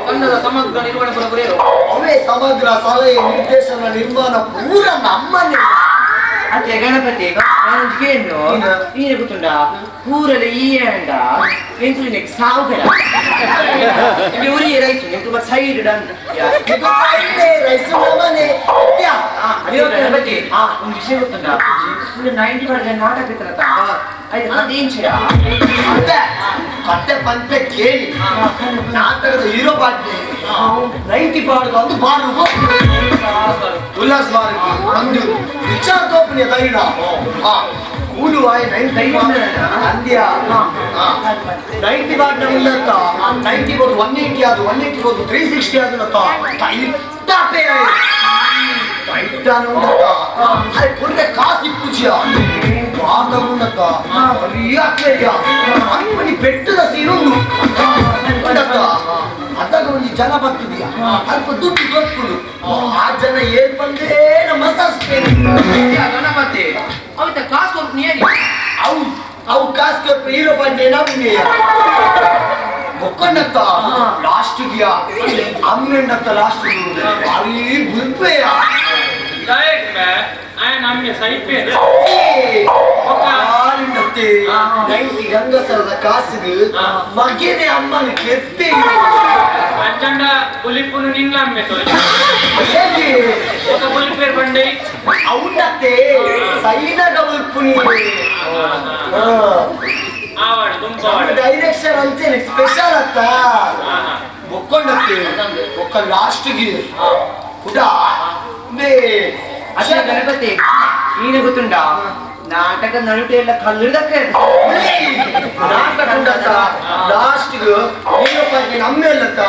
ಕನ್ನಡ ಸಮಗ್ರ ನಿರ್ವಹಣೆ ಬರೋರು ಅವೇ ಸಮಗ್ರ ಸಲಹೆ ನಿರ್ದೇಶನ ನಿರ್ಮಾಣ ಪೂರ ನಮ್ಮನೆ ಅತ್ತೆ ಗಣಪತಿ ನಾನು ಏನು ನೀನೆ ಗೊತ್ತುಂಡ ಊರಲ್ಲಿ ಈ ಅಂಡ ಎಂಟು ಸಾವು ಬೇಡ ಊರಿ ರೈಸು ನಿಮ್ಗೆ ಸೈಡ್ ಅಂತ ಇದು ಫ್ರೈಡೇ ರೈಸ್ ನಮ್ಮನೆ ಗಣಪತಿ ಒಂದು ವಿಷಯ ಗೊತ್ತುಂಡ ಒಂದು 90 ನಾಟಕ ಇತ್ತಲ್ಲ ಆಯ್ತು ಅದೇನ್ ಚಿರ ಮತ್ತೆ ಪಂತೆ ಕೇಳಿ ನಾಟಕದ ಹೀರೋ ಪಾರ್ಟಿ 90 ಪಾಡ್ಗ ಒಂದು ಬಾರು ಉಲ್ಲಾಸ್ ಬಾರಿಗೆ ಒಂದು ವಿಚಾರ ತೋಪನಿಯ ತೈಣ ಕೂಡು ಆಯ್ 90 ಅಂದ್ಯ 90 ಬಾಡ್ನ ಮುಂದತ್ತ 90 ಬೋದು 180 ಆದು 180 ಬೋದು 360 ಆದು ನತ್ತ ಟೈಟಾಪೆ ಟೈಟಾನ ಮುಂದತ್ತ ಅರೆ ಕೊರ್ರೆ ಕಾಸಿ ಪೂಜಿಯ ಬಾದ ಮುಂದತ್ತ ರಿಯಾಕ್ಲೆಯ ಅಪ್ಪನಿ ಬೆಟ್ಟದ ಸೀರೊಂದು ಮುಂದತ್ತ ಅದಾಗ ಒಂದು ಜನ ಬರ್ತಿದ್ಯಾ ಅಲ್ಪ ದುಡ್ಡು ಗೊತ್ತುದು ಆ ಜನ ಏನ್ ಬಂದೇ ನಮ್ಮ ಸಸ್ಪೆನ್ಸ್ ಗಣಪತಿ ಅವತ್ತ ಕ್ಲಾಸ್ ಕೊಟ್ಟು ನೀಡಿ ಅವು ಕಾಸು ಕೊಟ್ಟು ಹೀರೋ ಬಂದೆ ನಮ್ಗೆ ಒಕ್ಕೊಂಡತ್ತ ಲಾಸ್ಟ್ ಗ್ಯಾ ಅಮ್ಮೆಂಡತ್ತ ಲಾಸ್ಟ್ ಅಲ್ಲಿ ಗುಲ್ಪೆಯ ಡೈರೆಕ್ಟ್ ಬೇ ఆయన అమ్మే సైపేది ಆರಿಂಡತ್ತೆ 90 ಗಂಗಸರದ ಕಾಸಿಗೆ ಮಗೇನೆ ಅಮ್ಮನ ಕೆತ್ತೆ అచ్చండ పులిపును నిన్న అమ్మేతో ಹೇಗೆ ఒక పులిపేరు బండి అవునತ್ತೆ ಸೈನಗ ಉಲ್ಪುನಿ ఆవాడు దుంపవాడు ಡೈರೆಕ್ಷನ್ ಅಂತೇನೆ ಸ್ಪೆಷಲ್ ಅತ್ತ ಒಕ್ಕೊಂಡತ್ತೆ ಒಕ್ಕ ಲಾಸ್ಟ್ಗೆ ಕೂಡ ಬೇ ಅದೇ ಗಣಪತಿ ನೀನೆ ಗೊತ್ತುಂಡ ನಾಟಕ ನಡುಟೆ ಎಲ್ಲ ಕಲ್ಲುದಕ್ಕೆ ನಾಟಕ ಲಾಸ್ಟ್ಗೆ ಹೀರೋ ಪಾರ್ಟಿ ನಮ್ಮೆಲ್ಲತ್ತ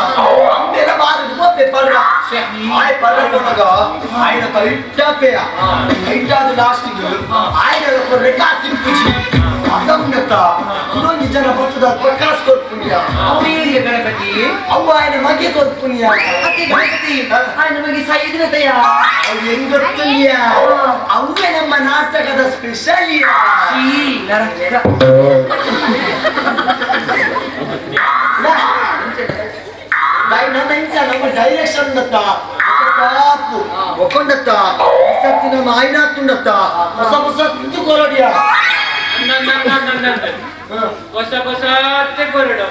ಅಮ್ಮೆಲ್ಲ ಬಾರದು ಬೋಪೆ ಪರ್ರ ಆಯ್ ಪರ್ರ ಕೊಡಗ ಆಯ್ನ ಕೈಟಾಪೆಯ ಕೈಟಾದ ಲಾಸ್ಟ್ಗೆ ಆಯ್ನ ಕೊರ್ರೆ ಕಾಸಿ ಪೂಜಿ ಅದನ್ನತ್ತ ಇನ್ನೊಂದು ಜನ ಬರ್ತದ ಪ್ರಕಾಶ ಕೊಡ್ಪುಣ್ಯ ಅವ್ರು ಹೇಳಿ ಗಣಪತಿ ಅವು ಆಯ್ನ ಮಗೆ ಕೊಡ್ಪುಣ್ಯ ಅದೇ ಗಣಪತಿ ನಮಗೆ ಸೈದಿನತೆಯ ಅವು ಹೆಂಗೊತ್ತುಣ್ಯ ಅವೇ ನಮ್ಮ ನಾಟಕದ ಸ್ಪೆಷಲಿಯ ನರಕ ನಮ್ಮ ಇಂಚ ನಮ್ಮ ಡೈರೆಕ್ಷನ್ ದತ್ತ ಪಾಪು ಒಕ್ಕೊಂಡತ್ತ ಸತ್ತಿ ನಮ್ಮ ಆಯ್ನಾತ್ತುಂಡತ್ತ ಹೊಸ ಹೊಸ ಇದು ಕೊರಡಿಯ ಹೊಸ ಹೊಸತ್ತೆ ಕೊರಡು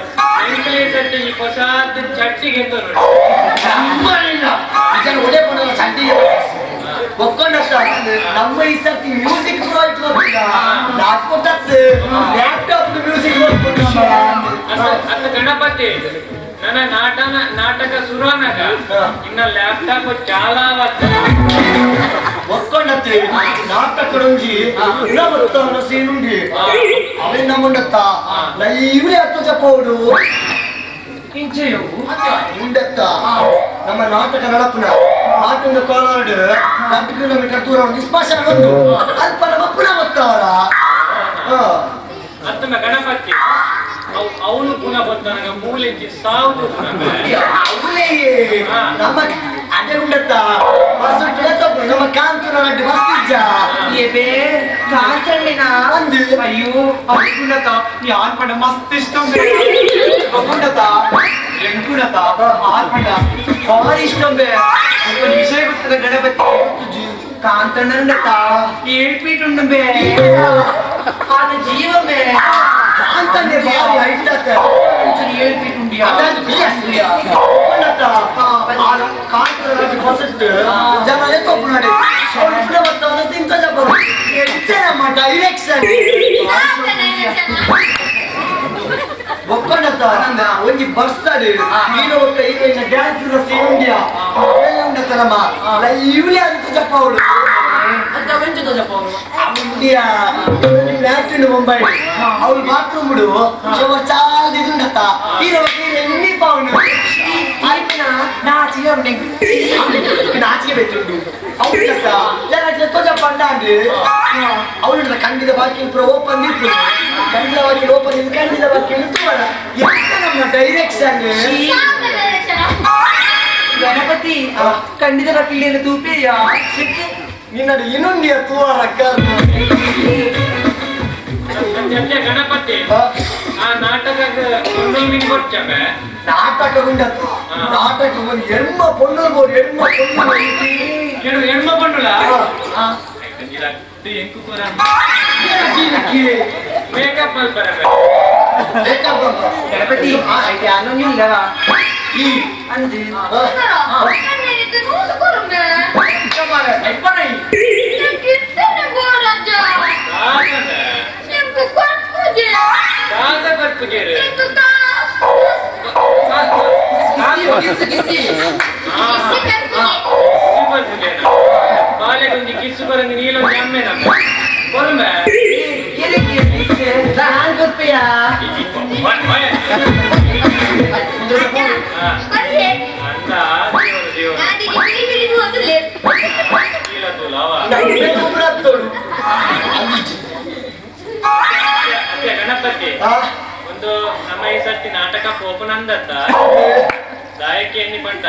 ಎಂಕ್ಲೇ ಸತ್ತಿ ಈ ಹೊಸತ್ತೆ ಚಟ್ಟಿಗೆ ತೊರಡು ಇದನ್ನ ಒಡೆ ಕೊಡಲ್ಲ ಚಂಡಿಗೆ ಒಕ್ಕೊಂಡತ್ತ ನಮ್ಮ ಈ ಸರ್ತಿ ಮ್ಯೂಸಿಕ್ ಕೂಡ ಇಟ್ಕೊಂಡಿಲ್ಲ ನಾಟ್ಕೊಟ್ಟತ್ತು ಲ್ಯಾಪ್ಟಾಪ್ ಮ್ಯೂಸಿಕ್ ಅತ್ತ ಗಣಪತಿ ನನ್ನ ನಾಟಕ ಶುರುವಾನಾಗ ಇನ್ನ ಲ್ಯಾಪ್ಟಾಪ್ చాలా ಒಕ್ಕೊಂಡತ್ತೆ ನಾಟಕಡೊಂಜಿ ಇರವತ್ತಾನ ಸೀನುಂಡಿ ಅವೇ ನಮ್ಮಂಡತ್ತ ಲೈವ್ಲಿ ಹತ್ತು ಚಪ್ಪೋಡು ಇಂಚೆಯು ಉಂಡತ್ತ ನಮ್ಮ ನಾಟಕ ನಡಪುನ ನಾಟಕ ಕೋಲಾಡು 10 ಕಿಲೋಮೀಟರ್ ದೂರ ಒಂದು ಸ್ಪರ್ಶನ ಬಂದು ಅಲ್ಪ ನಮ್ಮ ಪುನಃ ಬರ್ತಾವಲ್ಲ ಅತ್ತನ ಗಣಪತಿ ಅವನು ಪುನಃ ಬಂದ ನನಗೆ ಮೂಲಿಂಚಿ ಸಾವುದು ಅವನೇ ನಮ್ಮ ಅದೇ ಉಂಡತ್ತ ಬಸ್ ತಪ್ಪು ನಮ್ಮ ಕಾಂತನ ನಡ್ಡು ಬಸ್ ಇಜ್ಜ ಏಬೇ ಕಾಂಚಣ್ಣಿನ ಅಂದು ಅಯ್ಯೋ ಅಯ್ಯುಣತ ಯಾನ್ ಪಡ ಮಸ್ತ್ ಇಷ್ಟ ಅಗುಂಡತ ಎಂಕುಣತ ಆರ್ಪಡ ಭಾರಿ ಇಷ್ಟ ಒಂದು ವಿಷಯ ಗೊತ್ತದ ಗಣಪತಿ ಕಾಂತಣ್ಣಂಡತ ಏಳ್ಪೀಟ್ ಉಂಡಬೇ ಅದು ಜೀವಮೇ ಕಾಂತನ್ನೇ ಬಾರಿ ಐಟತ್ತ ಏಳ್ಪೀಟ್ ಉಂಡಿಯಾ ಅದಾದ ಬಿಎಸ್ಲಿಯಾ ಉಂಡತ್ತ ಕಾಂತನ ನಡ್ಡು ಬಸ್ ಜನ ಎತ್ತೊಪ್ಪು ನಡೆ ಅವ್ರು ಕೂಡ ಬರ್ತಾವ ತಿಂತ ಜಬ್ಬ ಎಷ್ಟೇ ನಮ್ಮ ಡೈರೆಕ್ಷನ್ ಒಪ್ಪಂಡತ್ತ ಒಂಜಿ ಬರ್ಸ್ತಾಡು ನೀನು ಒಕ್ಕ ಹೀರೋಯಿನ್ ಡ್ಯಾನ್ಸ್ ಸೇಂಡಿಯಾ ಎಲ್ಲ ಉಂಡತ್ತ ನಮ್ಮ ಲೈವ್ಲಿ ಆದಿತ್ತು ಜಪ್ಪ ಅವಳು ಇಂಡಿಯಾ ಮ್ಯಾಚ್ ಮುಂಬೈ ಅವಳು ಬಾತ್ರೂಮ್ ಬಿಡು ಚಾಲ್ ಇದುಂಡತ್ತ ಹೀರೋ ಎಣ್ಣಿ ಪಾವನು ನಾಚಿಗೆ ಬೆಚ್ಚುಂಡು ಅವಳು ಜಪ್ಪ ಅಂಡಾಂಡು ಅವಳು ಖಂಡಿತ ಬಾಕಿ ಓಪನ್ ಇತ್ತು ಖಂಡಿತ ಬಾಕಿ ಓಪನ್ ಇತ್ತು ಖಂಡಿತ ಬಾಕಿ ನಮ್ಮ ಡೈರೆಕ್ಷನ್ ಗಣಪತಿ ಖಂಡಿತ ಬಾಕಿ ತೂಪೇಯಾ ನಿನ್ನದು ಇನ್ನೊಂದಿಯ ತೂವರಕ್ಕ ಗಣಪತಿ ಆ ನಾಟಕಕ್ಕೆ ಕೊಡ್ತೇವೆ ನಾಟಕ ಉಂಡತ್ತು ನಾಟಕ ಒಂದು ಎಣ್ಮ ಪೊಣ್ಣು ಬೋಡು ಎಣ್ಮ ಪೊಣ್ಣು ಹೆಣ್ಮ ಪಣ್ಣುಲ ಮೇಕಪ್ ಅಲ್ಲಿ ಬರಬೇಕು ಗಣಪತಿ ಅನ್ನೋನಿಲ್ಲ ಈ ಅಂಜಿ ಬಾಲೆಗೊಂದು ಕಿಸ್ಸು ಬರಂದು ನೀಲೊಂದು ಅಮ್ಮೆ ನಮ್ಮ ಬರುಂಬ ಗಣಪತಿ ಒಂದು ನಮ್ಮ ಈ ಸರ್ತಿ ನಾಟಕ ಓಪನ್ ಅಂದತ್ತ ದಾಯಕಿ ಎಣ್ಣಿ ಪಂಡ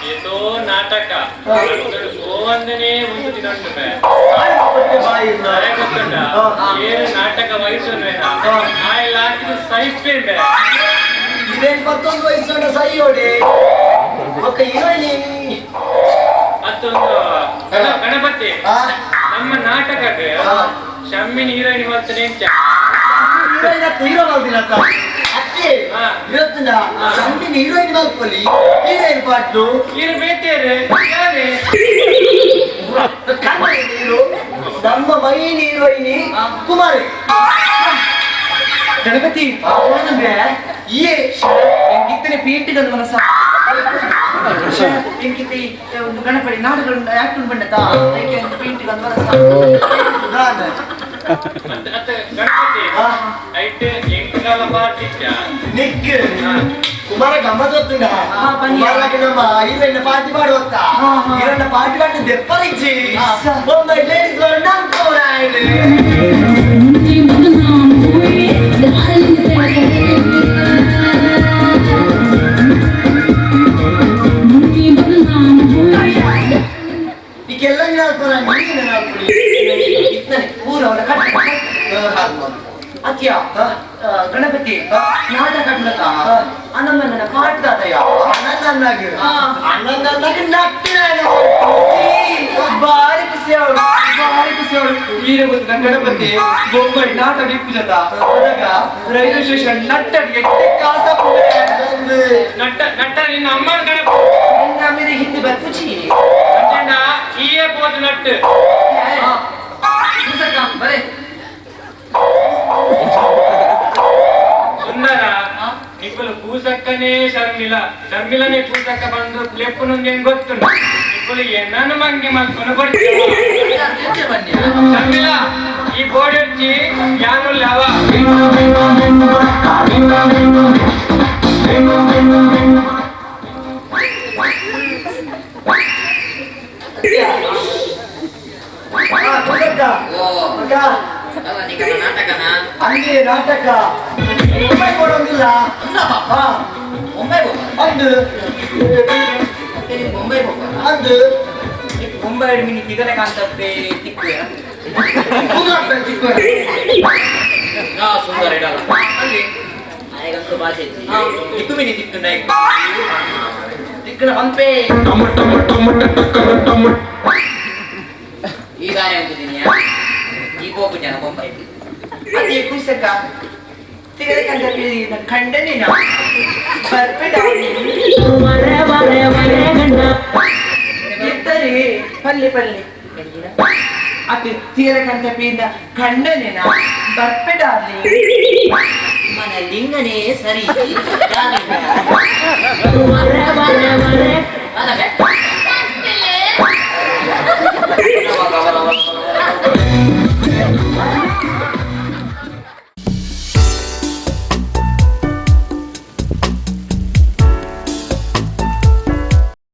ಏತೋ ನಾಟಕ ಗೋವಂದನೆ ಒಂದು ದಿನ ಗೊತ್ತುಂಡ ಏನು ನಾಟಕ ವಹಿಸೋದ್ರೇನ ಆ ಎಲ್ಲ ಹಾಕಿದ್ದು ಸಹಿಸ್ಬೇಡ ಇದೇನ್ ಮತ್ತೊಂದು ವಯಸ್ಸು ಸಹಿ ಹೊಡೆ ಒಕ್ಕ ಹೀರೋಯಿನ್ ಮತ್ತೊಂದು ಗಣಪತಿ ನಮ್ಮ ನಾಟಕಕ್ಕೆ ಶಮ್ಮಿನ ಹೀರೋಯಿನ್ ಬರ್ತದೆ ಅಂತ ಹೀರೋ ಮಾಡ್ತೀನಂತ ಅತ್ತೆ ಇವತ್ತಿನ ಶಮ್ಮಿನ ಹೀರೋಯಿನ್ ಮಾಡ್ಕೊಳ್ಳಿ ಹೀರೋಯಿನ್ ಪಾಟು ಹೀರೋ ಬೇತೇರೆ ಯಾರೇ ಹೀರೋ ನಮ್ಮ ಮೈನ್ ಹೀರೋಯಿನಿ ಕುಮಾರಿ ಗಣಪತಿ ಏ ಎಂಗಿತ್ತನೆ ಪೀಟಿಗಂದು ಮನಸ್ಸ ಎಂಗಿತ್ತೆ ಒಂದು ಗಣಪತಿ ನಾಡುಗಳು ಆಕ್ಟ್ ಬಂಡತ ಒಂದು ಪೀಟಿಗಂದು ಮನಸ್ಸ ಮತ್ತೆ ಗಣಪತಿ ಐಟ್ ಎಂಟುಗಾಲ ಪಾರ್ಟಿಕ್ಕ ನಿಕ್ ಕುಮಾರ ಗಮ್ಮತ್ ಗೊತ್ತುಂಡ ಕುಮಾರಕ್ಕೆ ನಮ್ಮ ಹೀರೋಯಿನ್ ಪಾರ್ಟಿ ಮಾಡುವತ್ತ ಹೀರೋಯಿನ್ ಪಾರ್ಟಿ ಮಾಡಿ ದೆಪ್ಪರಿಚ್ಚಿ ಬೊಂಬೈ ಲೇಡೀಸ್ ನಂಬ್ಕೋರಾಯ್ತು ಈಗೆಲ್ಲ ನಾಲ್ಕು ನೀನು ನಾಲ್ಕು ಊರವರ ಅತ್ಯ ಗಣಪತಿ ನಾಟಕ ಅಣ್ಣಮ್ಮನ ಪಾಠದಾದಯ ಅಣ್ಣನಾಗ ಭಾರಿ ಖುಷಿ ಅವಳು ಈಗ ಗೊತ್ತಿನ ಗಣಪತಿ ಬೊಂಬೈ ನಾಟಕ ಇಪ್ಪುಜತ ಅದಾಗ ರೈಲ್ವೆ ಸ್ಟೇಷನ್ ನಟ್ಟಗೆ ಕಾಸ ನಟ್ಟ ನಿನ್ನ ಅಮ್ಮನ ಗಣಪತಿ ನಮ್ಮಿದೆ ಹಿಂದೆ ಬರ್ಪುಚಿ ಈಯೇ ಬೋದು ನಟ್ಟು ಬರೇ ಸುಂದರ ನಿಕ್ಕಲು ಕೂಸಕ್ಕನೇ ಶರ್ಮಿಲನೇ ಕೂಸಕ್ಕ ಬಂದು ಲೆಪ್ಪನೊಂದು ಹೆಂಗ್ ಗೊತ್ತು ನಿಕ್ಕಲಿಗೆ ನನ್ನ ಮಂಗೆ ಮಲ್ಕೊಂಡು ಕೊಡ್ತೀವಿ ಶರ್ಮಿಲ ಈ ಬೋರ್ಡ್ ಹಚ್ಚಿ ಯಾನು ಲಾವ ಹಂಗೆ ನಾಟಕ ಒಮ್ಮೆ ಕೊಡೋದಿಲ್ಲ ಒಂದು ನೀವು ಮುಂಬೈ ಹೋಗುವ ಅಂದು ಮುಂಬೈ ಮಿನಿ ತಿಗಲೆ ಕಾಂತಪ್ಪೆ ತಿಕ್ಕುವೆ ಚಿಕ್ಕ ನಾ ಸುಂದರ ಇಡಲ್ಲ ಅಲ್ಲಿ ಆಯಗಂತೂ ಭಾಷೆ ಇತ್ತು ತಿಕ್ಕು ಮಿನಿ ತಿಕ್ಕು ನಾಯಕ ತಿಕ್ಕನ ಪಂಪೆ ಈ ಗಾನೆ ಹೋಗ್ತಿದ್ದೀನಿ ಈ ಹೋಗು ಜನ ಮುಂಬೈ ಅದೇ ಪುಸ್ತಕ ತಿಗಲೆ ಕಾಂತಪ್ಪೆ ಖಂಡನೆ ನಾ ಬರ್ಬೇಡ ವರೆ ವರೆ ವರೆ ಗಂಡ ಇದ್ದರೆ ಪಲ್ಲೆ ಪಲ್ಲೆ ಅದು ತೀರಕಂತ ಪೀಂದ ಖಂಡನೆನ ಬರ್ಪೆಡಾರ್ಲಿ ಮನ ಲಿಂಗನೇ ಸರಿ ವರೆ ವರೆ ವರೆ ಅದಕ್ಕೆ